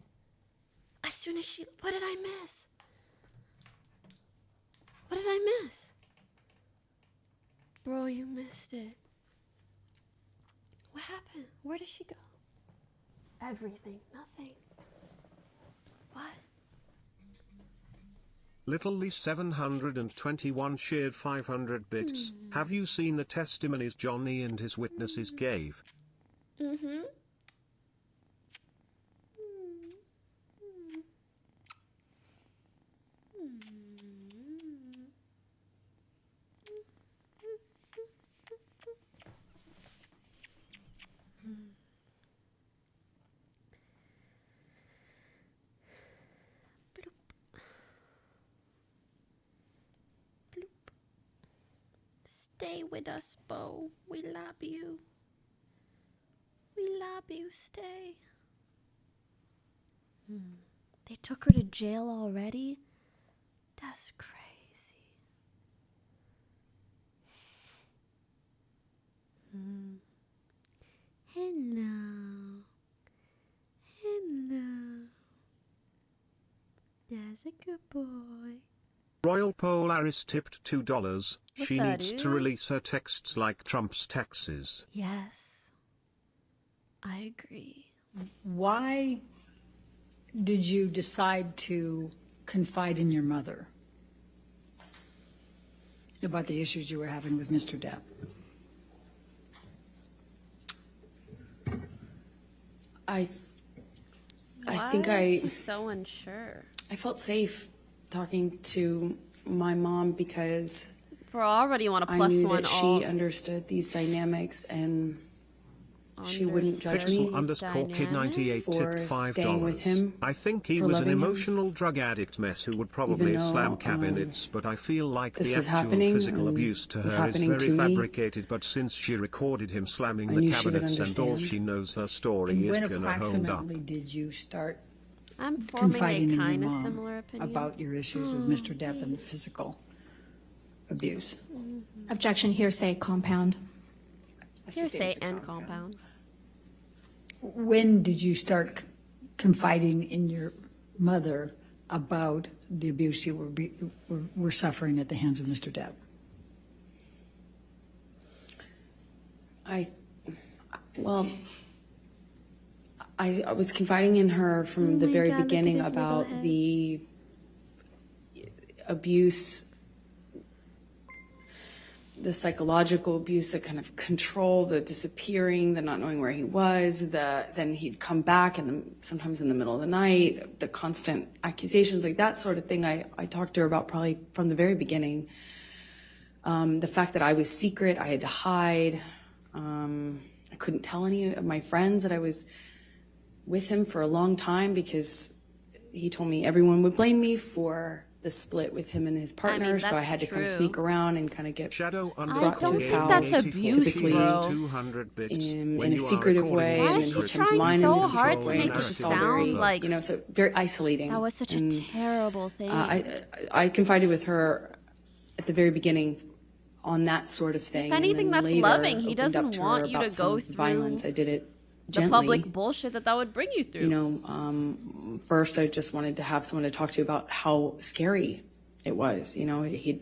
A: As soon as she... What did I miss? What did I miss? Bro, you missed it. What happened? Where did she go? Everything. Nothing. What?
B: Little Lee 721 shared 500 bits. Have you seen the testimonies Johnny and his witnesses gave?
A: Mm-hmm. Stay with us, Bo. We love you. We love you. Stay. They took her to jail already? That's crazy. Hello. Hello. That's a good boy.
B: Royal Polaris tipped $2. She
A: up,
B: needs to
A: dude?
B: release her texts like Trump's taxes.
A: Yes. I agree.
D: Why did you decide to confide in your mother about the issues you were having with Mr. Depp?
E: I think
A: She's so unsure.
E: I felt safe talking to my mom because
A: Bro, I already want to
E: I
A: plus
E: knew
A: one
E: that
A: all.
E: she understood these dynamics and she wouldn't judge me
B: Pixel _kid 98
E: for
B: tipped
E: staying with
B: $5.
E: him,
B: I think he
E: for
B: was an
E: loving him.
B: emotional drug addict mess who would probably
E: Even though,
B: slam cabinets, but I feel like
E: this
B: the
E: was
B: actual
E: happening
B: physical
E: and
B: abuse to
E: was
B: her is
E: happening
B: very
E: to me,
B: fabricated, but since she recorded him slamming
E: I
B: the
E: knew she would
B: cabinets and all
E: understand.
B: she knows her story
D: And
B: is
D: when
B: gonna hold up.
D: approximately did you start
A: I'm forming
D: confiding
A: a
D: in
A: kind
D: your
A: of
D: mom
A: similar opinion.
D: about your issues with Mr. Depp and the physical abuse?
F: Objection, hearsay, compound.
A: Hearsay and compound.
D: When did you start confiding in your mother about the abuse you were suffering at the hands of Mr. Depp?
E: Well, I was confiding in her from the very beginning about the abuse, the psychological abuse, the kind of control, the disappearing, the not knowing where he was, then he'd come back and sometimes in the middle of the night, the constant accusations, like that sort of thing. I talked to her about probably from the very beginning. The fact that I was secret, I had to hide. I couldn't tell any of my friends that I was with him for a long time because he told me everyone would blame me for the split with him and his partner, so I had to kind of sneak around and kind of get
B: Shadow
E: brought to
A: don't
E: his
A: think
E: house,
A: that's abuse,
E: typically
A: bro.
B: 200 bits.
E: in
B: When
E: a
B: you are
E: secretive way,
B: recording
A: Why
E: and
A: is
E: then
A: she
E: he'd come to
A: trying
E: mine
A: so
E: in a
A: hard
E: secret
A: to
E: way,
A: make
E: and
A: it
E: it's just all
A: sound
E: very,
A: like
E: you know, so very isolating.
A: that was such a
E: And,
A: terrible thing?
E: I confided with her at the very beginning on that sort of thing.
A: If anything,
E: and then
A: that's
E: later
A: loving. He
E: opened
A: doesn't
E: up to
A: want
E: her
A: you
E: about
A: to
E: some
A: go
E: of the violence.
A: through
E: I did it
A: the
E: gently.
A: public bullshit that would bring you through.
E: You know, first I just wanted to have someone to talk to about how scary it was. You know, the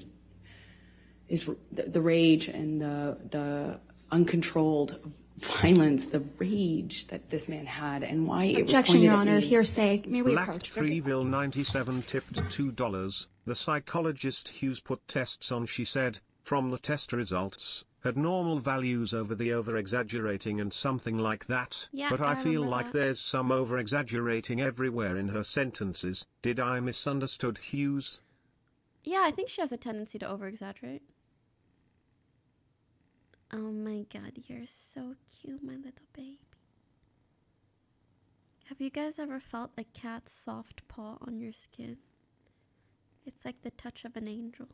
E: rage and the uncontrolled violence, the rage that this man had, and why it was
F: Objection,
E: pointed
F: Your
E: at
F: Honor.
E: me.
F: Hearsay. May we
B: Black
F: approach?
B: Threeville 97 tipped $2. The psychologist Hughes put tests on, she said, from the test results, had normal values over the over-exaggerating and something like that.
A: Yeah,
B: but I
A: I
B: feel
A: remember
B: like
A: that.
B: there's some over-exaggerating everywhere in her sentences. Did I misunderstood Hughes?
A: Yeah, I think she has a tendency to over-exaggerate. Oh my god, you're so cute, my little baby. Have you guys ever felt a cat's soft paw on your skin? It's like the touch of an angel.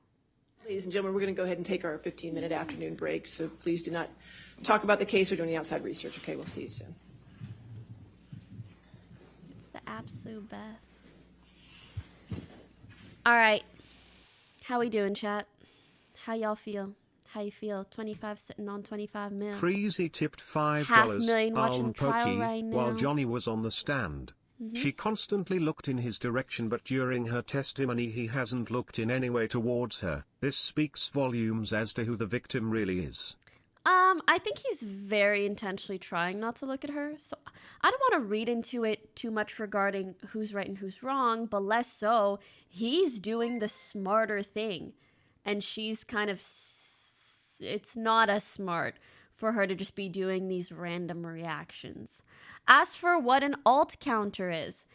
C: Ladies and gentlemen, we're going to go ahead and take our 15-minute afternoon break, so please do not talk about the case. We're doing the outside research. Okay, we'll see you soon.
A: It's the absolute best. Alright. How we doing, chat? How y'all feel? How you feel? 25 sitting on 25 mil.
B: Freezy tipped $5.
A: $500,000 watching
B: Alm
A: trial
B: Pokey,
A: right now.
B: while Johnny was on the stand. She constantly looked in his direction, but during her testimony he hasn't looked in any way towards her. This speaks volumes as to who the victim really is.
A: I think he's very intentionally trying not to look at her. So I don't want to read into it too much regarding who's right and who's wrong, but less so, he's doing the smarter thing. And she's kind of, it's not as smart for her to just be doing these random reactions. As for what an alt counter is,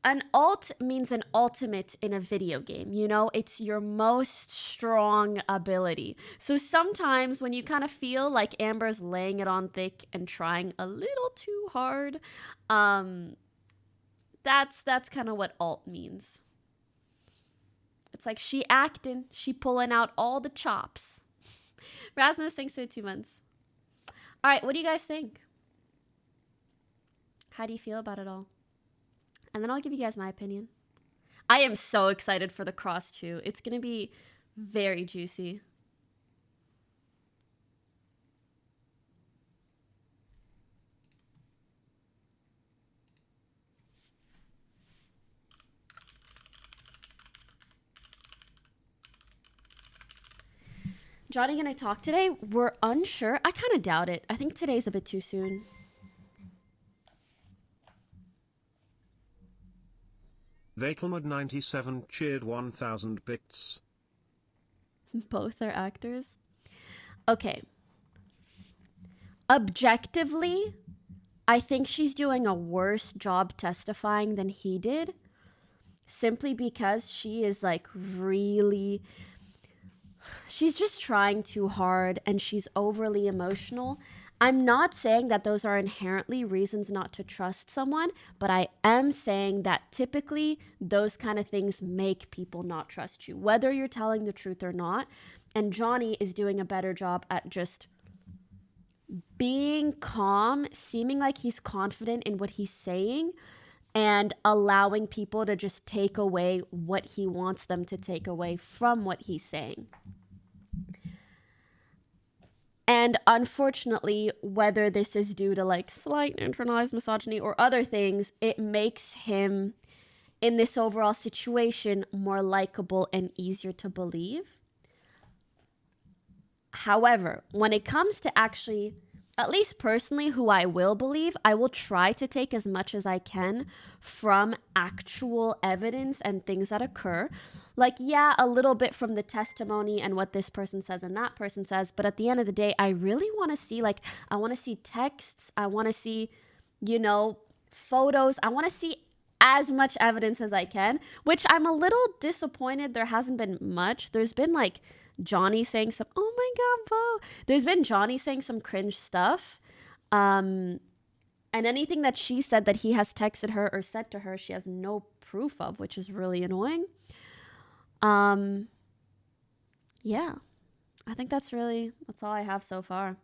A: an alt means an ultimate in a video game. You know, it's your most strong ability. So sometimes when you kind of feel like Amber's laying it on thick and trying a little too hard, that's kind of what alt means. It's like she acting, she pulling out all the chops. Rasmus, thanks for the 2 months. All right, what do you guys think? How do you feel about it all? And then I'll give you guys my opinion. I am so excited for the cross too. It's going to be very juicy. Johnny gonna talk today? We're unsure. I kind of doubt it. I think today's a bit too soon.
B: Vakelmud 97 cheered 1000 bits.
A: Both are actors. Okay. Objectively, I think she's doing a worse job testifying than he did. Simply because she is like really... She's just trying too hard and she's overly emotional. I'm not saying that those are inherently reasons not to trust someone, but I am saying that typically those kind of things make people not trust you, whether you're telling the truth or not. And Johnny is doing a better job at just being calm, seeming like he's confident in what he's saying, and allowing people to just take away what he wants them to take away from what he's saying. And unfortunately, whether this is due to like slight internalized misogyny or other things, it makes him in this overall situation more likable and easier to believe. However, when it comes to actually, at least personally, who I will believe, I will try to take as much as I can from actual evidence and things that occur. Like, yeah, a little bit from the testimony and what this person says and that person says. But at the end of the day, I really want to see, like, I want to see texts. I want to see, you know, photos. I want to see as much evidence as I can, which I'm a little disappointed there hasn't been much. There's been like Johnny saying some, oh my God, Bo. There's been Johnny saying some cringe stuff. And anything that she said that he has texted her or said to her, she has no proof of, which is really annoying. Yeah, I think that's all I have so far.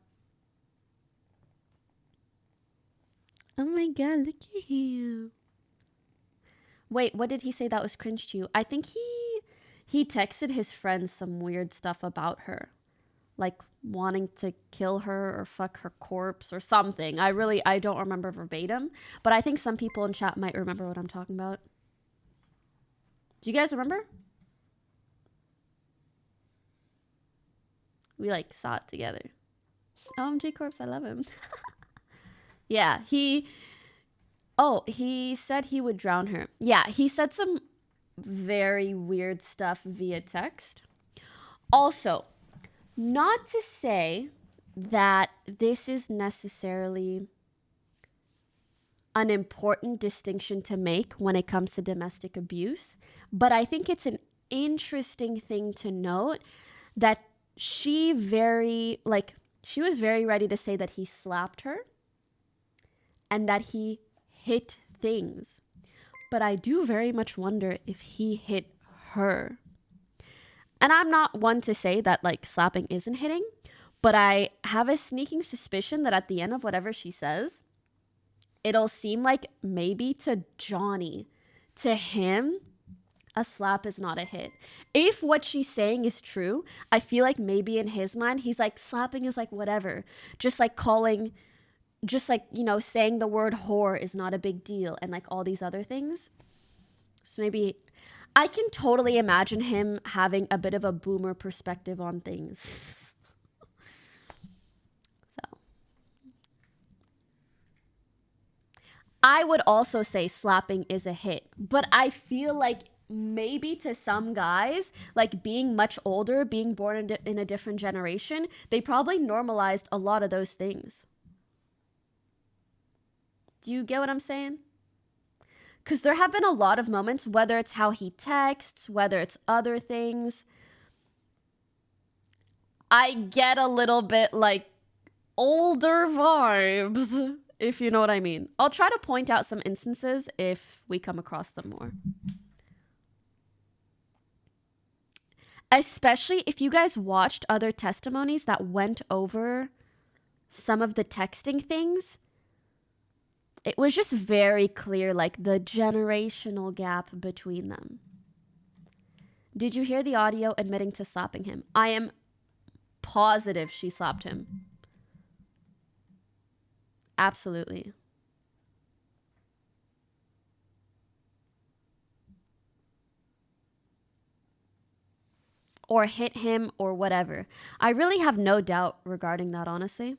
A: Oh my God, look at him. Wait, what did he say that was cringe to you? I think he texted his friends some weird stuff about her. Like wanting to kill her or fuck her corpse or something. I don't remember verbatim, but I think some people in chat might remember what I'm talking about. Do you guys remember? We like saw it together. OMG Corpse, I love him. Yeah, he said he would drown her. Yeah, he said some very weird stuff via text. Also, not to say that this is necessarily an important distinction to make when it comes to domestic abuse, but I think it's an interesting thing to note that she was very ready to say that he slapped her and that he hit things. But I do very much wonder if he hit her. And I'm not one to say that like slapping isn't hitting, but I have a sneaking suspicion that at the end of whatever she says, it'll seem like maybe to Johnny, to him, a slap is not a hit. If what she's saying is true, I feel like maybe in his mind, he's like, slapping is like whatever. Just like, you know, saying the word whore is not a big deal and like all these other things. So maybe I can totally imagine him having a bit of a boomer perspective on things. So I would also say slapping is a hit, but I feel like maybe to some guys, like being much older, being born in a different generation, they probably normalized a lot of those things. Do you get what I'm saying? Because there have been a lot of moments, whether it's how he texts, whether it's other things, I get a little bit like older vibes, if you know what I mean. I'll try to point out some instances if we come across them more. Especially if you guys watched other testimonies that went over some of the texting things, it was just very clear, like the generational gap between them. Did you hear the audio admitting to slapping him? I am positive she slapped him. Absolutely. Or hit him or whatever. I really have no doubt regarding that, honestly.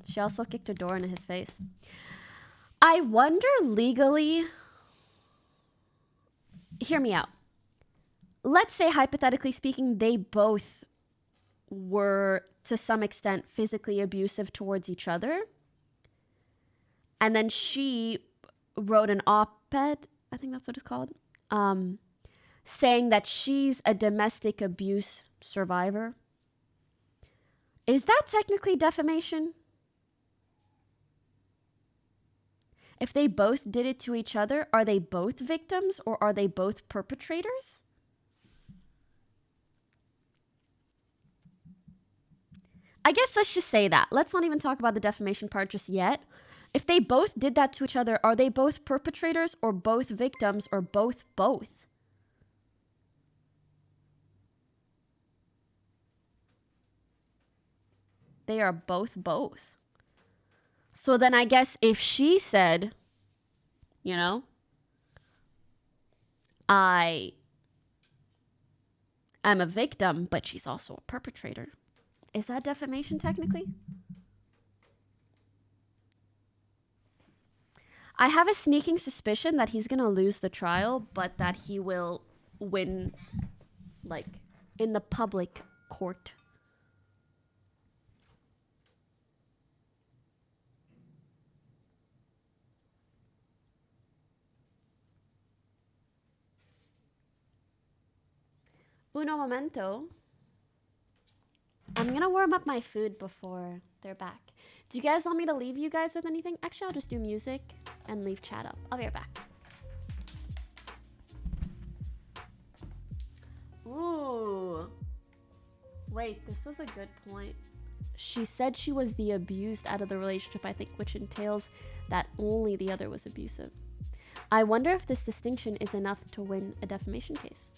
A: She also kicked a door into his face. I wonder legally, hear me out. Let's say, hypothetically speaking, they both were to some extent physically abusive towards each other. And then she wrote an op-ed, I think that's what it's called, saying that she's a domestic abuse survivor. Is that technically defamation? If they both did it to each other, are they both victims or are they both perpetrators? I guess let's just say that. Let's not even talk about the defamation part just yet. If they both did that to each other, are they both perpetrators or both victims or both? They are both both. So then I guess if she said, you know, I am a victim, but she's also a perpetrator, is that defamation technically? I have a sneaking suspicion that he's going to lose the trial, but that he will win, like, in the public court. Uno momento. I'm going to warm up my food before they're back. Do you guys want me to leave you guys with anything? Actually, I'll just do music and leave chat up. I'll be right back. Ooh. Wait, this was a good point. She said she was the abused out of the relationship, I think, which entails that only the other was abusive. I wonder if this distinction is enough to win a defamation case.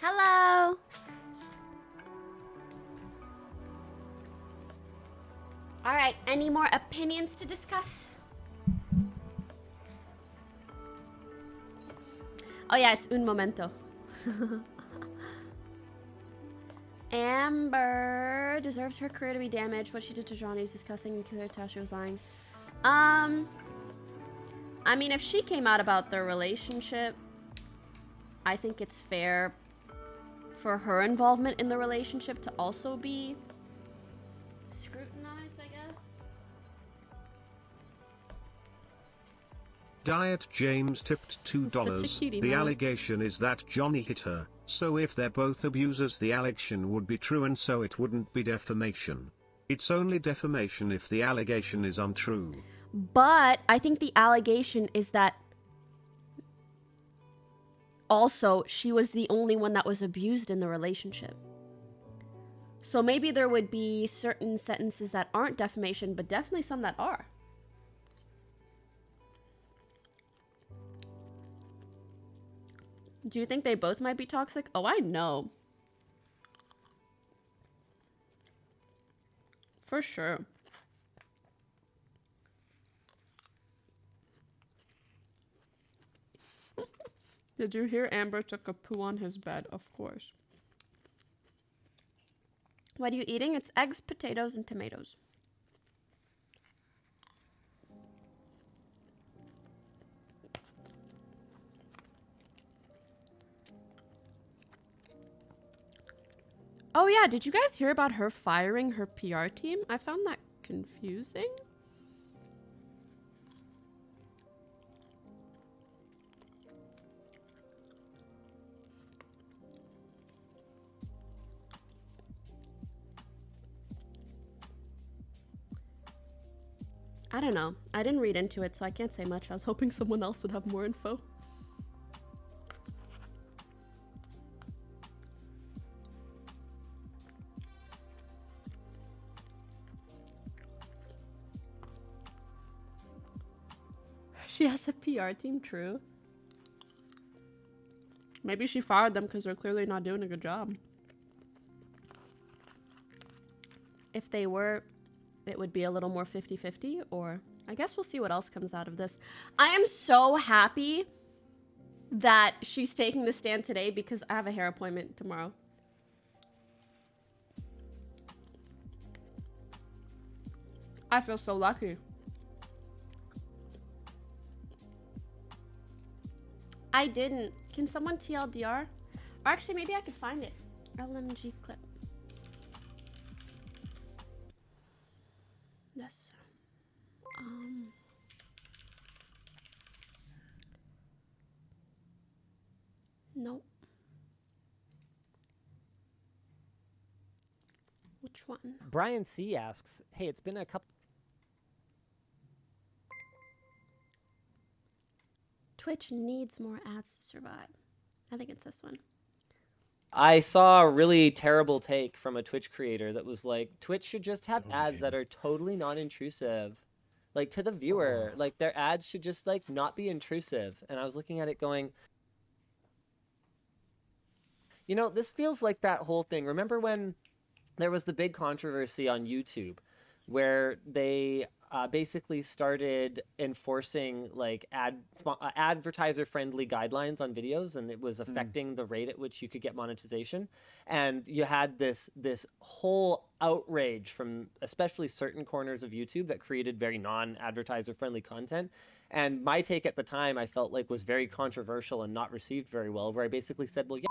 A: Hello. All right, any more opinions to discuss? Oh yeah, it's un momento. Amber deserves her career to be damaged. What she did to Johnny is disgusting and clear Tasha was lying. I mean, if she came out about their relationship, I think it's fair for her involvement in the relationship to also be scrutinized, I guess.
B: Diet James tipped $2.
A: Such a cutie,
B: The
A: Mom.
B: allegation is that Johnny hit her, so if they're both abusers the allegation would be true and so it wouldn't be defamation. It's only defamation if the allegation is untrue.
A: But I think the allegation is that also she was the only one that was abused in the relationship. So maybe there would be certain sentences that aren't defamation, but definitely some that are. Do you think they both might be toxic? Oh, I know. For sure. Did you hear Amber took a poo on his bed? Of course. What are you eating? It's eggs, potatoes, and tomatoes. Oh yeah, did you guys hear about her firing her PR team? I found that confusing. I don't know. I didn't read into it, so I can't say much. I was hoping someone else would have more info. She has a PR team, true. Maybe she fired them because they're clearly not doing a good job. If they were, it would be a little more 50-50, or I guess we'll see what else comes out of this. I am so happy that she's taking the stand today because I have a hair appointment tomorrow. I feel so lucky. I didn't. Can someone TLDR? Or actually, maybe I could find it. LMG clip. Yes. Nope. Which one?
G: Brian C asks, hey, it's been a couple.
A: Twitch needs more ads to survive. I think it's this one.
G: I saw a really terrible take from a Twitch creator that was like, Twitch should just have ads that are totally non-intrusive. Like, to the viewer. Like, their ads should just, like, not be intrusive. And I was looking at it going, you know, this feels like that whole thing. Remember when there was the big controversy on YouTube where they basically started enforcing like advertiser-friendly guidelines on videos, and it was affecting the rate at which you could get monetization. And you had this whole outrage from especially certain corners of YouTube that created very non-advertiser-friendly content. And my take at the time, I felt like, was very controversial and not received very well, where I basically said, well, yeah,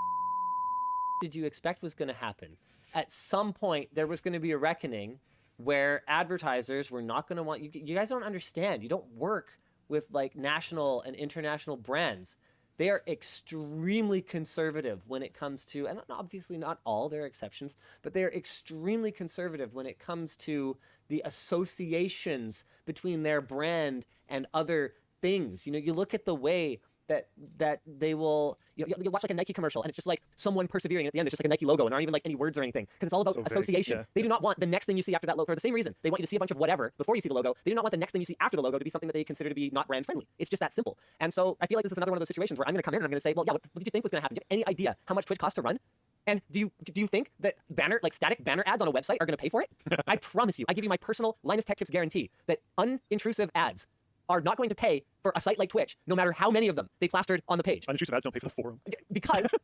G: did you expect was going to happen? At some point, there was going to be a reckoning where advertisers were not going to want you. You guys don't understand. You don't work with like national and international brands. They are extremely conservative when it comes to, and obviously not all, there are exceptions, but they're extremely conservative when it comes to the associations between their brand and other things. You know, you look at the way that they will, you'll watch like a Nike commercial and it's just like someone persevering at the end. There's just like a Nike logo and there aren't even like any words or anything because it's all about association. Yeah. They do not want the next thing you see after that logo for the same reason. They want you to see a bunch of whatever before you see the logo. They do not want the next thing you see after the logo to be something that they consider to be not brand friendly. It's just that simple. And so I feel like this is another one of those situations where I'm going to come in and I'm going to say, well, yeah, what did you think was going to happen? Do you have any idea how much Twitch costs to run? And do you think that static banner ads on a website are going to pay for it? I promise you, I give you my personal Linus Tech Tips guarantee that unintrusive ads are not going to pay for a site like Twitch, no matter how many of them they plastered on the page.
H: Unintrusive ads don't pay for the forum.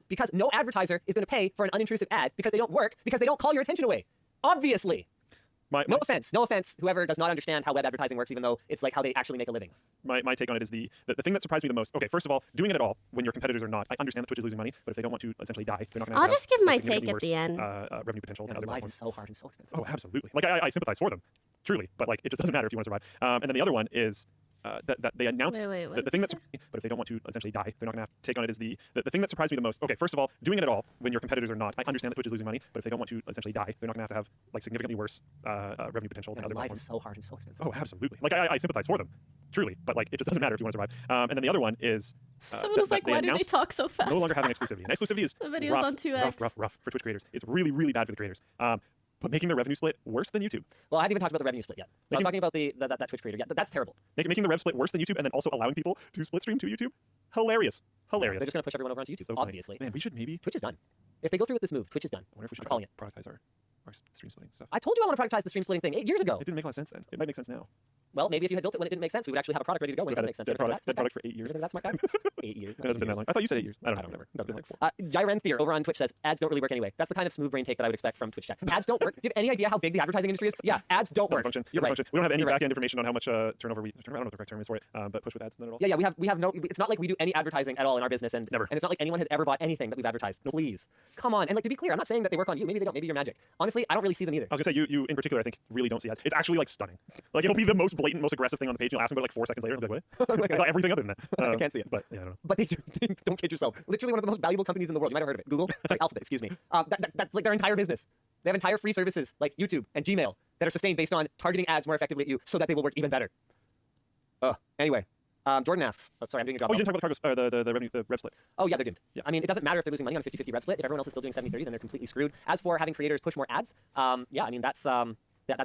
G: Because no advertiser is going to pay for an unintrusive ad because they don't work, because they don't call your attention away. Obviously. No offense, whoever does not understand how web advertising works, even though it's like how they actually make a living.
H: My take on it is the thing that surprised me the most. Okay, first of all, doing it at all when your competitors are not. I understand that Twitch is losing money, but if they don't want to essentially die, they're not going to.
A: I'll just give my take at the end.
H: Revenue potential and other
G: life
H: platforms.
G: is so hard and so expensive.
H: Oh, absolutely. Like I sympathize for them, truly, but like it just doesn't matter if you want to survive. And then the other one is. That they announced the thing that's, but if they don't want to essentially die, they're not going to have to take on it is the thing that surprised me the most. Okay, first of all, doing it at all when your competitors are not. I understand that Twitch is losing money, but if they don't want to essentially die, they're not going to have like significantly worse revenue potential than other
G: life
H: platforms.
G: is so hard and so expensive.
H: Oh, absolutely. Like I sympathize for them, truly, but like it just doesn't matter if you want to survive. And then the other one is
A: someone was like, why do they talk so fast?
H: No longer having exclusivity. And exclusivity is
A: the video's on 2x.
H: rough for Twitch creators. It's really, really bad for the creators. But making the revenue split worse than YouTube.
G: Well, I hadn't even talked about the revenue split yet. So I was talking about that Twitch creator. Yeah, that's terrible.
H: Making the rev split worse than YouTube and then also allowing people to split stream to YouTube. Hilarious.
G: They're just going to push everyone over onto YouTube,
H: so
G: obviously.
H: Man, we should maybe.
G: Twitch is done. If they go through with this move, Twitch is done.
H: I wonder if we should
G: calling it.
H: Productize our our stream splitting stuff.
G: I told you I want to productize the stream splitting thing 8 years ago.
H: It didn't make a lot of sense then. It might make sense now.
G: Well, maybe if you had built it when it didn't make sense, we would actually have a product ready to go when it doesn't make sense.
H: Dead product for 8 years.
G: That's my guy. 8 years.
H: It hasn't been that long. I thought you said 8 years. I don't know.
G: Whatever.
H: It's been like 4.
G: Jyrenthier over on Twitch says, ads don't really work anyway. That's the kind of smooth brain take that I would expect from Twitch chat. Ads don't work. Do you have any idea how big the advertising industry is? Yeah, ads don't work.
H: Function.
G: You're right.
H: Function. We don't have any
G: You're right.
H: back-end information on how much turnover I don't know what the correct term is for it, but push with ads, none at all.
G: Yeah, we have no, it's not like we do any advertising at all in our business, and
H: Never.
G: And it's not like anyone has ever bought anything that we've advertised. No. Please. Come on. And like, to be clear, I'm not saying that they work on you. Maybe they don't. Maybe you're magic. Honestly, I don't really see them either.
H: I was gonna say, you in particular, I think, really don't see ads. It's actually like stunning. Like, it'll be the most blatant, most aggressive thing on the page. You'll ask them about it like 4 seconds later, and they'll be like, what? It's like everything other than that.
G: I can't see it.
H: But yeah, I don't know.
G: But they don't kid yourself. Literally one of the most valuable companies in the world. You might have heard of it. Google, sorry, Alphabet. Excuse me. That's like their entire business. They have entire free services like YouTube and Gmail that are sustained based on targeting ads more effectively at you, so that they will work even better. Anyway, Jordan asks. Oh, sorry, I'm doing your job.
H: Oh, you didn't talk about the revenue, the rev split.
G: Oh, yeah, they're doomed.
H: Yeah.
G: I mean, it doesn't matter if they're losing money on a 50-50 rev split. If everyone else is still doing 70-30, then they're completely screwed. As for having creators push more ads, yeah, I mean, that's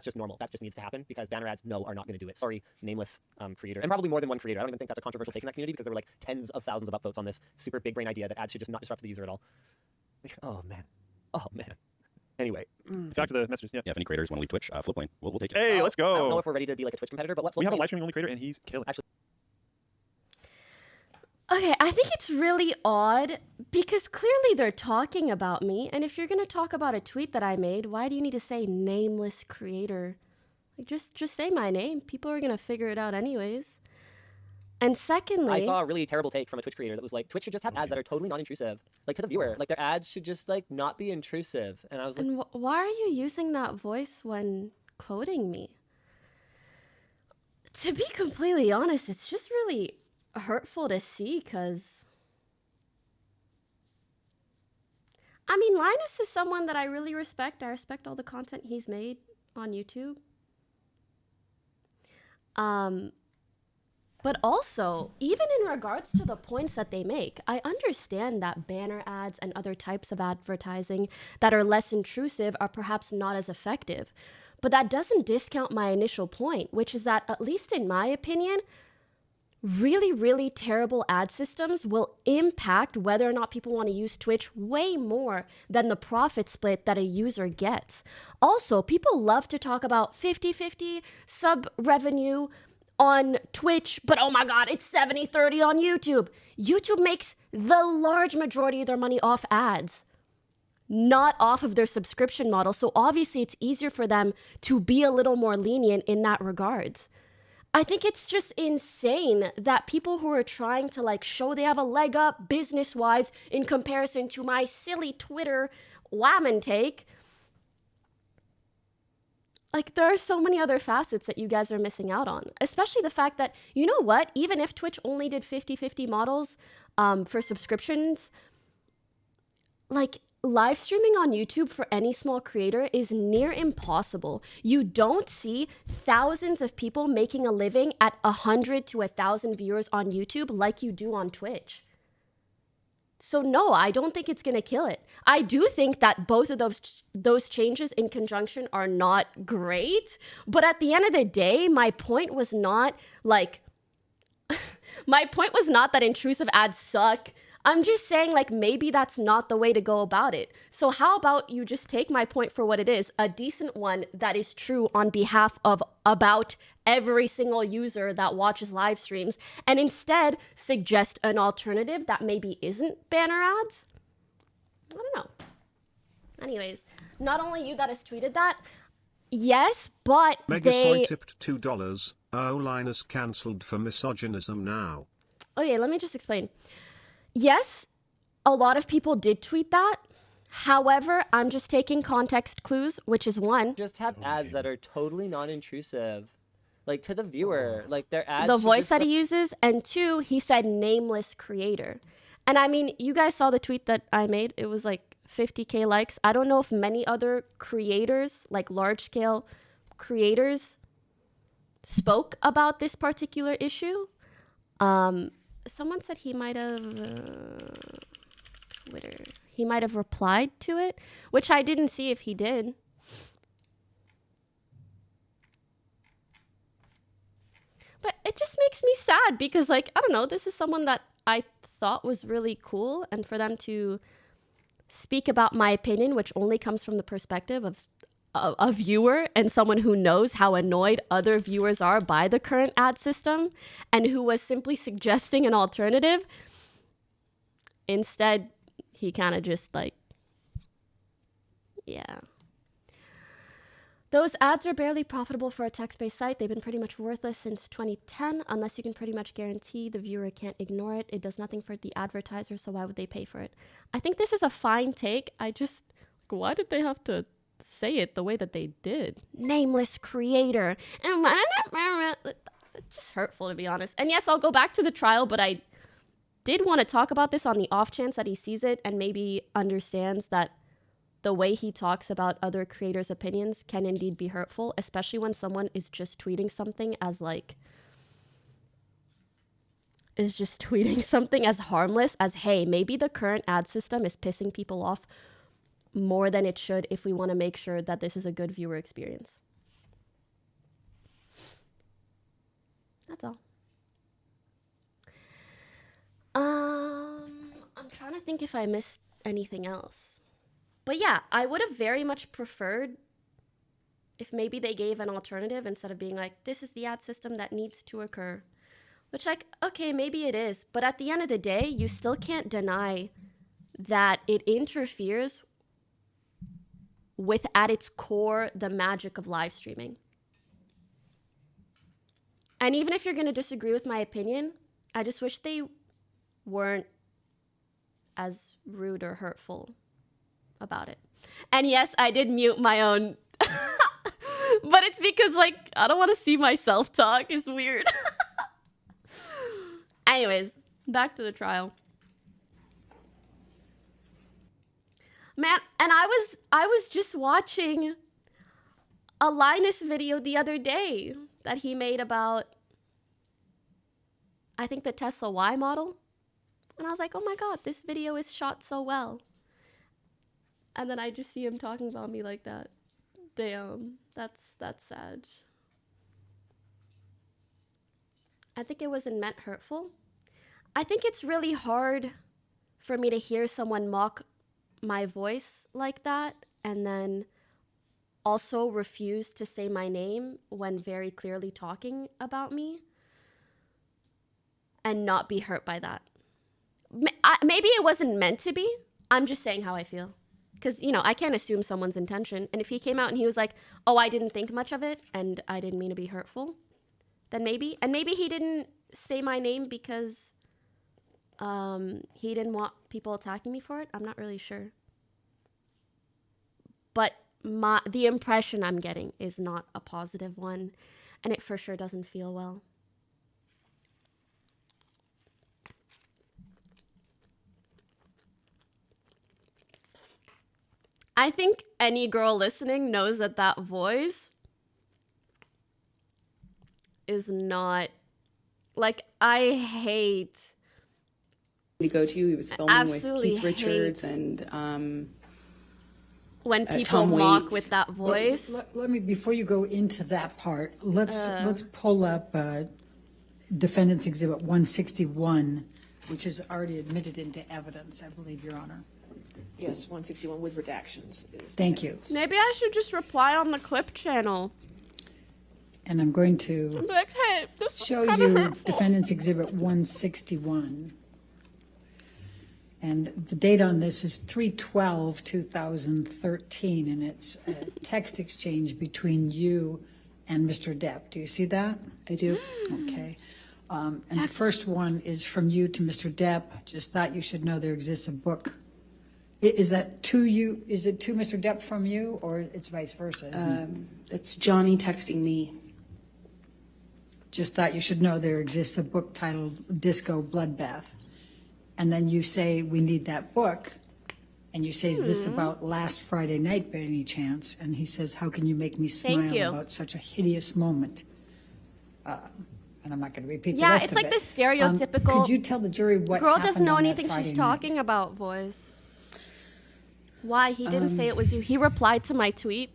G: just normal. That just needs to happen because banner ads, no, are not going to do it. Sorry, nameless creator. And probably more than one creator. I don't even think that's a controversial take in that community because there were like tens of thousands of upvotes on this super big brain idea that ads should just not disrupt the user at all. Oh, man. Oh, man. Anyway.
H: Back to the messages. Yeah.
I: Yeah, if any creators want to leave Twitch, Flipplane, we'll take it.
H: Hey, let's go.
G: I don't know if we're ready to be like a Twitch competitor, but
H: we have a live streaming only creator, and he's killing.
G: Actually.
A: Okay, I think it's really odd because clearly they're talking about me. And if you're going to talk about a tweet that I made, why do you need to say nameless creator? Like, just say my name. People are going to figure it out anyways. And secondly,
G: I saw a really terrible take from a Twitch creator that was like, Twitch should just have ads that are totally non-intrusive. Like, to the viewer. Like, their ads should just, like, not be intrusive. And I was like...
A: And why are you using that voice when quoting me? To be completely honest, it's just really hurtful to see because... I mean, Linus is someone that I really respect. I respect all the content he's made on YouTube. But also, even in regards to the points that they make, I understand that banner ads and other types of advertising that are less intrusive are perhaps not as effective. But that doesn't discount my initial point, which is that, at least in my opinion, really, really terrible ad systems will impact whether or not people want to use Twitch way more than the profit split that a user gets. Also, people love to talk about 50-50 sub revenue on Twitch, but oh my God, it's 70-30 on YouTube. YouTube makes the large majority of their money off ads, not off of their subscription model. So obviously it's easier for them to be a little more lenient in that regards. I think it's just insane that people who are trying to like show they have a leg up business-wise in comparison to my silly Twitter whammon take, like, there are so many other facets that you guys are missing out on, especially the fact that, you know what, even if Twitch only did 50-50 models for subscriptions, like, live streaming on YouTube for any small creator is near impossible. You don't see thousands of people making a living at 100 to 1,000 viewers on YouTube like you do on Twitch. So no, I don't think it's going to kill it. I do think that both of those changes in conjunction are not great. But at the end of the day, my point was not like, my point was not that intrusive ads suck. I'm just saying, like, maybe that's not the way to go about it. So how about you just take my point for what it is, a decent one that is true on behalf of about every single user that watches live streams, and instead suggest an alternative that maybe isn't banner ads? I don't know. Anyways, not only you that has tweeted that, yes, but
B: Megasoy tipped $2. Oh, Linus cancelled for misogynism now.
A: Okay, let me just explain. Yes, a lot of people did tweet that. However, I'm just taking context clues, which is one.
G: Just have ads that are totally non-intrusive, like to the viewer, like their ads.
A: The voice that he uses, and two, he said nameless creator. And I mean, you guys saw the tweet that I made. It was like 50K likes. I don't know if many other creators, like large-scale creators, spoke about this particular issue. Someone said he might have Twitter. He might have replied to it, which I didn't see if he did. But it just makes me sad because, like, I don't know, this is someone that I thought was really cool, and for them to speak about my opinion, which only comes from the perspective of a viewer and someone who knows how annoyed other viewers are by the current ad system and who was simply suggesting an alternative. Instead, he kind of just like, yeah. Those ads are barely profitable for a text-based site. They've been pretty much worthless since 2010, unless you can pretty much guarantee the viewer can't ignore it. It does nothing for the advertiser, so why would they pay for it? I think this is a fine take. I just, why did they have to say it the way that they did? Nameless creator. It's just hurtful, to be honest. And yes, I'll go back to the trial, but I did want to talk about this on the off chance that he sees it and maybe understands that the way he talks about other creators' opinions can indeed be hurtful, especially when someone is just tweeting something as harmless as, hey, maybe the current ad system is pissing people off more than it should if we want to make sure that this is a good viewer experience. That's all. I'm trying to think if I missed anything else. But yeah, I would have very much preferred if maybe they gave an alternative instead of being like, this is the ad system that needs to occur. Which, like, okay, maybe it is. But at the end of the day, you still can't deny that it interferes with, at its core, the magic of live streaming. And even if you're going to disagree with my opinion, I just wish they weren't as rude or hurtful about it. And yes, I did mute my own, but it's because, like, I don't want to see myself talk. It's weird. Anyways, back to the trial. Man, and I was just watching a Linus video the other day that he made about, I think, the Tesla Y model. And I was like, oh my God, this video is shot so well. And then I just see him talking about me like that. Damn, that's sad. I think it wasn't meant hurtful. I think it's really hard for me to hear someone mock my voice like that and then also refuse to say my name when very clearly talking about me and not be hurt by that. Maybe it wasn't meant to be. I'm just saying how I feel. Because, you know, I can't assume someone's intention. And if he came out and he was like, oh, I didn't think much of it and I didn't mean to be hurtful, then maybe. And maybe he didn't say my name because he didn't want people attacking me for it. I'm not really sure. But the impression I'm getting is not a positive one. And it for sure doesn't feel well. I think any girl listening knows that that voice is not, like, I hate.
E: To go to, he was filming with
A: Absolutely
E: Keith Richards
A: hate
E: and
A: when people
E: Tom
A: mock
E: Waits.
A: with that voice.
D: Let me, before you go into that part, let's pull up Defendant's Exhibit 161, which is already admitted into evidence, I believe, Your Honor.
C: Yes, 161 with redactions.
D: Thank you.
A: Maybe I should just reply on the clip channel.
D: And I'm going to
A: Be like, hey, this is
D: show
A: kind of
D: you
A: hurtful.
D: Defendant's Exhibit 161. And the date on this is 3/12/2013, and it's a text exchange between you and Mr. Depp. Do you see that?
E: I do.
D: Okay. And the first one is from you to Mr. Depp. Just thought you should know there exists a book. Is that to you? Is it to Mr. Depp from you, or it's vice versa? Isn't it?
E: It's Johnny texting me.
D: Just thought you should know there exists a book titled Disco Bloodbath. And then you say, we need that book. And you say, is this about last Friday night by any chance? And he says, how can you make me smile about such a hideous moment? And I'm not going to repeat the rest of it.
A: Yeah, it's like the stereotypical
D: could you tell the jury what
A: girl
D: happened
A: doesn't know
D: on that
A: anything
D: Friday
A: she's
D: night?
A: talking about voice. Why? He didn't say it was you. He replied to my tweet,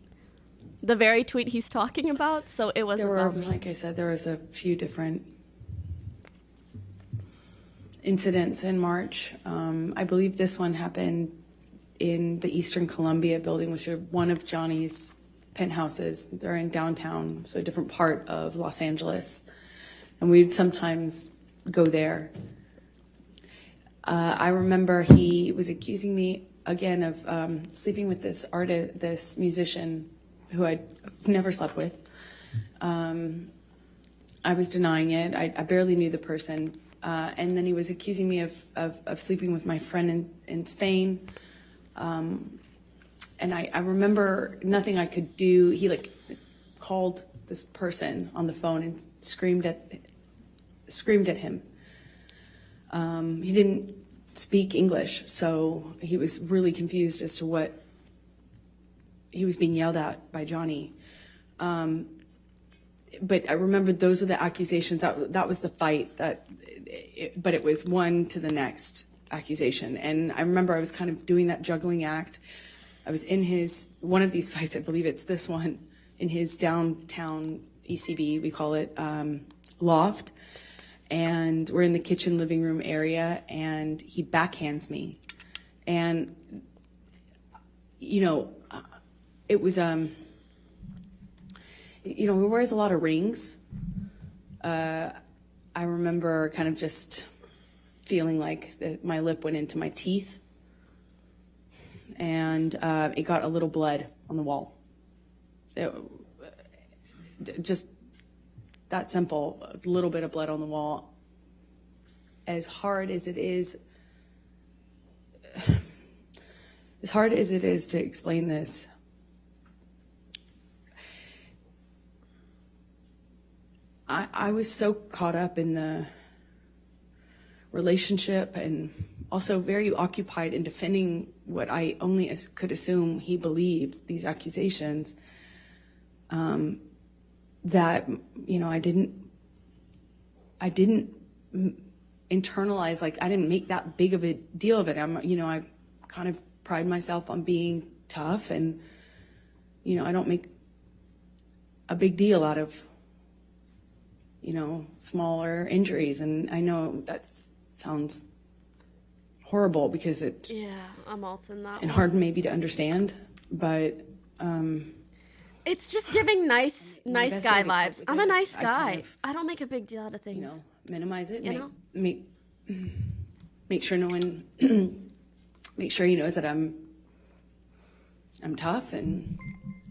A: the very tweet he's talking about, so it wasn't
E: There were,
A: about me.
E: like I said, there was a few different incidents in March. I believe this one happened in the Eastern Columbia building, which is one of Johnny's penthouses. They're in downtown, so a different part of Los Angeles. And we'd sometimes go there. I remember he was accusing me again of sleeping with this artist, this musician who I'd never slept with. I was denying it. I barely knew the person. And then he was accusing me of sleeping with my friend in Spain. And I remember nothing I could do. He like called this person on the phone and screamed at him. He didn't speak English, so he was really confused as to what he was being yelled at by Johnny. But I remember those were the accusations. That was the fight. But it was one to the next accusation. And I remember I was kind of doing that juggling act. I was in one of these fights, I believe it's this one, in his downtown ECB, we call it, loft. And we're in the kitchen living room area, and he backhands me. And, it was, he wears a lot of rings. I remember kind of just feeling like my lip went into my teeth. And it got a little blood on the wall. Just that simple, a little bit of blood on the wall. As hard as it is to explain this, I was so caught up in the relationship and also very occupied in defending what I only could assume he believed, these accusations, that, I didn't internalize, like, I didn't make that big of a deal of it. I kind of pride myself on being tough, and, I don't make a big deal out of, smaller injuries. And I know that sounds horrible because
A: I'm also in that
E: and
A: one.
E: hard maybe to understand, but
A: It's just giving nice
E: best
A: guy
E: way to cope
A: vibes.
E: with
A: I'm
E: it,
A: a nice
E: I
A: guy.
E: kind of,
A: I don't make a big deal out of things.
E: minimize it.
A: You know?
E: Make sure no one make sure he knows that I'm tough and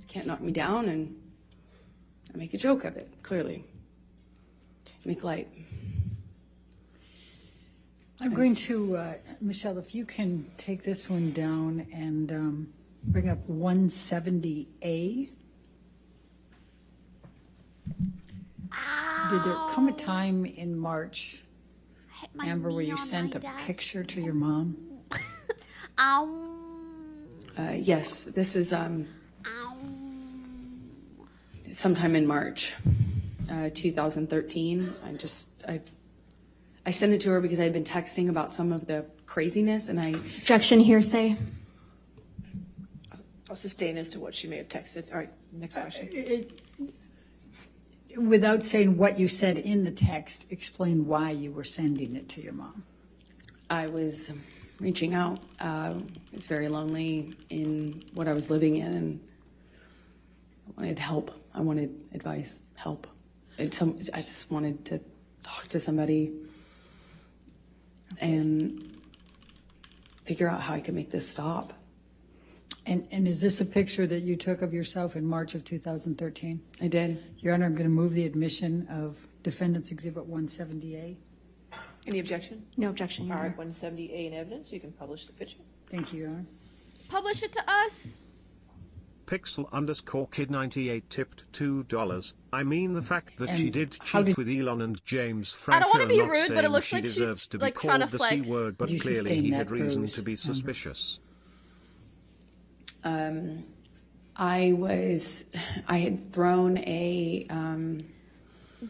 E: can't knock me down, and I make a joke of it, clearly. Make light.
D: I'm going to, Michelle, if you can take this one down and bring up 170A. Did there come a time in March, Amber, where you sent a picture to your mom?
E: Yes, this is sometime in March 2013. I sent it to her because I had been texting about some of the craziness, and
F: Objection, hearsay.
C: I'll sustain as to what she may have texted. All right, next question.
D: Without saying what you said in the text, explain why you were sending it to your mom.
E: I was reaching out. I was very lonely in what I was living in, and I wanted help. I wanted advice, help. I just wanted to talk to somebody and figure out how I could make this stop.
D: And is this a picture that you took of yourself in March of 2013?
E: I did.
D: Your Honor, I'm going to move the admission of Defendant's Exhibit 170A.
C: Any objection?
F: No objection, Your
C: All
F: Honor.
C: right, 170A in evidence. You can publish the picture.
D: Thank you, Your Honor.
A: Publish it to us.
B: Pixel_kid98 tipped $2. I mean the fact that she
D: And
B: did
D: how
B: cheat
D: did-
B: with Elon and James
A: I
B: Franco,
A: don't wanna be
B: not
A: rude, but it
B: saying
A: looks
B: she
A: like she's,
B: deserves to be
A: like, trying
B: called
A: to
B: the C
A: flex.
B: word, but
D: You
B: clearly
D: sustain
B: he
D: that
B: had reason
D: bruise,
B: to be
D: Amber.
B: suspicious.
E: I had thrown a,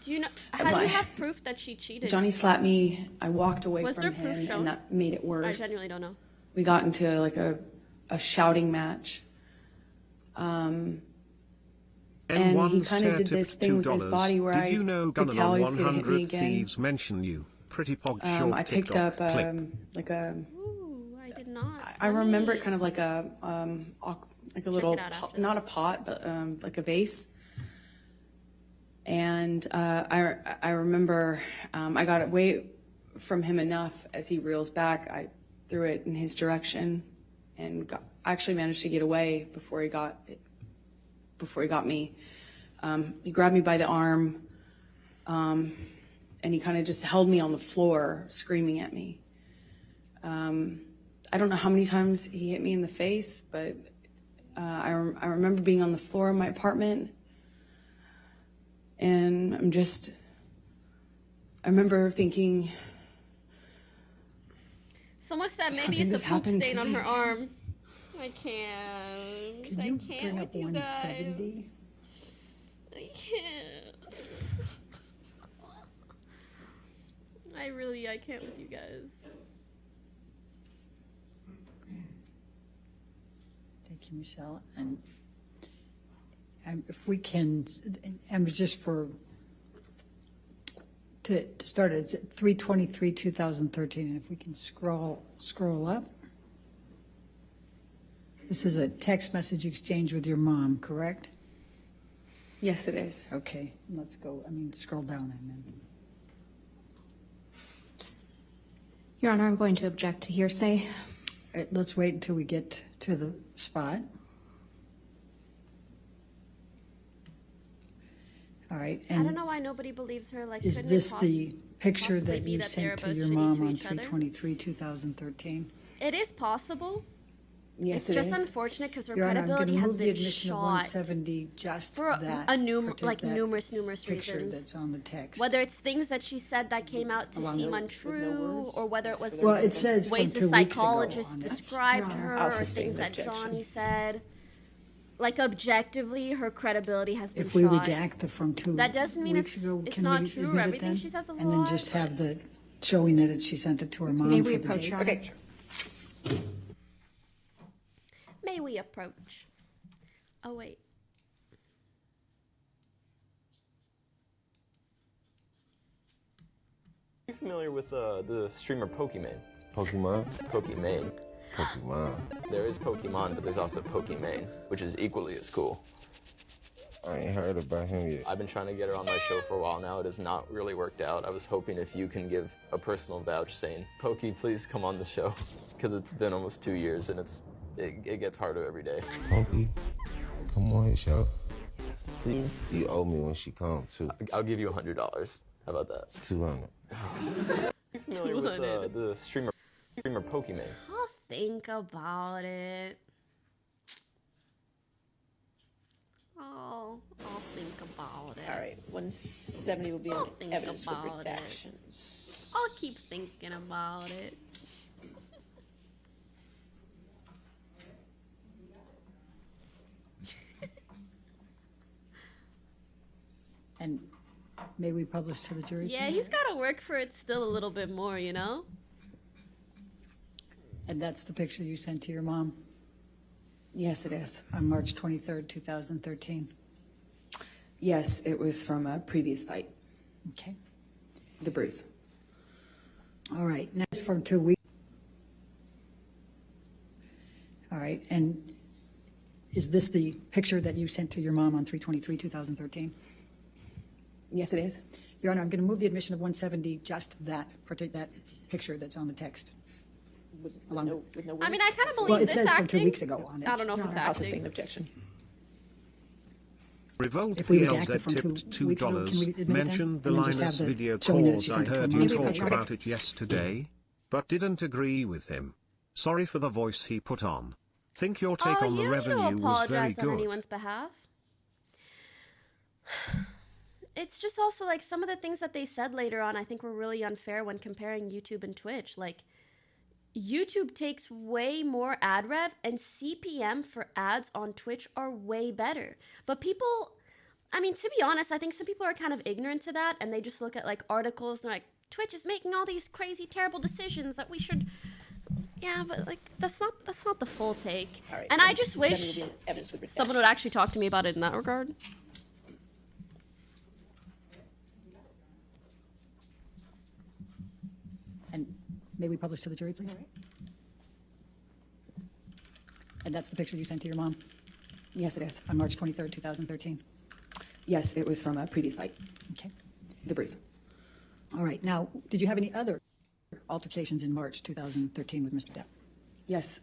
A: Do you know? How do you have proof that she cheated?
E: Johnny slapped me. I walked away
A: Was
E: from
A: there
E: him,
A: proof shown?
E: and that made it
A: I
E: worse.
A: genuinely don't know.
E: We got into like a shouting match. And he kind of did this thing with his body where
B: Did you know
E: could
B: Gunnan
E: tell
B: on
E: he was going to hit me
B: 100
E: again.
B: Thieves mention you? Pretty pog short
E: I picked
B: TikTok
E: up
B: clip.
E: like a,
A: Ooh, I did not.
E: I remember it kind of like a like a little,
F: it out after
E: not a pot, but like a vase. And I remember I got away from him enough as he reels back. I threw it in his direction and actually managed to get away before he got me. He grabbed me by the arm and he kind of just held me on the floor, screaming at me. I don't know how many times he hit me in the face, but I remember being on the floor of my apartment. And I remember thinking.
F: Someone said
E: How
F: maybe
E: did
F: it's
E: this
F: a poop
E: happen to
F: stain on her
E: me?
F: arm. I can't.
D: Can
F: I
D: you
F: can't
D: bring
F: with
D: up
F: you guys.
D: 170?
F: I can't. I can't with you guys.
D: Thank you, Michelle. And if we can, and just to start, it's at 3/23/2013, and if we can scroll up. This is a text message exchange with your mom, correct?
E: Yes, it is.
D: Okay, let's go. Scroll down.
F: Your Honor, I'm going to object to hearsay.
D: Let's wait until we get to the spot. All right.
A: I
D: And
A: don't know why nobody believes her. Like,
D: is
A: couldn't
D: this
A: it
D: the picture
A: possibly
D: that
A: be
D: you
A: that they're
D: sent to
A: both
D: your
A: shitty
D: mom
A: to
D: on
A: each other?
D: 3/23/2013?
A: It is possible.
E: Yes,
A: It's
E: it
A: just
E: is.
A: unfortunate because her
D: Your Honor, I'm
A: credibility
D: gonna
A: has
D: move the
A: been
D: admission of
A: shot
D: 170, just
A: for
D: that.
A: that numerous
D: picture
A: reasons.
D: that's on the text.
A: Whether it's things that she said that came out to
D: Along
A: seem
D: the-
A: untrue, or whether it was
D: Well, it says
A: ways
D: from
A: the
D: 2 weeks ago
A: psychologist
D: on it.
A: described her,
C: I'll
A: or
C: sustain
A: things
C: the
A: that
C: objection.
A: Johnny said. Like, objectively, her credibility has been
D: If we
A: shot.
D: redact the from 2
A: That doesn't mean
D: weeks
A: it's-
D: ago,
A: it's
D: can
A: not
D: we
A: true.
D: admit it
A: Everything
D: then?
A: she says is a
D: And then
A: lie,
D: just
A: but-
D: have the showing that she sent it to her mom
F: May
D: for
F: we
D: the
F: approach,
D: date.
F: Your Honor?
C: Okay.
A: May we approach? Oh, wait.
J: Are you familiar with the streamer Pokimane?
K: Pokemon?
J: Pokimane.
K: Pokemon.
J: There is Pokemon, but there's also Pokimane, which is equally as cool.
K: I ain't heard about him yet.
J: I've been trying to get her on my show for a while now. It has not really worked out. I was hoping if you can give a personal vouch saying, Pokey, please come on the show. Because it's been almost 2 years and it gets harder every day.
K: Pokey, come on his show. Please. You owe me when she comes too.
J: I'll give you $100. How about that?
K: 200.
J: Are you familiar with the streamer Pokimane?
A: I'll think about it. I'll think about it.
C: All right, 170 will be
A: I'll
C: on
A: think
C: evidence with
A: about it.
C: redactions.
A: I'll keep thinking about it.
D: And may we publish to the jury?
A: Yeah,
D: please?
A: he's got to work for it still a little bit more, you know?
D: And that's the picture you sent to your mom
E: Yes, it is.
D: on March 23rd, 2013.
E: Yes, it was from a previous fight,
D: Okay.
E: the bruise.
D: All right, next from 2 weeks. All right, and is this the picture that you sent to your mom on 3/23/2013?
E: Yes, it is.
D: Your Honor, I'm going to move the admission of 170, just that picture that's on the text. Along
C: With no
A: I mean, I kind of believe
D: Well, it
A: this
D: says from
A: acting.
D: 2 weeks ago on it.
A: I don't know if it's
C: I'll sustain
A: acting.
C: the objection.
B: Revolt
D: If we redact
B: PLZ
D: it from
B: tipped
D: two weeks ago, can we
B: $2.
D: admit it then?
B: Mentioned the
D: And then just
B: Linus
D: have the
B: video
D: showing that
B: calls
D: she
B: I
D: sent it to
B: heard
D: her
B: you
D: mom.
B: talk about it yesterday, but didn't agree with him. Sorry for the voice he put on. Think your take
A: Oh,
B: on
A: you
B: the
A: don't need to
B: revenue was very
A: apologize on
B: good.
A: anyone's behalf. It's just also like some of the things that they said later on, I think were really unfair when comparing YouTube and Twitch. Like, YouTube takes way more ad rev, and CPM for ads on Twitch are way better. But people, I mean, to be honest, I think some people are kind of ignorant to that, and they just look at like articles and they're like, Twitch is making all these crazy, terrible decisions that we should. Yeah, but like that's not the full take.
C: All right,
A: And I just
C: 170 will
A: wish
C: be on evidence with redactions.
A: someone would actually talk to me about it in that regard.
D: And may we publish to the jury, please? And that's the picture you sent to your mom?
E: Yes, it is.
D: On March 23rd, 2013?
E: Yes, it was from a previous fight.
D: Okay.
E: The bruise.
D: All right. Now, did you have any other altercations in March 2013 with Mr. Depp?
E: Yes,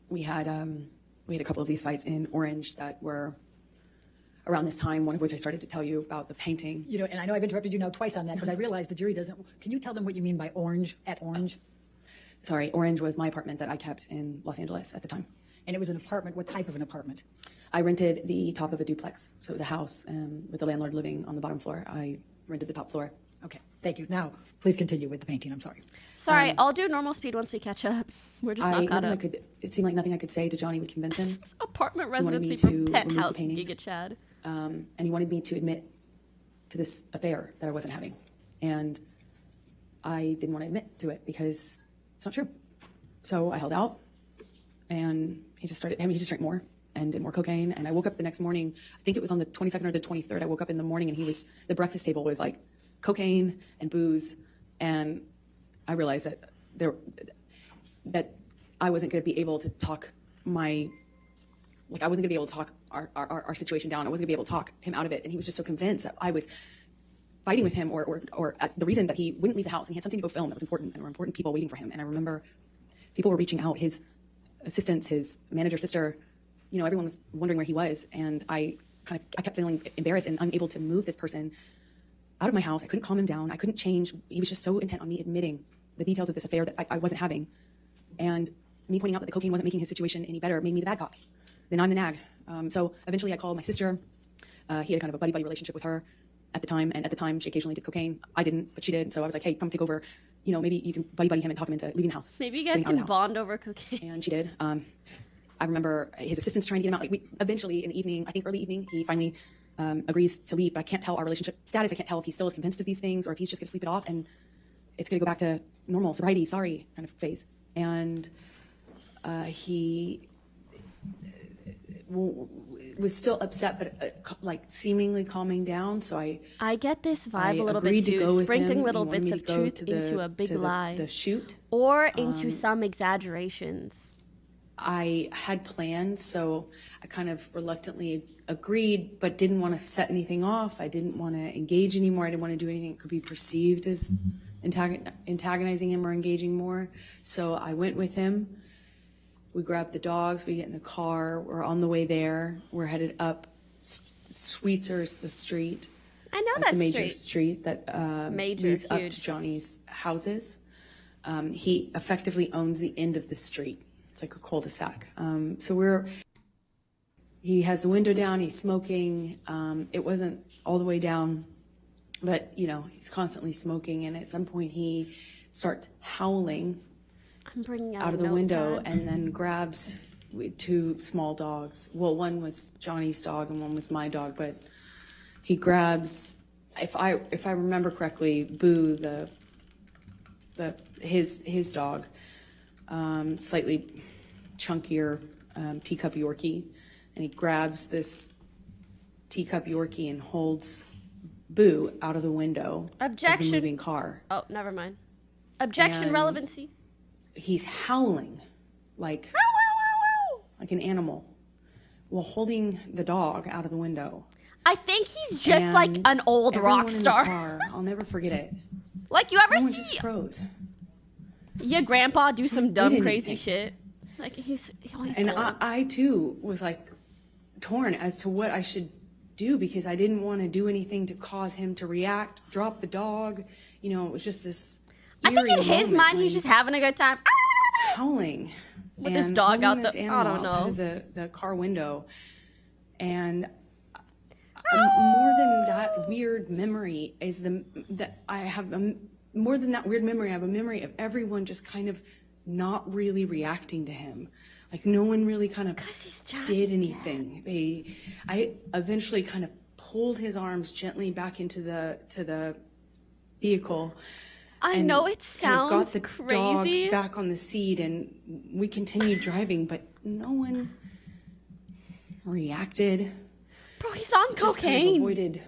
E: we had a couple of these fights in Orange that were around this time, one of which I started to tell you about the painting.
D: You know, and I know I've interrupted you now twice on that, but I realize the jury doesn't. Can you tell them what you mean by Orange, at Orange?
E: Sorry, Orange was my apartment that I kept in Los Angeles at the time.
D: And it was an apartment. What type of an apartment?
E: I rented the top of a duplex. So it was a house with the landlord living on the bottom floor. I rented the top floor.
D: Okay, thank you. Now, please continue with the painting. I'm sorry.
A: Sorry, I'll do normal speed once we catch up. We're just not caught up.
E: It seemed like nothing I could say to Johnny would convince him.
A: Apartment
E: He wanted me
A: residency
E: to
A: from
E: remove the
A: penthouse
E: painting.
A: Giga Chad.
E: And he wanted me to admit to this affair that I wasn't having. And I didn't want to admit to it because it's not true. So I held out, and he just drank more and did more cocaine. And I woke up the next morning, I think it was on the 22nd or the 23rd, I woke up in the morning and the breakfast table was like cocaine and booze. And I realized that I wasn't going to be able to talk I wasn't going to be able to talk our situation down. I wasn't going to be able to talk him out of it. And he was just so convinced that I was fighting with him or the reason that he wouldn't leave the house and he had something to go film that was important, and there were important people waiting for him. And I remember people were reaching out, his assistants, his manager, sister, everyone was wondering where he was. And I kept feeling embarrassed and unable to move this person out of my house. I couldn't calm him down. I couldn't change. He was just so intent on me admitting the details of this affair that I wasn't having. And me pointing out that the cocaine wasn't making his situation any better made me the bad cop. Then I'm the nag. So eventually I called my sister. He had kind of a buddy-buddy relationship with her at the time. And at the time, she occasionally did cocaine. I didn't, but she did. So I was like, hey, come take over. Maybe you can buddy him and talk him into leaving the house.
A: Maybe you guys can bond over cocaine.
E: And she did. I remember his assistants trying to get him out. Eventually in the evening, I think early evening, he finally agrees to leave. But I can't tell our relationship status. I can't tell if he still is convinced of these things or if he's just going to sleep it off and it's going to go back to normal, sobriety, sorry kind of phase. And he was still upset, but seemingly calming down. So I
A: get this vibe a little bit too, sprinkling little bits of truth into a big lie,
E: the shoot,
A: or into some exaggerations.
E: I had plans, so I kind of reluctantly agreed, but didn't want to set anything off. I didn't want to engage anymore. I didn't want to do anything that could be perceived as antagonizing him or engaging more. So I went with him. We grabbed the dogs, we get in the car, we're on the way there. We're headed up Sweetzer's the street.
A: I know
E: That's
A: that
E: a major street that leads up to Johnny's houses. He effectively owns the end of the street. It's like a cul-de-sac. He has the window down, he's smoking. It wasn't all the way down, but he's constantly smoking, and at some point he starts howling out of the window and then grabs two small dogs. Well, one was Johnny's dog and one was my dog, but he grabs, if I remember correctly, Boo, his dog, slightly chunkier teacup Yorkie, and he grabs this teacup Yorkie and holds Boo out of the window
A: Objection.
E: of the moving car.
A: Oh, never mind. Objection,
E: And
A: relevancy.
E: He's howling like an animal while holding the dog out of the window.
A: I think he's just
E: And
A: like an old
E: everyone
A: rock
E: in the
A: star.
E: car, I'll never forget it.
A: Like you ever
E: Everyone
A: see
E: just froze.
A: your grandpa do some dumb
E: did
A: crazy
E: anything.
A: shit? Like he's
E: And
A: old.
E: I too was like torn as to what I should do because I didn't want to do anything to cause him to react, drop the dog. It was just this.
A: I think in his
E: moment
A: mind
E: when
A: he's just having a good time.
E: howling
A: With his
E: and
A: dog out
E: holding
A: the-
E: this
A: I
E: animal
A: don't know.
E: outside of the car window, and more than that weird memory is that I have more than that weird memory. I have a memory of everyone just kind of not really reacting to him, like no one really kind of did anything. I eventually kind of pulled his arms gently back into the vehicle.
A: I know it
E: kind of got
A: sounds
E: the
A: crazy.
E: dog back on the seat, and we continued driving, but no one reacted.
A: Bro, he's on
E: Just kind of
A: cocaine.
E: avoided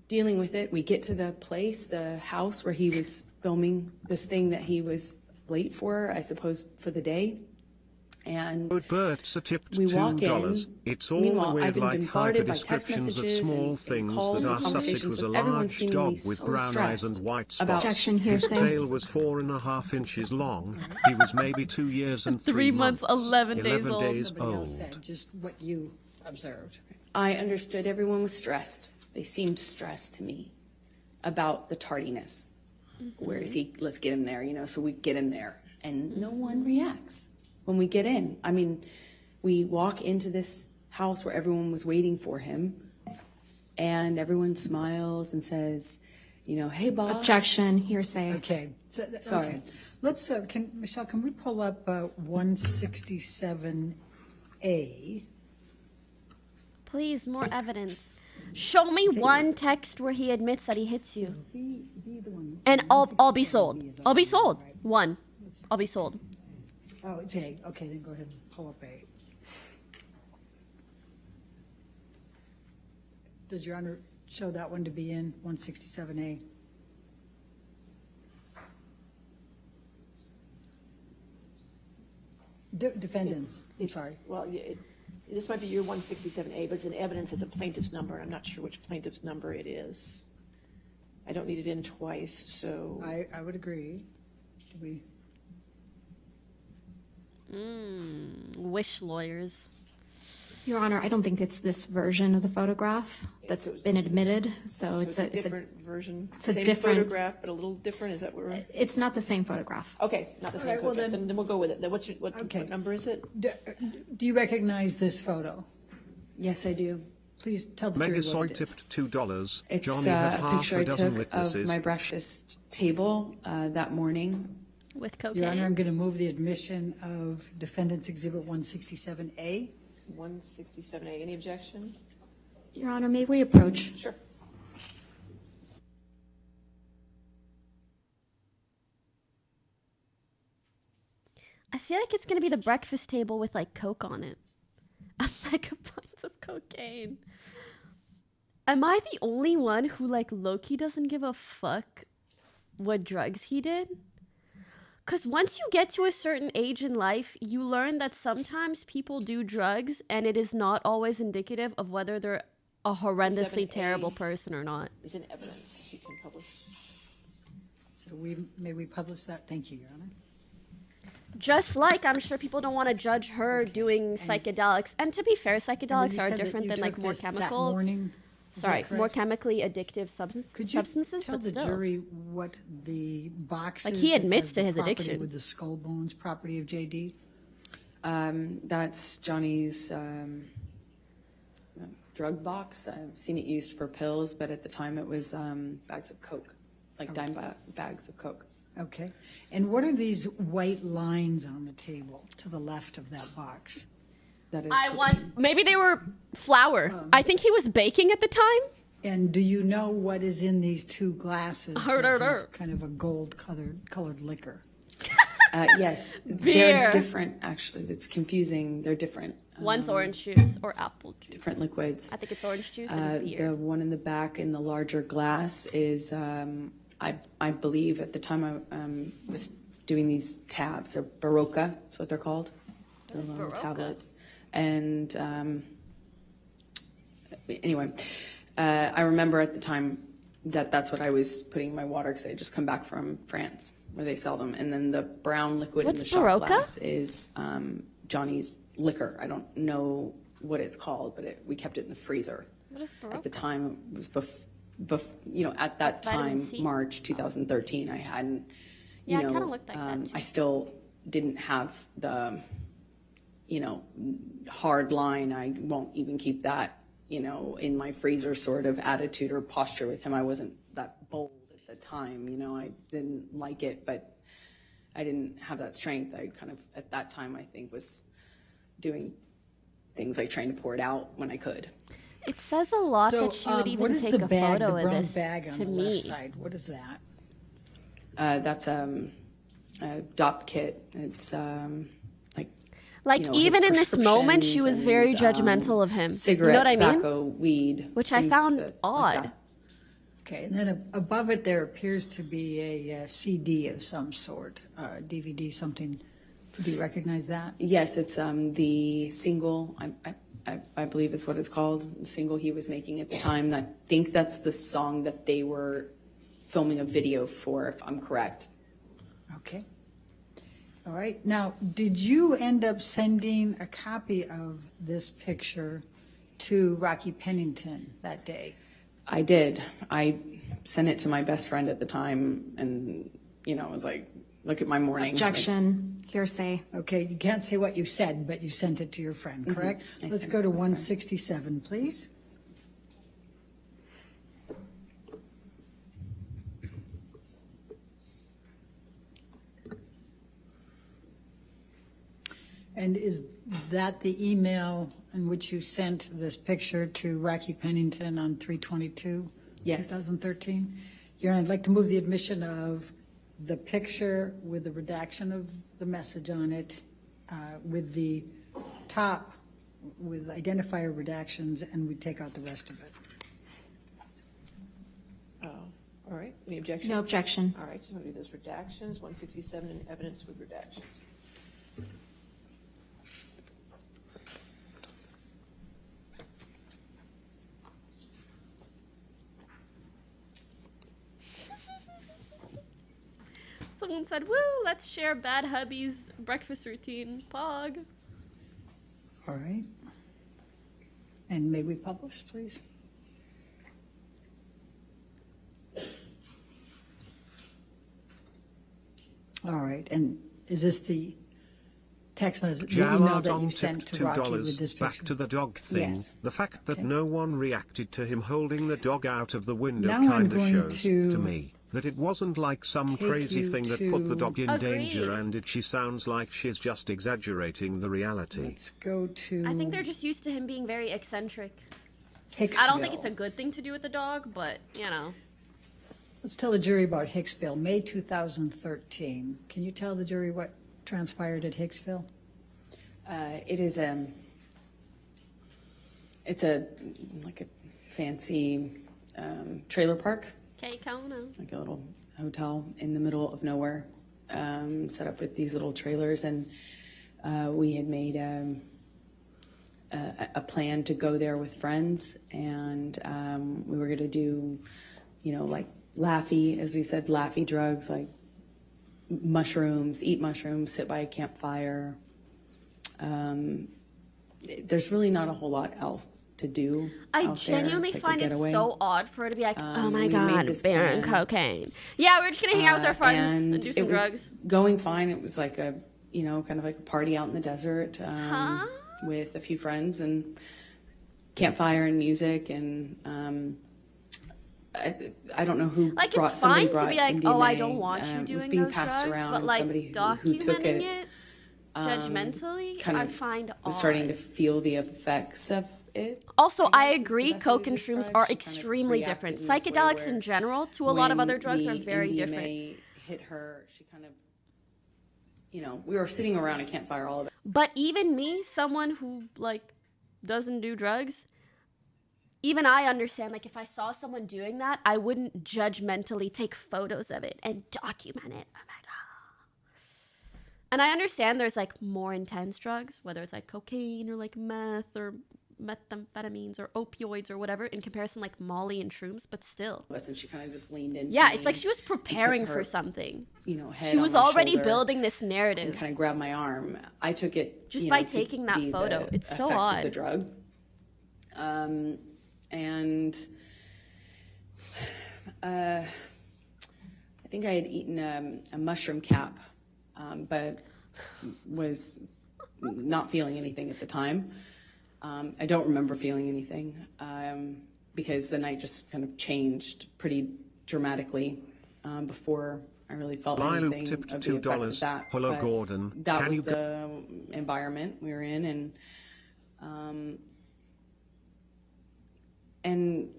E: dealing with it. We get to the place, the house where he was filming this thing that he was late for, I suppose, for the day. And
B: Bert's are tipped
E: we walk in.
B: $2. It's all
E: Meanwhile,
B: the
E: I've
B: weird
E: been
B: like
E: bombarded by
B: hyper
E: text
B: descriptions of
E: messages
B: small
E: and
B: things
E: calls
B: that
E: and
B: our Sussex
E: conversations
B: was a
E: with everyone
B: large
E: seemingly
B: dog with
E: so
B: brown eyes
E: stressed
B: and white
E: about-
B: spots.
F: Objection,
B: His
F: hearsay.
B: tail was 4.5 inches long. He was maybe 2 years and
A: 3 months, 11 days old.
B: days
D: Somebody else
B: old.
D: said just what you observed.
E: I understood everyone was stressed. They seemed stressed to me about the tardiness. Where is he? Let's get him there, so we get him there. And no one reacts when we get in. I mean, we walk into this house where everyone was waiting for him, and everyone smiles and says, hey, boss.
F: Objection, hearsay.
D: Okay. So,
E: Sorry.
D: Okay. Let's, Michelle, can we pull up 167A?
A: Please, more evidence. Show me one text where he admits that he hits you. And I'll be sold. I'll be sold. One. I'll be sold.
D: Oh, it's A. Okay, then go ahead and pull up A. Does Your Honor show that one to be in 167A? Defendants, I'm sorry.
C: Well, this might be your 167A, but it's an evidence as a plaintiff's number. I'm not sure which plaintiff's number it is. I don't need it in twice, so.
D: I would agree. Do we?
A: Wish lawyers.
F: Your Honor, I don't think it's this version of the photograph that's been admitted. So it's a
C: different version.
F: it's a
C: Same
F: different-
C: photograph, but a little different. Is that what we're?
F: It's not the same photograph.
C: Okay, not the same
D: right, well
C: photograph.
D: then-
C: Then we'll go with it. Then what
D: Okay.
C: number is it?
D: Do you recognize this photo?
E: Yes, I do.
D: Please tell the jury
B: Megasoy
D: what it is.
B: tipped $2.
E: It's
B: Johnny had
E: a
B: half
E: picture
B: a
E: I
B: dozen
E: took
B: witnesses.
E: of my breakfast table that morning.
A: With
D: Your Honor, I'm
A: cocaine.
D: going to move the admission of Defendant's Exhibit 167A.
C: 167A. Any objection?
F: Your Honor, may we approach?
C: Sure.
A: I feel like it's gonna be the breakfast table with like Coke on it. A mega pints of cocaine. Am I the only one who like low-key doesn't give a fuck what drugs he did? Because once you get to a certain age in life, you learn that sometimes people do drugs and it is not always indicative of whether they're a horrendously
C: 7A.
A: terrible person or not.
C: Is an evidence you can publish.
D: So may we publish that? Thank you, Your Honor.
A: Just like I'm sure people don't want to judge her doing psychedelics. And to be fair, psychedelics
D: You
A: are
D: said that
A: different
D: you
A: than like
D: took
A: more
D: this that
A: chemical.
D: morning. Is that
A: Sorry, more
D: correct?
A: chemically addictive
D: Could you
A: substances,
D: tell
A: but
D: the
A: still.
D: jury what the box
A: Like,
D: is
A: he
D: that
A: admits
D: has
A: to
D: the
A: his
D: property
A: addiction.
D: with the skull bones property of JD?
E: That's Johnny's drug box. I've seen it used for pills, but at the time it was bags of Coke, like dime bags of Coke.
D: Okay. And what are these white lines on the table to the left of that box?
E: That is
A: I
E: cocaine.
A: want. Maybe they were flour. I think he was baking at the time.
D: And do you know what is in these two glasses?
A: Hurt,
D: that
A: hurt,
D: have
A: hurt.
D: kind of a gold colored liquor.
E: Yes,
A: Beer.
E: they're different. Actually, it's confusing. They're different.
A: One's orange juice or apple juice.
E: Different liquids.
A: I think it's orange juice and beer.
E: The one in the back in the larger glass is, I believe at the time I was doing these tabs, or Barocca, that's what they're called.
A: What is
E: The little
A: Barocca?
E: tablets. And anyway, I remember at the time that's what I was putting in my water because I had just come back from France where they sell them. And then the brown liquid in
A: What's
E: the shot
A: Barocca?
E: glass is Johnny's liquor. I don't know what it's called, but we kept it in the freezer.
A: What is
E: At the
A: Barocca?
E: time, it was at that
A: That's vitamin
E: time,
A: C?
E: March 2013, I hadn't,
A: Yeah, it kinda looked like that, too.
E: I still didn't have the, hard line. I won't even keep that, in my freezer sort of attitude or posture with him. I wasn't that bold at the time, I didn't like it, but I didn't have that strength. I kind of, at that time, I think was doing things like trying to pour it out when I could.
A: It says a lot that she would
D: what
A: even
D: is
A: take
D: the
A: a
D: bag,
A: photo
D: the
A: of
D: brown
A: this
D: bag on
A: to
D: the
A: me.
D: left side? What is that?
E: That's a DOP kit. It's
A: Like,
E: his
A: even in this moment, she was very
E: prescriptions
A: judgmental of him.
E: Cigarette,
A: You know what I mean?
E: tobacco, weed,
A: Which I
E: things
A: found
E: like
A: odd.
E: that.
D: Okay, and then above it there appears to be a CD of some sort, DVD, something Do you recognize that?
E: Yes, it's the single, I believe is what it's called, the single he was making at the time. I think that's the song that they were filming a video for, if I'm correct.
D: Okay. All right. Now, did you end up sending a copy of this picture to Rocky Pennington that day?
E: I did. I sent it to my best friend at the time and, was like, look at my morning.
F: Objection, hearsay.
D: Okay, you can't say what you said, but you sent it to your friend, correct? Let's go to 167, please. And is that the email in which you sent this picture to Rocky Pennington on 3/22?
E: Yes.
D: 2013? Your Honor, I'd like to move the admission of the picture with the redaction of the message on it, with the top with identifier redactions, and we take out the rest of it.
C: All right, any objection?
F: No objection.
C: All right, so I'm going to do those redactions, 167 and evidence with redactions.
A: Someone said, "Woo! Let's share bad hubby's breakfast routine." Pog.
D: All right. And may we publish, please? All right. And is this the text message, the email
B: Jallard
D: that you
B: on
D: sent
B: tipped
D: to Rocky with
B: $2
D: this
B: back
D: picture?
B: to the dog thing.
D: Yes.
B: The fact that
D: Okay.
B: no one reacted to him holding the dog out of the window
D: Now I'm
B: kind of
D: going
B: shows
D: to
B: to me that it wasn't like some
D: take
B: crazy
D: you
B: thing that put the dog in danger,
A: Agreed.
B: and she sounds like she's just exaggerating the reality.
D: Let's go to
A: I think they're just used to him being very eccentric.
D: Hicksville.
A: I don't think it's a good thing to do with the dog, but
D: Let's tell the jury about Hicksville, May 2013. Can you tell the jury what transpired at Hicksville?
E: It's a fancy trailer park,
A: K Kono.
E: like a little hotel in the middle of nowhere, set up with these little trailers, and we had made a plan to go there with friends, and we were going to do, like laffy, as we said, laffy drugs, like mushrooms, eat mushrooms, sit by a campfire. There's really not a whole lot else to do.
A: I
E: out
A: genuinely
E: there. It's like a
A: find it
E: getaway.
A: so odd for her to be like, "Oh my
E: we made
A: god,
E: this
A: Baron
E: plan.
A: cocaine." Yeah, we're just gonna hang out with our friends and do some
E: it was
A: drugs.
E: going fine. It was like a, kind of like a party out in the desert with a few friends and campfire and music and I don't know who
A: Like,
E: brought
A: it's
E: somebody
A: fine to be
E: brought
A: like, "Oh, I
E: MDMA.
A: don't want you
E: It was
A: doing
E: being
A: those
E: passed
A: drugs,"
E: around,
A: but
E: and
A: like
E: somebody who took
A: documenting
E: it
A: judgmentally,
E: kind
A: I
E: of
A: find odd.
E: was starting to feel the effects of it.
A: Also, I
E: guess is the
A: agree,
E: best way
A: coke
E: to
A: and shrooms
E: describe.
A: are
E: She kind of
A: extremely
E: reacted
A: different.
E: in this way
A: Psychedelics
E: where
A: in general to a lot of
E: when
A: other drugs are
E: the
A: very
E: MDMA
A: different.
E: hit her, she kind of, we were sitting around a campfire all of it.
A: But even me, someone who like doesn't do drugs, even I understand, like, if I saw someone doing that, I wouldn't judgmentally take photos of it and document it. Oh my god. And I understand there's like more intense drugs, whether it's like cocaine or like meth or methamphetamines or opioids or whatever, in comparison like Molly and shrooms, but still.
E: And she kind of just leaned into
A: Yeah,
E: me
A: it's like she was preparing
E: and put
A: for
E: her,
A: something.
E: head
A: She
E: on
A: was
E: my
A: already
E: shoulder
A: building this
E: and
A: narrative.
E: kind of grabbed my arm. I took it
A: Just
E: you
A: by
E: know, to
A: taking that
E: be
A: photo.
E: the
A: It's so
E: effects
A: odd.
E: of the drug. And I think I had eaten a mushroom cap, but was not feeling anything at the time. I don't remember feeling anything because the night just kind of changed pretty dramatically before I really felt
B: Lilu
E: anything
B: tipped
E: of the effects of
B: $2.
E: that.
B: Hello,
E: But
B: Gordon.
E: That
B: Can
E: was
B: you
E: the environment we were in, and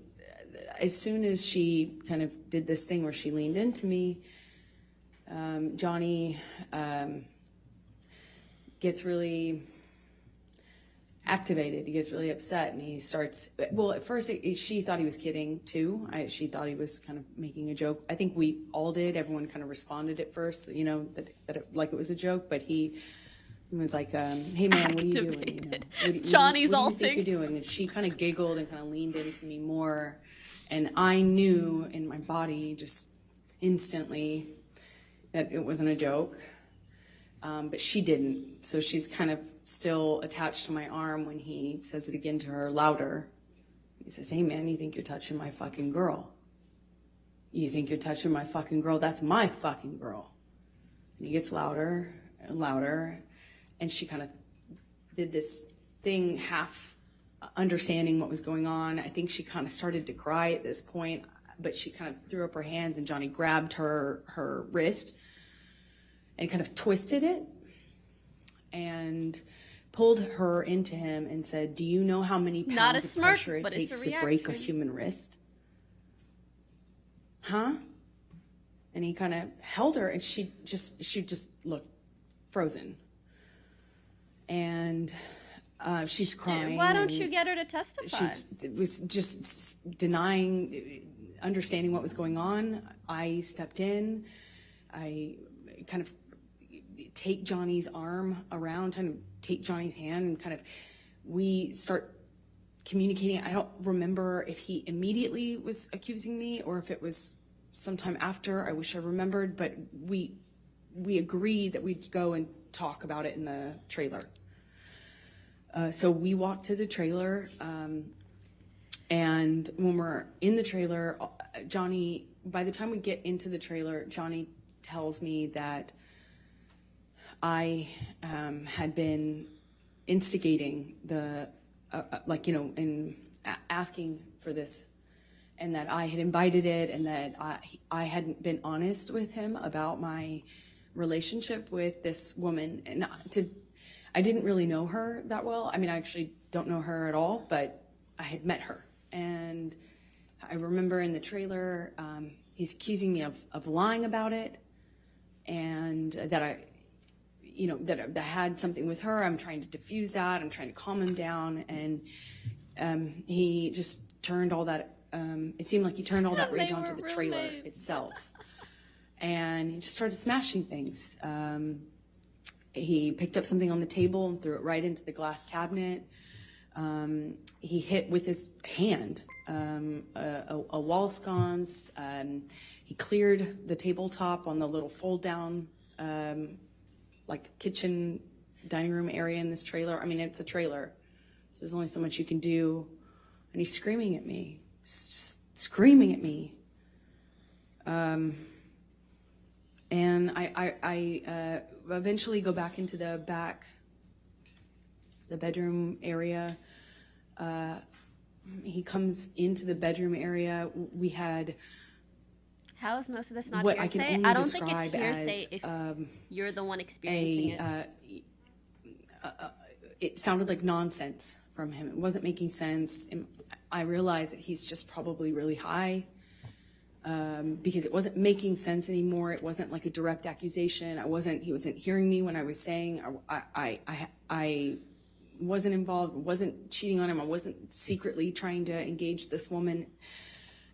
E: as soon as she kind of did this thing where she leaned into me, Johnny gets really activated. He gets really upset, and he starts. Well, at first she thought he was kidding too. She thought he was kind of making a joke. I think we all did. Everyone kind of responded at first, that it, like it was a joke. But he He was like, hey man, what are you doing? You know,
A: Johnny's
E: what do you
A: alting.
E: think you're doing? And she kind of giggled and kind of leaned into me more. And I knew in my body just instantly that it wasn't a joke. But she didn't. So she's kind of still attached to my arm when he says it again to her louder. He says, hey man, you think you're touching my fucking girl? You think you're touching my fucking girl? That's my fucking girl. And he gets louder and louder. And she kind of did this thing, half understanding what was going on. I think she kind of started to cry at this point, but she kind of threw up her hands and Johnny grabbed her wrist and kind of twisted it and pulled her into him and said, do you know how many
A: Not a
E: pounds of
A: smirk,
E: pressure it
A: but it's
E: takes
A: a
E: to break a
A: reaction.
E: human wrist? Huh? And he kind of held her and she just looked frozen. And she's crying.
A: Why don't
E: and
A: you get her to testify?
E: She was just denying, understanding what was going on. I stepped in. I kind of take Johnny's arm around, kind of take Johnny's hand, and kind of we start communicating. I don't remember if he immediately was accusing me or if it was sometime after. I wish I remembered, but we agreed that we'd go and talk about it in the trailer. So we walked to the trailer, and when we're in the trailer, Johnny, by the time we get into the trailer, Johnny tells me that I had been instigating the, and asking for this, and that I had invited it, and that I hadn't been honest with him about my relationship with this woman. And I didn't really know her that well. I mean, I actually don't know her at all, but I had met her. And I remember in the trailer, he's accusing me of lying about it, and that I had something with her. I'm trying to diffuse that. I'm trying to calm him down. And he just turned all that, it seemed like he turned all that rage onto the trailer itself. And he just started smashing things. He picked up something on the table and threw it right into the glass cabinet. He hit with his hand a wall sconce. He cleared the tabletop on the little fold-down, like kitchen dining room area in this trailer. I mean, it's a trailer, so there's only so much you can do. And he's screaming at me, screaming at me. And I eventually go back into the bedroom area. He comes into the bedroom area. We had.
A: How is most of this not
E: what I
A: hearsay?
E: can only
A: I don't think it's
E: describe
A: hearsay if you're the one experiencing it.
E: It sounded like nonsense from him. It wasn't making sense. And I realized that he's just probably really high. Because it wasn't making sense anymore. It wasn't like a direct accusation. He wasn't hearing me when I was saying I wasn't involved, wasn't cheating on him. I wasn't secretly trying to engage this woman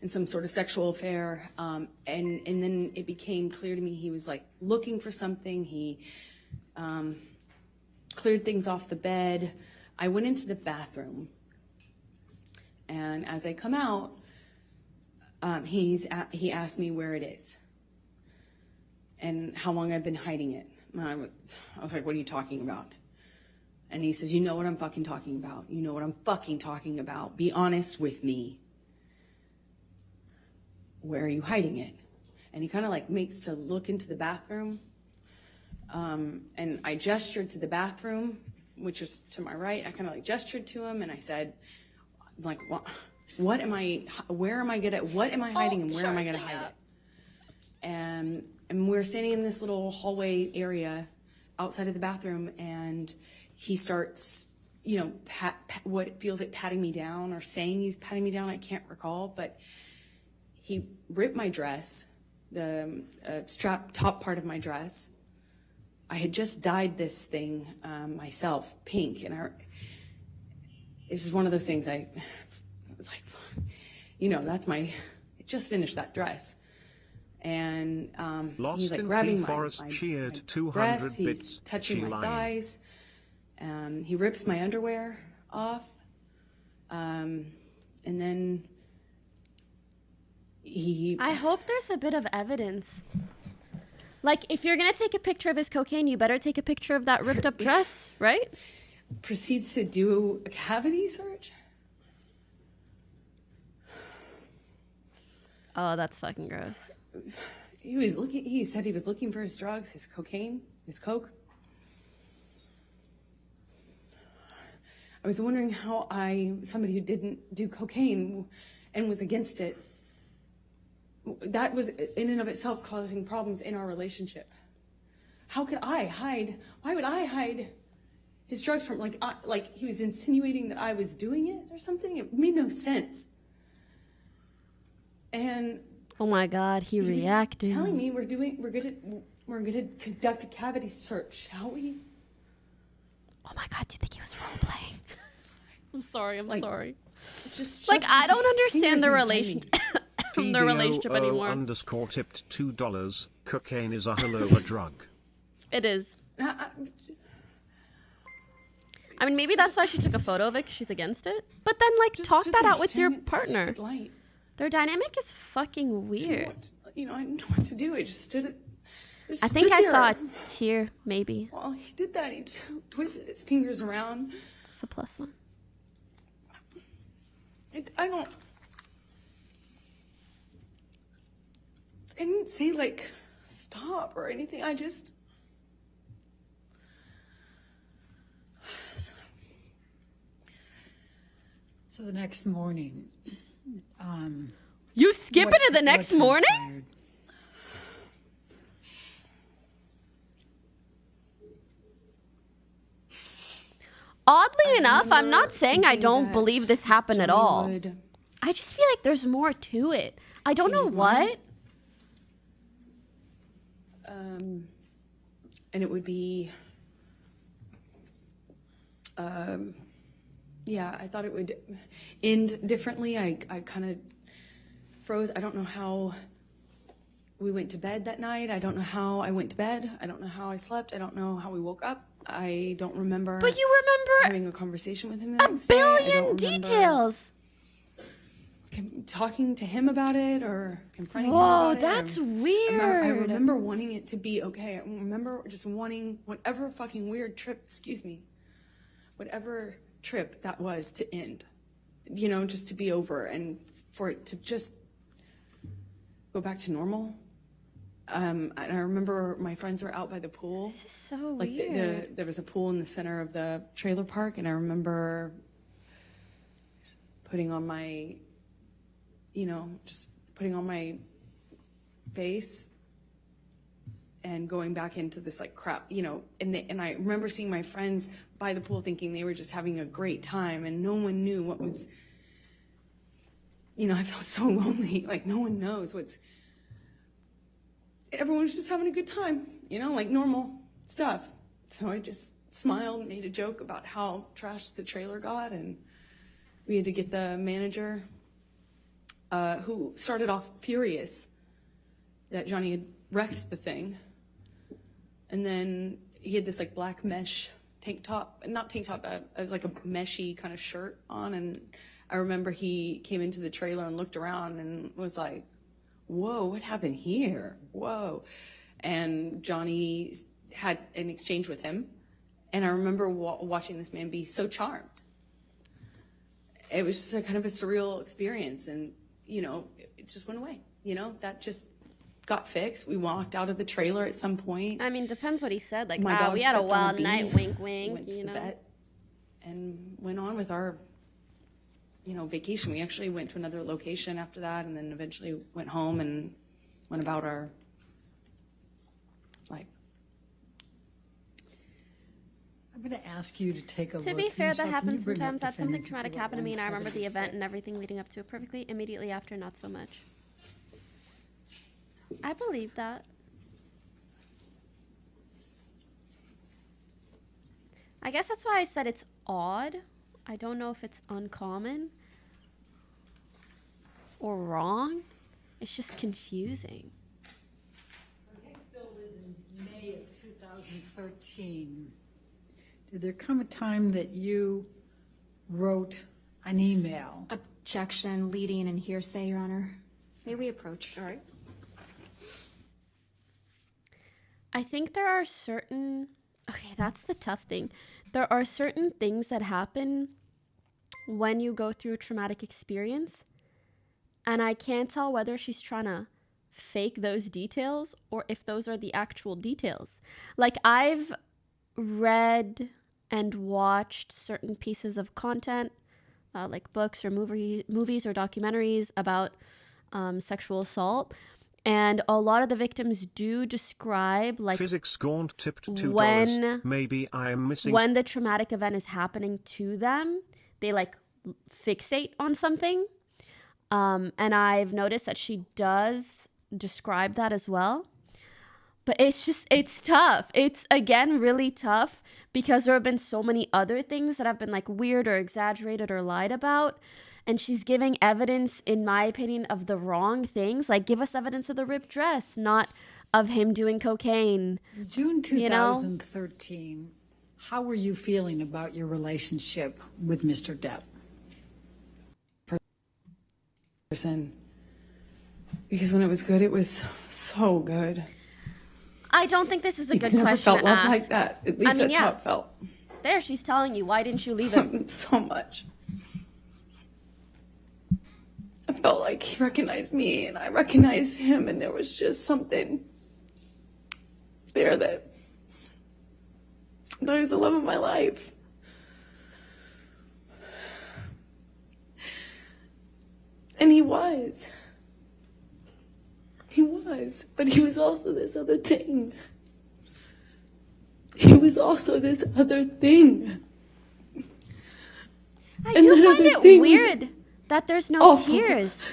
E: in some sort of sexual affair. And then it became clear to me he was like looking for something. He cleared things off the bed. I went into the bathroom, and as I come out, he asked me where it is and how long I've been hiding it. And I was like, what are you talking about? And he says, you know what I'm fucking talking about. You know what I'm fucking talking about. Be honest with me. Where are you hiding it? And he kind of like makes to look into the bathroom. And I gestured to the bathroom, which was to my right. I kind of like gestured to him and I said, like, what am I hiding and where am I gonna hide it? And we're standing in this little hallway area outside of the bathroom, and he starts, what it feels like patting me down or saying he's patting me down. I can't recall, but he ripped my dress, the strap top part of my dress. I had just dyed this thing myself pink, and it's just one of those things I was like, I just finished that dress. And he's like grabbing my
B: cheered 200
E: breasts,
B: bits.
E: he's touching
B: She
E: my
B: lying.
E: thighs. He rips my underwear off, and then
A: I hope there's a bit of evidence. Like, if you're gonna take a picture of his cocaine, you better take a picture of that ripped up dress, right?
E: proceeds to do a cavity search.
A: Oh, that's fucking gross.
E: He said he was looking for his drugs, his cocaine, his coke. I was wondering how somebody who didn't do cocaine and was against it, that was in and of itself causing problems in our relationship. How could I hide? Why would I hide his drugs from, like he was insinuating that I was doing it or something? It made no sense. And
A: oh my God, he reacted.
E: Telling me we're gonna conduct a cavity search, shall we?
A: Oh my God, do you think he was role playing? I'm sorry.
E: Just
A: like, I don't understand the relationship anymore.
B: _ tipped $2. Cocaine is a hell of a drug.
A: It is. I mean, maybe that's why she took a photo of it, because she's against it. But then, like, talk that out with your partner. Their dynamic is fucking weird.
E: I didn't know what to do. I just stood.
A: I think I saw a tear, maybe.
E: Well, he did that. He just twisted his fingers around.
A: It's a +1.
E: I didn't say, like, stop or anything. I just.
D: So the next morning.
A: You skip it to the next morning? Oddly enough, I'm not saying I don't believe this happened at all. I just feel like there's more to it. I don't know what.
E: And it would be. Yeah, I thought it would end differently. I kind of froze. I don't know how we went to bed that night. I don't know how I went to bed. I don't know how I slept. I don't know how we woke up. I don't remember.
A: But you remember
E: having a conversation with him the next
A: a
E: day.
A: billion details.
E: Talking to him about it or confronting him
A: Whoa,
E: about it.
A: that's weird.
E: I remember wanting it to be okay. I remember just wanting whatever fucking weird trip, whatever trip that was to end, just to be over and for it to just go back to normal. And I remember my friends were out by the pool.
A: This is so weird.
E: There was a pool in the center of the trailer park, and I remember putting on my, just putting on my face and going back into this like crap, and I remember seeing my friends by the pool thinking they were just having a great time, and no one knew what was, I felt so lonely, like no one knows everyone was just having a good time, like normal stuff. So I just smiled and made a joke about how trashed the trailer got, and we had to get the manager, who started off furious that Johnny had wrecked the thing. And then he had this like black mesh not tank top, it was like a meshy kind of shirt on. And I remember he came into the trailer and looked around and was like, whoa, what happened here? Whoa. And Johnny had an exchange with him. And I remember watching this man be so charmed. It was just a kind of a surreal experience. And, it just went away. That just got fixed. We walked out of the trailer at some point.
A: I mean, depends what he said. Like,
E: My dog
A: we had a
E: stepped on
A: wild
E: the
A: night,
E: bee,
A: wink, wink,
E: went to the vet, and went on with our, vacation. We actually went to another location after that, and then eventually went home and went about our,
D: I'm going to ask you to take a look.
A: To be fair, that
D: Michelle, can
A: happens
D: you bring up
A: sometimes.
D: the
A: That's something
D: defendant's
A: traumatic
D: report
A: happened to me, and I remember the event and
D: 176?
A: everything leading up to it perfectly. Immediately after, not so much. I believe that. I guess that's why I said it's odd. I don't know if it's uncommon or wrong. It's just confusing.
D: The next bill was in May of 2013. did there come a time that you wrote an email?
F: Objection, leading, and hearsay, Your Honor. May we approach?
C: All right.
A: I think there are certain, okay, that's the tough thing. There are certain things that happen when you go through a traumatic experience, and I can't tell whether she's trying to fake those details or if those are the actual details. Like, I've read and watched certain pieces of content, like books or movies or documentaries about sexual assault. And a lot of the victims do describe, like,
B: Physics Gaunt tipped $2.
A: when
B: Maybe I am missing.
A: when the traumatic event is happening to them, they like fixate on something. And I've noticed that she does describe that as well. But it's tough. It's, again, really tough because there have been so many other things that have been like weird or exaggerated or lied about. And she's giving evidence, in my opinion, of the wrong things. Like, give us evidence of the ripped dress, not of him doing cocaine.
D: June 2013, how were you feeling about your relationship with Mr. Depp?
E: Person. Because when it was good, it was so good.
A: I don't think this is a good
E: Never
A: question
E: felt
A: to
E: love
A: ask.
E: like that. At least that's how it felt.
A: There, she's telling you, why didn't you leave him?
E: So much. I felt like he recognized me and I recognized him, and there was just something there that was the love of my life. And he was. He was. But he was also this other thing. He was also this other thing.
A: I do find it weird that there's no tears.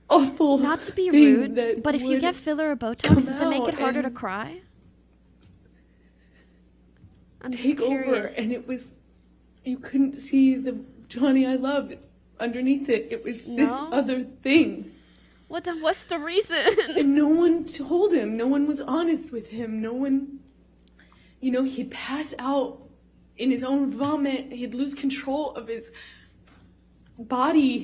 E: Awful.
A: Not to be rude, but if you get filler or Botox, does it make it harder to cry? I'm
E: take
A: just curious.
E: over, and it was, you couldn't see the Johnny I loved underneath it. It was this other thing.
A: What's the reason?
E: And no one told him. No one was honest with him. No one, he'd pass out in his own vomit. He'd lose control of his body,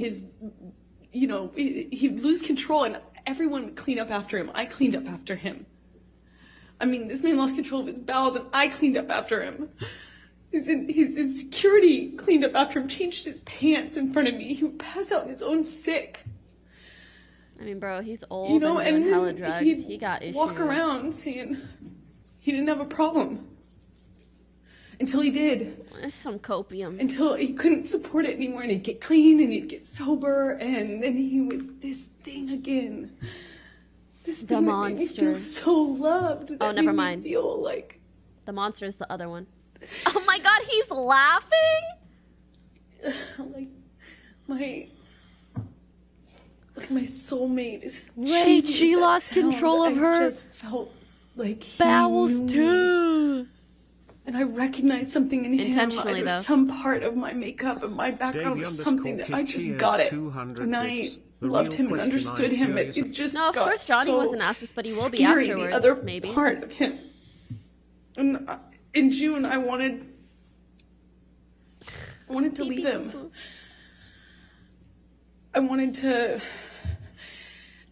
E: he'd lose control, and everyone would clean up after him. I cleaned up after him. I mean, this man lost control of his bowels, and I cleaned up after him. His security cleaned up after him, changed his pants in front of me. He would pass out in his own sick.
A: I mean, bro, he's old and doing hella drugs. He got issues.
E: Walk around saying he didn't have a problem. Until he did.
A: It's some copium.
E: Until he couldn't support it anymore, and he'd get clean, and he'd get sober, and then he was this thing again. This thing that made me feel so loved.
A: Oh, never mind.
E: Feel like
A: the monster is the other one. Oh my God, he's laughing.
E: my soulmate is.
A: Wait, she lost control of her.
E: I just felt like
A: bowels too.
E: And I recognized something in him.
A: Intentionally, though.
E: Some part of my makeup and my background was something that I just got it. And I loved him and understood him. It just
A: no, of
E: got
A: course Johnny
E: so
A: wasn't asked, but he will be
E: scary,
A: afterwards.
E: The other
A: maybe
E: part of him. And in June, I wanted to leave him. I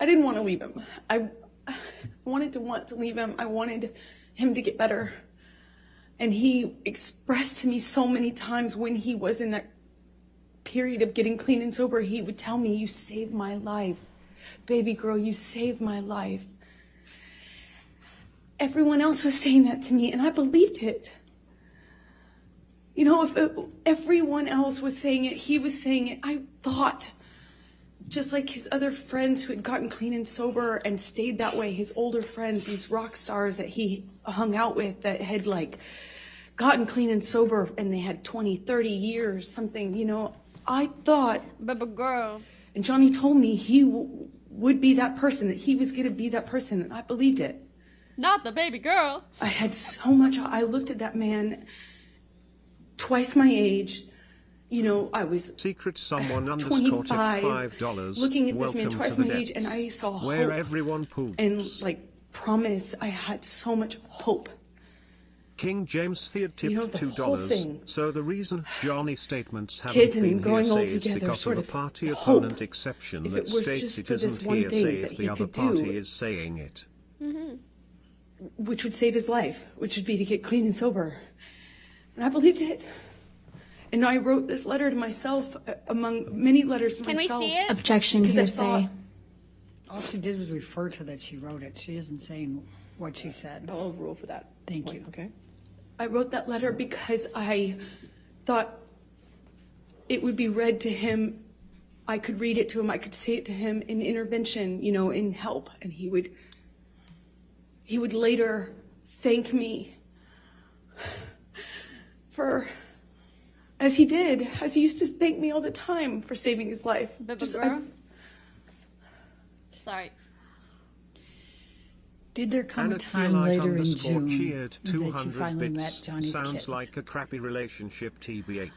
E: didn't want to leave him. I wanted to leave him. I wanted him to get better. And he expressed to me so many times when he was in that period of getting clean and sober, he would tell me, "You saved my life. Baby girl, you saved my life." Everyone else was saying that to me, and I believed it. If everyone else was saying it, he was saying it. I thought, just like his other friends who had gotten clean and sober and stayed that way, his older friends, these rock stars that he hung out with that had gotten clean and sober and they had 20, 30 years, something, I thought.
A: Baby girl.
E: And Johnny told me he would be that person, that he was going to be that person, and I believed it.
A: Not the baby girl.
E: I had so much, I looked at that man twice my age. I was
B: secret someone
E: 25,
B: $5.
E: looking at this man
B: Welcome
E: twice
B: to
E: my
B: the
E: age, and I saw
B: where
E: hope
B: everyone poops.
E: and promise. I had so much hope.
B: King James III tipped
E: You know, the whole
B: $2.
E: thing.
B: So the reason Johnny's statements haven't
E: Kids and
B: been
E: going all
B: hearsay is
E: together,
B: because of
E: sort
B: a
E: of
B: party
E: hope.
B: opponent exception
E: If
B: that
E: it was
B: states
E: just
B: it
E: for this
B: isn't
E: one thing
B: hearsay
E: that
B: if
E: he
B: the other
E: could do.
B: party is saying it.
E: Which would save his life, which would be to get clean and sober. And I believed it. And I wrote this letter to myself, among many letters to
A: Can we
E: myself.
A: see it?
F: Objection,
E: Because I
F: hearsay.
E: thought,
D: All she did was refer to that she wrote it. She isn't saying what she said.
C: I'll rule for that.
D: Thank
C: point,
D: you.
C: Okay.
E: I wrote that letter because I thought it would be read to him. I could read it to him. I could say it to him in intervention, you know, in help. And he would later thank me for, as he used to thank me all the time for saving his life.
A: But
E: Just,
A: girl. Sorry.
D: Did there come a
B: Anna
D: time
B: Keelite
D: later in
B: underscore
D: June
B: cheered
D: that you
B: 200
D: finally met
B: bits.
D: Johnny's
B: Sounds
D: kids?
B: like a crappy relationship, TBH.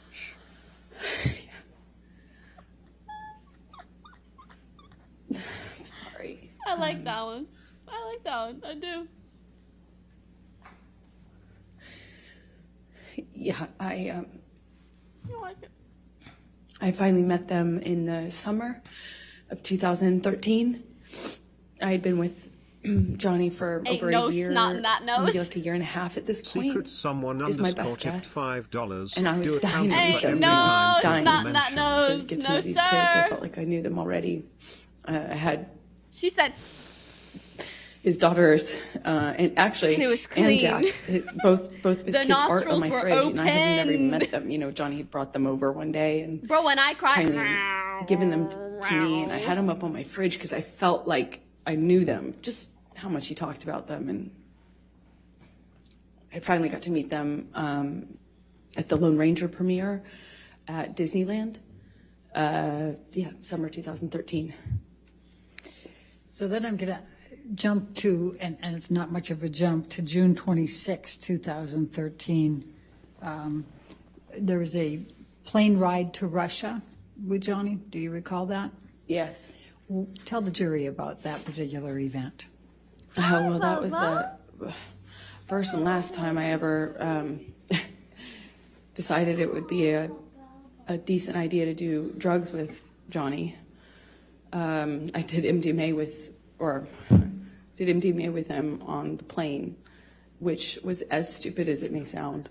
E: sorry.
A: I like that one. I like that one. I do.
E: Yeah,
A: I like it.
E: I finally met them in the summer of 2013. I had been with Johnny for
A: Ain't
E: over
A: no
E: a year,
A: snot in that nose.
E: maybe like a year and a half at this point.
B: Secret someone
E: is my
B: underscore
E: best
B: tipped
E: guess.
B: $5.
E: And I was
B: Do a
E: dying
B: counter
E: to
B: for
E: meet
B: every
E: them.
B: time
E: Dying
A: snot in that
B: mentioned.
A: nose.
E: to get to
A: No,
E: know these kids. I
A: sir.
E: felt like I knew them already. I had
A: She said,
E: his daughters, and actually,
A: And it was
E: and
A: clean.
E: Jack's, both of his
A: The
E: kids art on
A: nostrils
E: my
A: were
E: fridge, and I had never even
A: open.
E: met them. You know, Johnny had brought them over one day, and
A: bro, when I cried,
E: kindly given them to me, and I had them up on my fridge because I felt like I knew them, just how much he talked about them, and I finally got to meet them at the Lone Ranger premiere at Disneyland. Summer 2013.
D: So then I'm going to jump to, and it's not much of a jump, to June 26, 2013. There was a plane ride to Russia with Johnny. Do you recall that?
E: Yes.
D: Well, tell the jury about that particular event.
E: Well, that was the first and last time I ever decided it would be a decent idea to do drugs with Johnny. I did MDMA with him on the plane, which was as stupid as it may sound.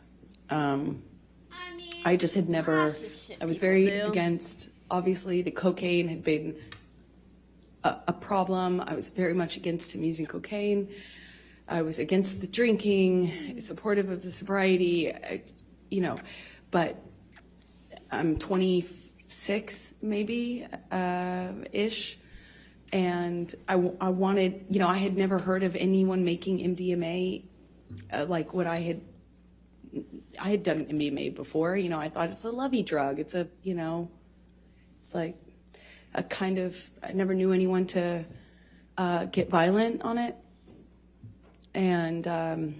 E: I just had never, I was very against, obviously the cocaine had been a problem. I was very much against him using cocaine. I was against the drinking, supportive of the sobriety, but I'm 26 maybe, ish. And I wanted, I had never heard of anyone making MDMA like what I had done MDMA before. I thought it's a lovey drug. It's it's like a kind of, I never knew anyone to get violent on it. And, I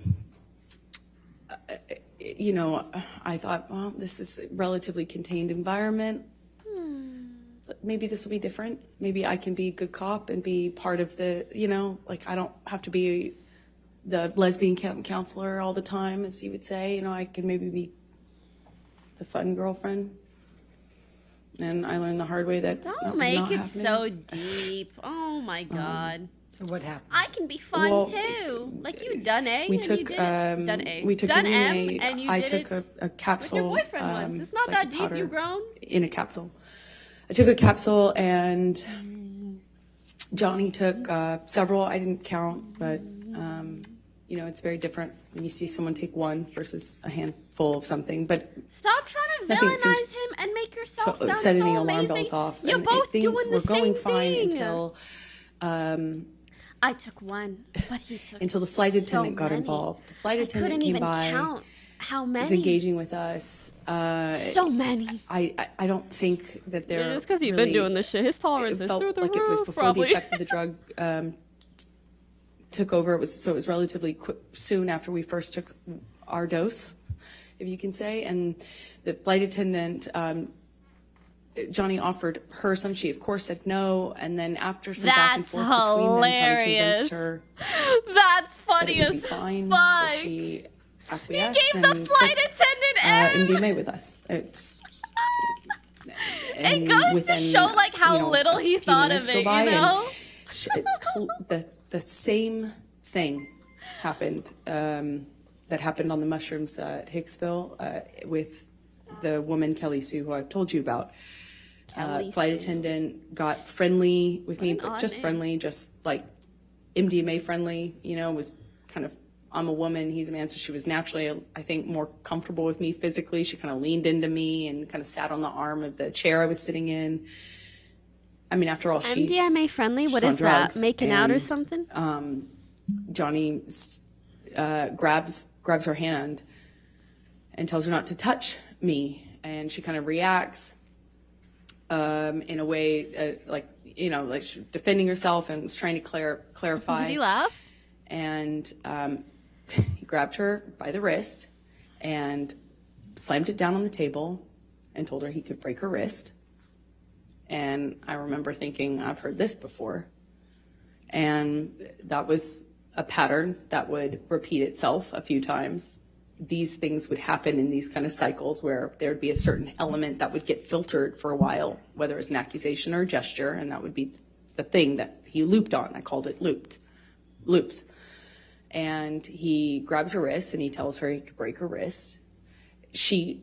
E: thought, well, this is a relatively contained environment. Maybe this will be different. Maybe I can be a good cop and be part of the, I don't have to be the lesbian counselor all the time, as you would say. I can maybe be the fun girlfriend. And I learned the hard way that
A: don't make it so deep. Oh my God.
D: So what happened?
A: I can be fun too. Like you done A
E: we
A: and
E: took,
A: you did it. Done A.
E: We took
A: done
E: an
A: M
E: MDMA.
A: and you
E: I
A: did
E: took
A: it
E: a capsule.
A: with your boyfriend once. It's not
E: like
A: that
E: a
A: deep.
E: powder
A: You grown.
E: in a capsule. I took a capsule and Johnny took several. I didn't count, but it's very different when you see someone take one versus a handful of something. But
A: Stop trying to
E: nothing seemed
A: villainize him and make yourself sound
E: set any
A: so
E: alarm
A: amazing.
E: bells off.
A: You're
E: And
A: both
E: things
A: doing the
E: were going
A: same
E: fine
A: thing.
E: until
A: I took one, but he took
E: the flight attendant got
A: many.
E: involved. The flight
A: I
E: attendant
A: couldn't
E: came
A: even
E: by.
A: count how
E: Was
A: many.
E: engaging with us.
A: So many.
E: I don't think that they're
A: Just because he's
E: really,
A: been doing this shit, his tolerance
E: it
A: is
E: felt
A: through the
E: like
A: roof.
E: it was before
A: probably.
E: the effects of the drug took over. It was relatively quick, soon after we first took our dose, if you can say. And the flight attendant, Johnny offered her some. She of course said no. And then after some back and
A: That's
E: forth between them, Johnny
A: hilarious.
E: convinced her
A: That's
E: that
A: funny
E: it would be
A: as
E: fine.
A: fuck.
E: So she acquiesce
A: He gave the
E: and
A: flight
E: took,
A: attendant
E: MDMA with us.
A: It goes to show like how little he thought of it, you know?
E: The same thing happened that happened on the mushrooms at Hicksville with the woman Kelly Sue, who I've told you about. Flight attendant got friendly with me, but just friendly, just like MDMA friendly, you know, was kind of, I'm a woman, he's a man, so she was naturally, I think, more comfortable with me physically. She kind of leaned into me and kind of sat on the arm of the chair I was sitting in. I mean, after all,
A: MDMA friendly? What is that? Making out or something?
E: Johnny grabs her hand and tells her not to touch me, and she kind of reacts in a way like, you know, like she's defending herself and was trying to clarify.
A: Did he laugh?
E: And he grabbed her by the wrist and slammed it down on the table and told her he could break her wrist. And I remember thinking, I've heard this before. And that was a pattern that would repeat itself a few times. These things would happen in these kind of cycles where there would be a certain element that would get filtered for a while, whether it's an accusation or a gesture, and that would be the thing that he looped on. I called it loops. And he grabs her wrist and he tells her he could break her wrist. She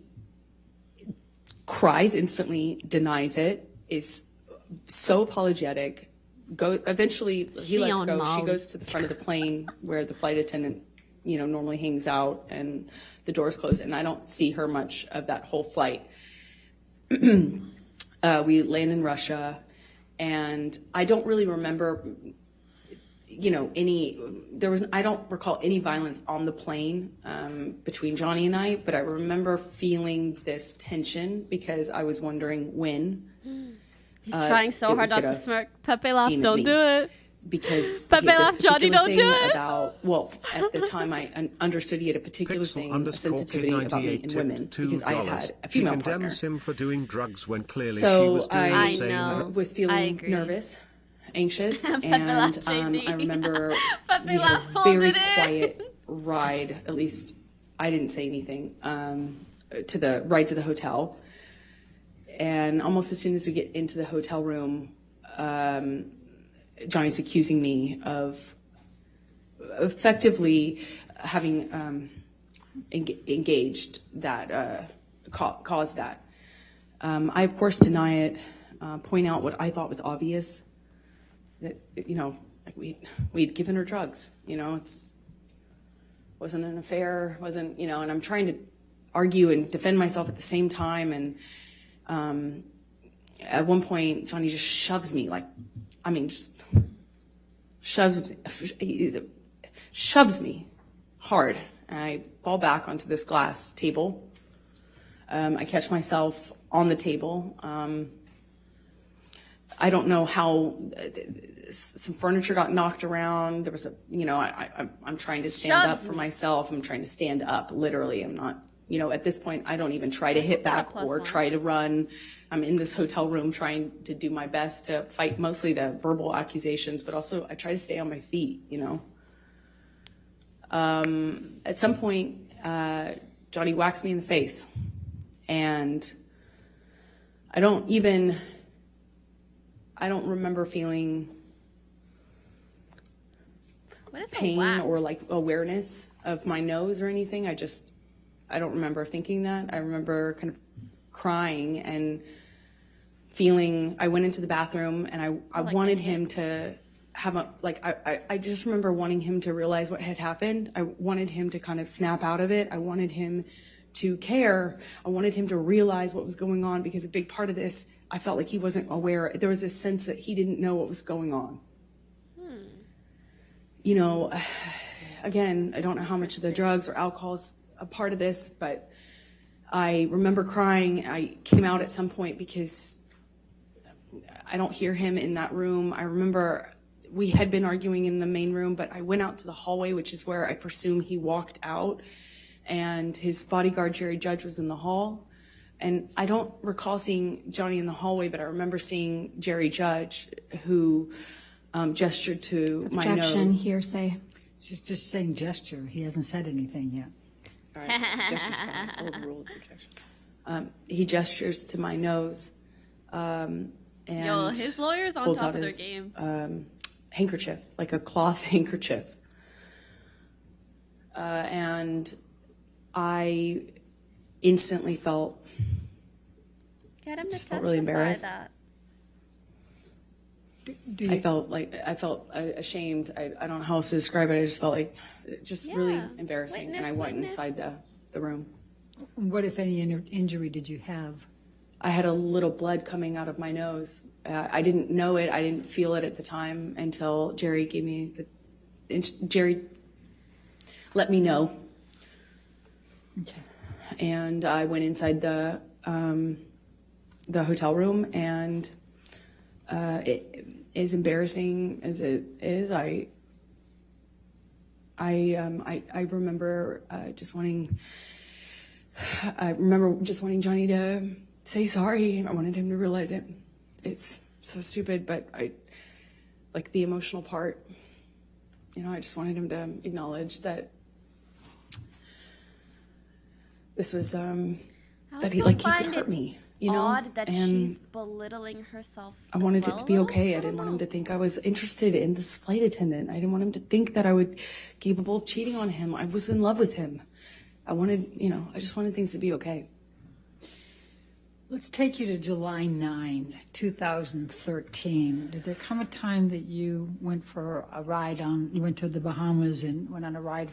E: cries instantly, denies it, is so apologetic. Eventually he lets go. She goes to the front of the plane where the flight attendant, you know, normally hangs out, and the doors close, and I don't see her much of that whole flight. We land in Russia, and I don't really remember, you know, I don't recall any violence on the plane between Johnny and I, but I remember feeling this tension because I was wondering when.
A: He's trying so hard not to smirk. Pepe laugh, don't do it.
E: Because
A: Pepe laugh, Johnny, don't do it.
E: Well, at the time I understood he had a particular a sensitivity about me and women, because I had a female partner.
B: She condemns him for doing drugs when clearly
E: so
B: she was doing the same.
E: I was feeling nervous, anxious, and I remember we had a very quiet ride. At least I didn't say anything to the ride to the hotel. And almost as soon as we get into the hotel room, Johnny's accusing me of effectively having engaged that, caused that. I, of course, deny it, point out what I thought was obvious, that, you know, like we'd given her drugs, you know, wasn't an affair, wasn't, you know, and I'm trying to argue and defend myself at the same time. And at one point, Johnny just shoves me, just shoves me hard. And I fall back onto this glass table. I catch myself on the table. I don't know how some furniture got knocked around. There was I'm trying to stand up for myself. I'm trying to stand up, literally. I'm not, you know, at this point, I don't even try to hit back or try to run. I'm in this hotel room trying to do my best to fight mostly the verbal accusations, but also I try to stay on my feet, you know. At some point, Johnny whacks me in the face, and I don't remember feeling pain or like awareness of my nose or anything. I don't remember thinking that. I remember kind of crying and feeling, I went into the bathroom and I wanted him to have I just remember wanting him to realize what had happened. I wanted him to kind of snap out of it. I wanted him to care. I wanted him to realize what was going on, because a big part of this, I felt like he wasn't aware. There was this sense that he didn't know what was going on. You know, again, I don't know how much of the drugs or alcohol is a part of this, but I remember crying. I came out at some point because I don't hear him in that room. I remember we had been arguing in the main room, but I went out to the hallway, which is where I presume he walked out, and his bodyguard, Jerry Judge, was in the hall. And I don't recall seeing Johnny in the hallway, but I remember seeing Jerry Judge, who gestured to my nose.
F: Objection, hearsay.
D: She's just saying gesture. He hasn't said anything yet.
C: All right, gestures fine. I'll overrule the objection.
E: He gestures to my nose, and
A: Yo, his lawyer's on
E: holds
A: top
E: out
A: of their
E: his,
A: game.
E: handkerchief, like a cloth handkerchief. And I instantly felt
A: Get him to
E: just
A: testify
E: felt really embarrassed.
A: that.
E: I felt ashamed. I don't know how else to describe it. I just felt like just really
A: Yeah.
E: embarrassing. And I
A: Witness,
E: went
A: witness.
E: inside the room.
D: What, if any, injury did you have?
E: I had a little blood coming out of my nose. I didn't know it. I didn't feel it at the time until Jerry gave me Jerry let me know.
D: Okay.
E: And I went inside the hotel room, and it, as embarrassing as it is, I remember just wanting Johnny to say sorry. I wanted him to realize it. It's so stupid, but I like the emotional part. You know, I just wanted him to acknowledge that this was that he could hurt me. You know,
A: odd that
E: and
A: she's belittling herself.
E: I wanted
A: as well
E: it to be
A: a
E: okay.
A: little?
E: I didn't want him to think I was interested in this flight attendant. I didn't want him to think that I would capable of cheating on him. I was in love with him. I just wanted things to be okay.
D: Let's take you to July 9, 2013. Did there come a time that you went for a ride you went to the Bahamas and went on a ride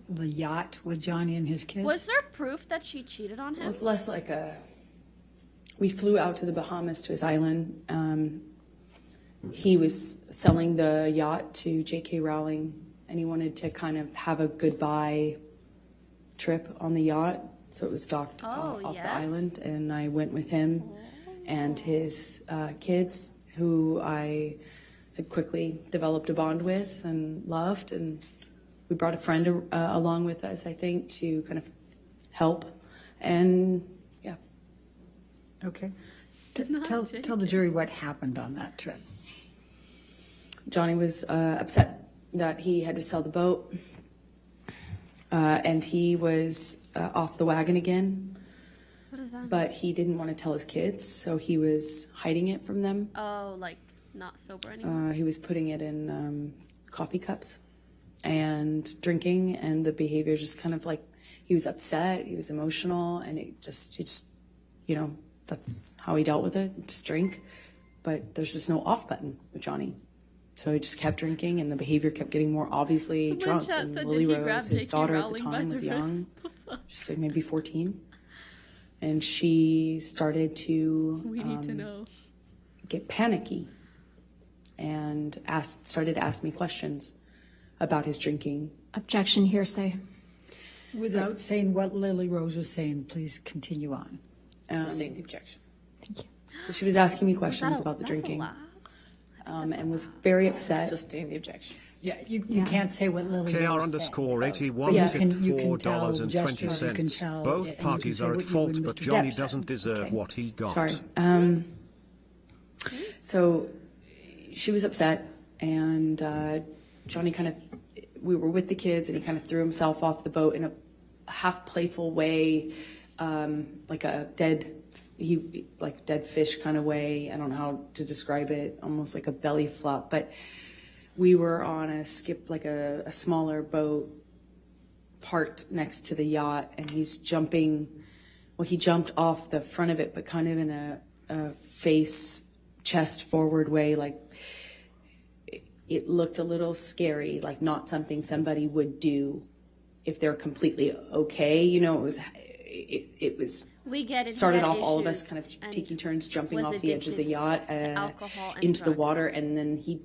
D: the yacht with Johnny and his kids?
A: Was there proof that she cheated on
E: It
A: him?
E: was less like we flew out to the Bahamas to his island. He was selling the yacht to J.K. Rowling, and he wanted to kind of have a goodbye trip on the yacht. So it was docked off
A: yes.
E: the island, and I went with him and his kids, who I had quickly developed a bond with and loved. And we brought a friend along with us, I think, to kind of help. And yeah.
D: Okay. Tell the jury what happened on that trip.
E: Johnny was upset that he had to sell the boat, and he was off the wagon again.
A: What is that?
E: But he didn't want to tell his kids, so he was hiding it from them.
A: Oh, like not sober anymore.
E: He was putting it in coffee cups and drinking, and the behavior just kind of like, he was upset, he was emotional, and he just, that's how he dealt with it, just drink. But there's just no off button with Johnny. So he just kept drinking, and the behavior kept getting more obviously drunk. And Lily Rose, his daughter at the time, was young. She's like maybe 14. And she started to get panicky and started to ask me questions about his drinking.
F: Objection, hearsay.
D: Without saying what Lily Rose was saying, please continue on.
C: Sustain the objection.
F: Thank you.
E: So she was asking me questions about the drinking, and was very upset.
C: Sustain the objection.
D: Yeah, you can't say what Lily Rose said.
B: KR_81
D: Yeah.
B: tipped
D: You can tell
B: $4.20. Both
D: and you
B: parties
D: can say
B: are at
D: what you
B: fault,
D: and
B: but
D: Mr.
B: Johnny
D: Depp said.
B: doesn't deserve
D: Okay.
B: what he got.
E: Sorry. So she was upset, and Johnny we were with the kids, and he kind of threw himself off the boat in a half playful way, like a dead fish kind of way. I don't know how to describe it, almost like a belly flop. But we were on a skip, like a smaller boat parked next to the yacht, and he's jumping. Well, he jumped off the front of it, but kind of in a chest forward way, like it looked a little scary, like not something somebody would do if they're completely okay. It was.
A: We get it.
E: Started off all of us kind of taking turns jumping off the edge of the yacht into the water, and then he.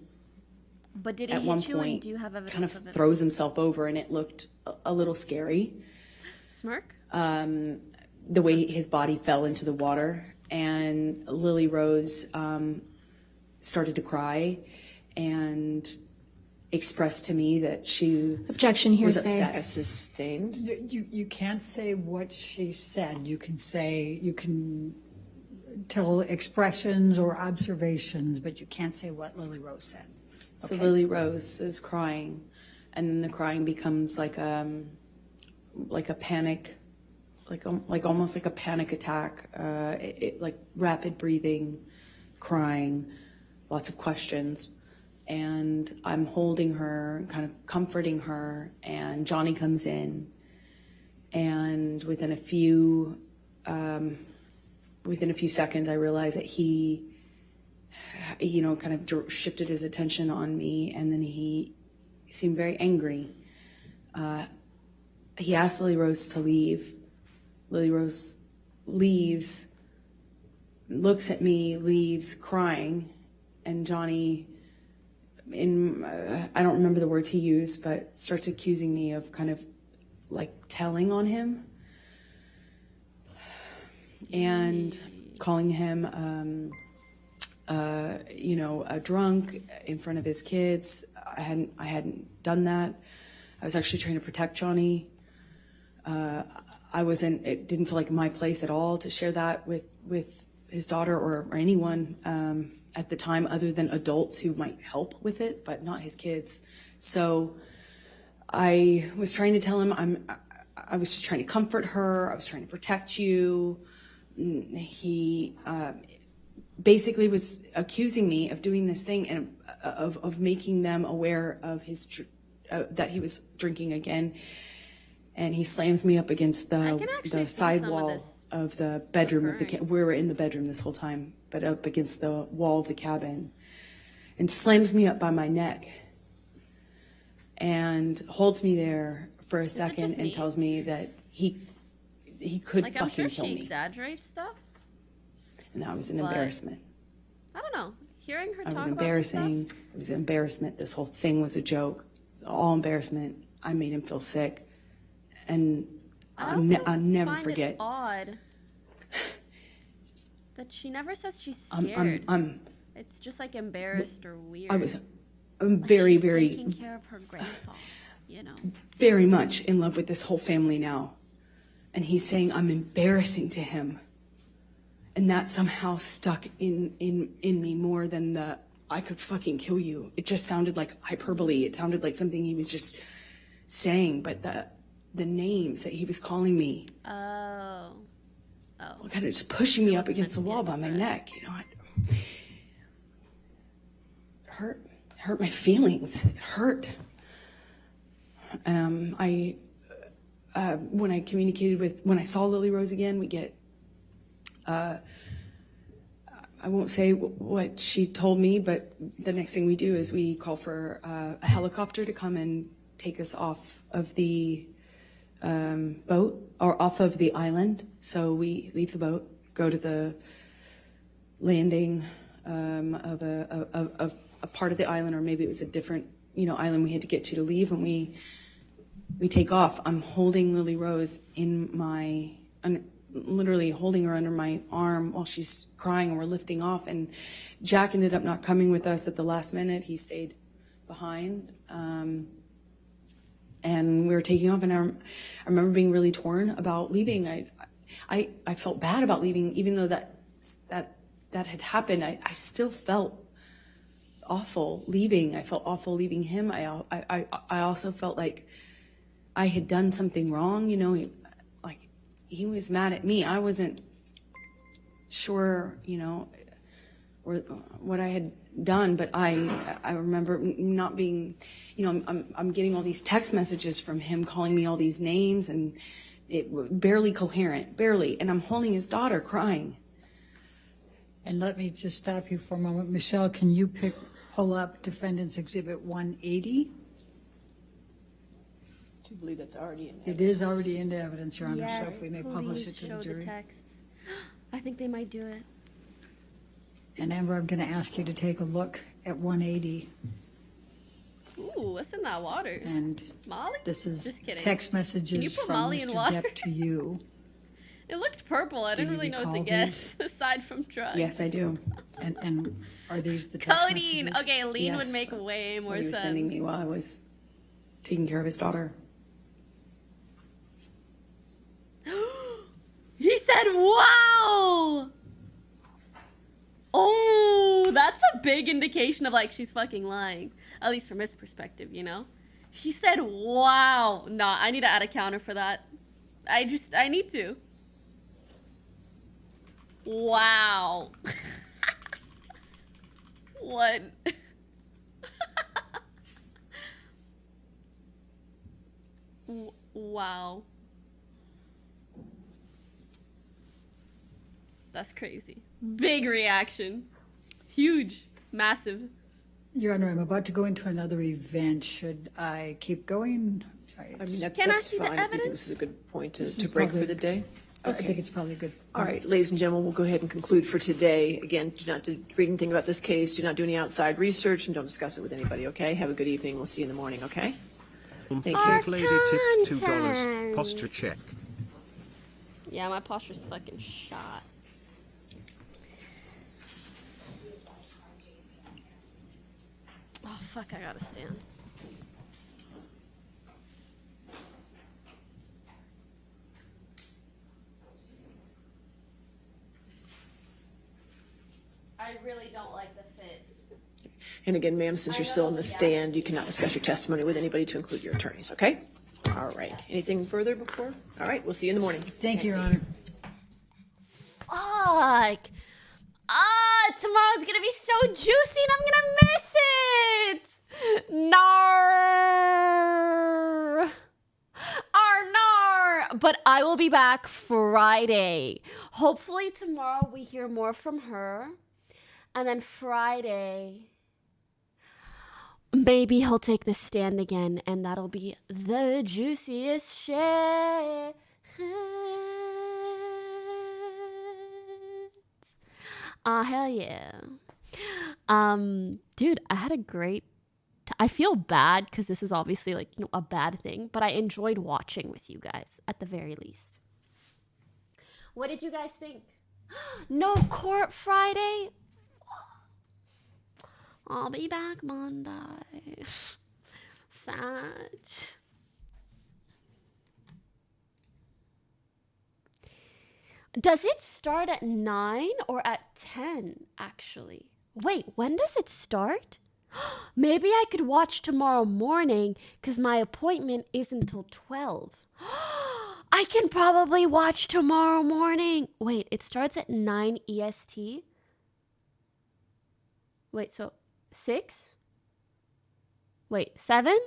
A: But did he
E: at
A: hit
E: one
A: you, and
E: point
A: do you have evidence
E: kind of
A: of it?
E: throws himself over, and it looked a little scary.
A: Smirk?
E: The way his body fell into the water, and Lily Rose started to cry and expressed to me that she
F: Objection,
E: was
F: hearsay.
E: upset.
C: Sustained.
D: You can't say what she said. You can tell expressions or observations, but you can't say what Lily Rose said.
E: So Lily Rose is crying, and then the crying becomes like like a panic, like almost like a panic attack, like rapid breathing, crying, lots of questions. And I'm holding her, kind of comforting her, and Johnny comes in, and within a few seconds, I realize that he, kind of shifted his attention on me, and then he seemed very angry. He asked Lily Rose to leave. Lily Rose leaves, looks at me, leaves, crying, and Johnny, I don't remember the words he used, but starts accusing me of kind of like telling on him and calling him, a drunk in front of his kids. I hadn't done that. I was actually trying to protect Johnny. It didn't feel like my place at all to share that with his daughter or anyone at the time, other than adults who might help with it, but not his kids. So I was trying to tell him I was just trying to comfort her. I was trying to protect you. He basically was accusing me of doing this thing and of making them aware of his that he was drinking again. And he slams me up against the side wall of the bedroom of the we were in the bedroom this whole time, but up against the wall of the cabin, and slams me up by my neck and holds me there for a second and tells me that he could
A: Like,
E: fucking
A: I'm sure
E: kill
A: she
E: me.
A: exaggerates stuff.
E: And that was an
A: but-
E: embarrassment.
A: I don't know. Hearing her
E: I
A: talk
E: was
A: about
E: embarrassing.
A: this stuff,
E: It was an embarrassment. This whole thing was a joke. It was all embarrassment. I made him feel sick. And I'll never
A: find
E: forget.
A: it odd that she never says she's scared. It's just like embarrassed or weird.
E: I'm
A: Like
E: very,
A: she's
E: very,
A: taking care of her grandpa,
E: very much in love with this whole family now. And he's saying I'm embarrassing to him. And that somehow stuck in me more than the I could fucking kill you. It just sounded like hyperbole. It sounded like something he was just saying, but the names that he was calling me.
A: Oh.
E: Kind of just pushing me up against the wall by my neck. It hurt my feelings. It hurt. When I saw Lily Rose again, we get, I won't say what she told me, but the next thing we do is we call for a helicopter to come and take us off of the boat or off of the island. So we leave the boat, go to the landing of a part of the island, or maybe it was a different island we had to get to leave, and we take off. I'm holding Lily Rose literally holding her under my arm while she's crying, and we're lifting off. And Jack ended up not coming with us at the last minute. He stayed behind. And we were taking off, and I remember being really torn about leaving. I felt bad about leaving, even though that had happened. I still felt awful leaving. I felt awful leaving him. I also felt like I had done something wrong. He was mad at me. I wasn't sure, or what I had done, but I remember not being, I'm getting all these text messages from him calling me all these names, and it barely coherent, barely. And I'm holding his daughter crying.
D: And let me just stop you for a moment. Michelle, can you pull up Defendant's Exhibit 180?
C: Do you believe that's already in
D: It is already into evidence, Your Honor,
A: Yes,
D: so if we may publish it to
A: show
D: the jury.
A: the texts. I think they might do it.
D: And Amber, I'm going to ask you to take a look at 180.
A: Ooh, what's in that water?
D: And
A: Molly?
D: this is
A: Just kidding.
D: text
A: Can you
D: messages
A: put
D: from
A: Molly in
D: Mr.
A: water?
D: Depp to you.
A: It looked purple. I didn't
D: Do you
A: really know what to
D: recall
A: guess, aside from drugs.
E: Yes, I do.
D: And are these the text
A: Codeine.
D: messages?
A: Okay, lean would
E: Yes,
A: make way
E: that's
A: more
E: what he was
A: sense.
E: sending me while I was taking care of his daughter.
A: He said, wow! Oh, that's a big indication of, like, she's fucking lying. At least from his perspective, He said, wow. Nah, I need to add a counter for that. I need to. Wow. What? Wow. That's crazy. Big reaction. Huge. Massive.
D: Your Honor, I'm about to go into another event. Should I keep going?
C: I mean,
A: Can I
C: that's
A: see the
C: fine. I think
A: evidence?
C: this is a good point
D: This
C: to
D: is
C: break for
D: probably-
C: the day.
D: I think it's probably good.
C: All right, ladies and gentlemen, we'll go ahead and conclude for today. Again, do not read anything about this case. Do not do any outside research, and don't discuss it with anybody, okay? Have a good evening. We'll see you in the morning, okay? Thank you.
B: Cake lady tipped $2.
A: Content.
B: Posture check.
A: Yeah, my posture's fucking shot. Oh, fuck, I gotta stand. I really don't like the fit.
C: And again, ma'am, since you're still in the
A: yeah.
C: stand, you cannot discuss your testimony with anybody to include your attorneys, okay? All right. Anything further before? All right, we'll see you in the morning.
D: Thank you, Your Honor.
A: Fuck. Tomorrow's gonna be so juicy and I'm gonna miss it. Nar. Nar. But I will be back Friday. Hopefully tomorrow we hear more from her. And then Friday, maybe he'll take the stand again, and that'll be the juiciest shit. Hell yeah. Dude, I had a great I feel bad because this is obviously like, you know, a bad thing, but I enjoyed watching with you guys at the very least. What did you guys think? No court Friday? I'll be back Monday. Sad. Does it start at 9 or at 10, actually? Wait, when does it start? Maybe I could watch tomorrow morning because my appointment is until 12. I can probably watch tomorrow morning. Wait, it starts at 9 EST? Wait, so 6? Wait, 7?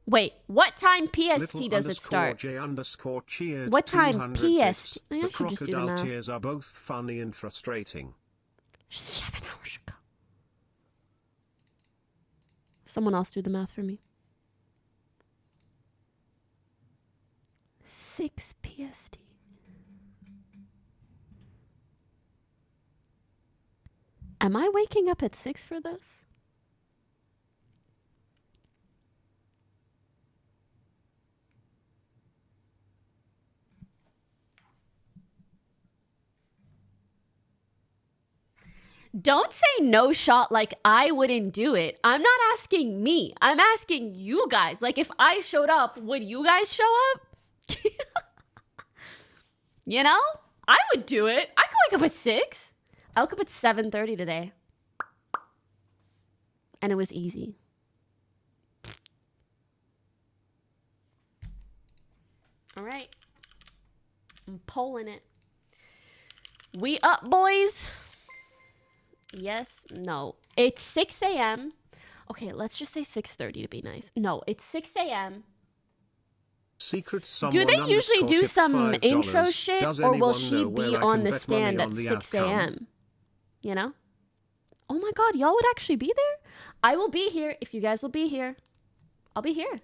A: Wait, what time PST does it start?
B: J_cheered
A: What time
B: 200
A: PST?
B: bits.
A: I
B: The
A: should just do the
B: crocodile
A: math.
B: tears are both funny and frustrating.
A: 7 hours ago. Someone else do the math for me. 6 PST. Am I waking up at 6 for this? Don't say no shot like I wouldn't do it. I'm not asking me. I'm asking you guys. Like, if I showed up, would you guys show up? You know? I would do it. I could wake up at 6. I woke up at 7:30 today. And it was easy. All right. I'm polling it. We up, boys. Yes, no. It's 6 a.m. Okay, let's just say 6:30 to be nice. No, it's 6 a.m.
B: Secret
A: Do they usually do some
B: $5.
A: intro shit,
B: Does
A: or will
B: anyone
A: she
B: know where
A: be
B: I
A: on
B: can
A: the
B: bet
A: stand
B: money
A: at
B: on the
A: 6
B: outcome?
A: a.m.? You know? Oh my god, y'all would actually be there? I will be here if you guys will be here. I'll be here.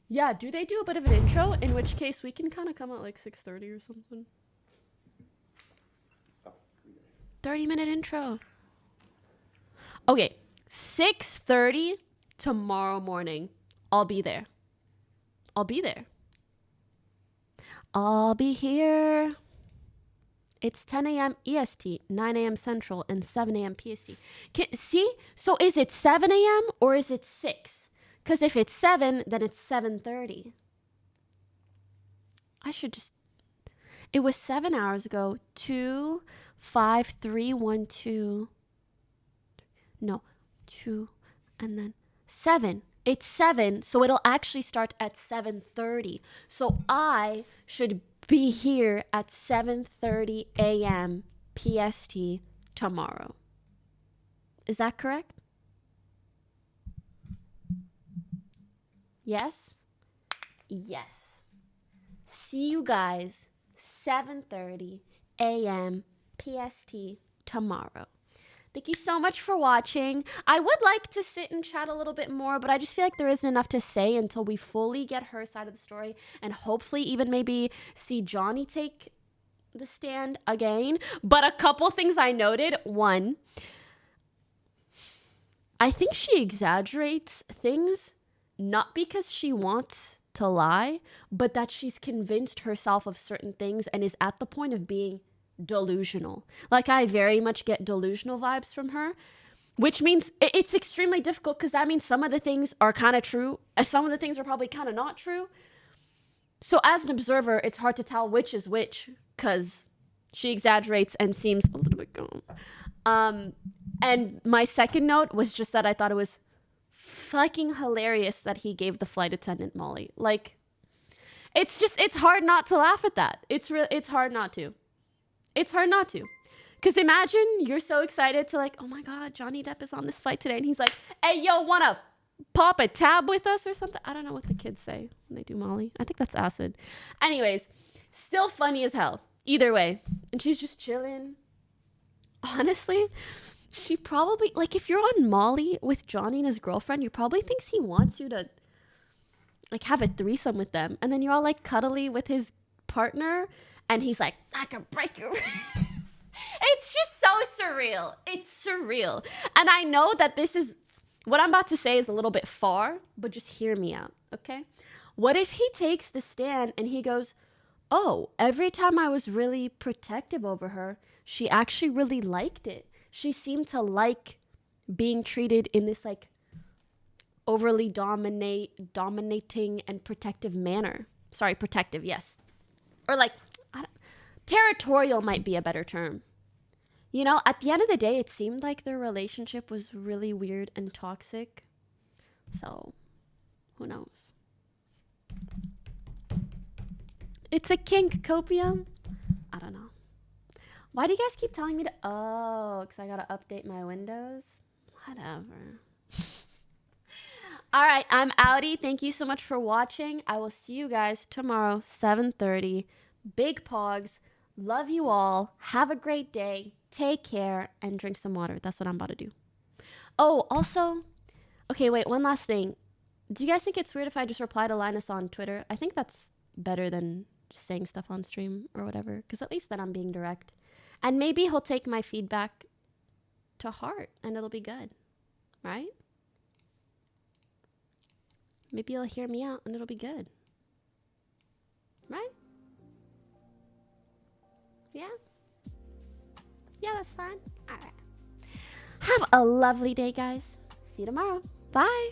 A: Yeah, do they do a bit of an intro? In which case we can kind of come at like 6:30 or something. 30-minute intro. Okay, 6:30 tomorrow morning. I'll be there. I'll be there. I'll be here. It's 10 a.m. EST, 9 a.m. Central, and 7 a.m. PST. See? So is it 7 a.m. or is it 6? Because if it's 7, then it's 7:30. I should just... It was 7 hours ago. 2, 5312. No, 2 and then 7. It's 7, so it'll actually start at 7:30. So I should be here at 7:30 a.m. PST tomorrow. Is that correct? Yes? Yes. See you guys 7:30 a.m. PST tomorrow. Thank you so much for watching. I would like to sit and chat a little bit more, but I just feel like there isn't enough to say until we fully get her side of the story and hopefully even maybe see Johnny take the stand again. But a couple things I noted. One, I think she exaggerates things not because she wants to lie, but that she's convinced herself of certain things and is at the point of being delusional. Like, I very much get delusional vibes from her, which means it's extremely difficult because that means some of the things are kind of true, some of the things are probably kind of not true. So as an observer, it's hard to tell which is which because she exaggerates and seems a little bit gone. And my second note was just that I thought it was fucking hilarious that he gave the flight attendant Molly. Like, it's hard not to laugh at that. It's hard not to. It's hard not to. Because imagine you're so excited to like, oh my God, Johnny Depp is on this flight today. And he's like, hey, yo, wanna pop a tab with us or something? I don't know what the kids say when they do Molly. I think that's acid. Anyways, still funny as hell. Either way. And she's just chilling. Honestly, she probably, like, if you're on Molly with Johnny and his girlfriend, you probably thinks he wants you to like have a threesome with them. And then you're all like cuddly with his partner. And he's like, I can break your wrist. It's just so surreal. It's surreal. And I know that this is, what I'm about to say is a little bit far, but just hear me out, okay? What if he takes the stand and he goes, oh, every time I was really protective over her, she actually really liked it. She seemed to like being treated in this like overly dominating and protective manner. Sorry, protective, yes. Or like, territorial might be a better term. You know, at the end of the day, it seemed like their relationship was really weird and toxic. So, who knows? It's a kink, copium. I don't know. Why do you guys keep telling me to... Oh, because I got to update my Windows? Whatever. All right, I'm outie. Thank you so much for watching. I will see you guys tomorrow, 7:30. Big pogs. Love you all. Have a great day. Take care and drink some water. That's what I'm about to do. Oh, also, okay, wait, one last thing. Do you guys think it's weird if I just reply to Linus on Twitter? I think that's better than just saying stuff on stream or whatever, because at least then I'm being direct. And maybe he'll take my feedback to heart and it'll be good, right? Maybe he'll hear me out and it'll be good, right? Yeah? Yeah, that's fine. All right. Have a lovely day, guys. See you tomorrow. Bye.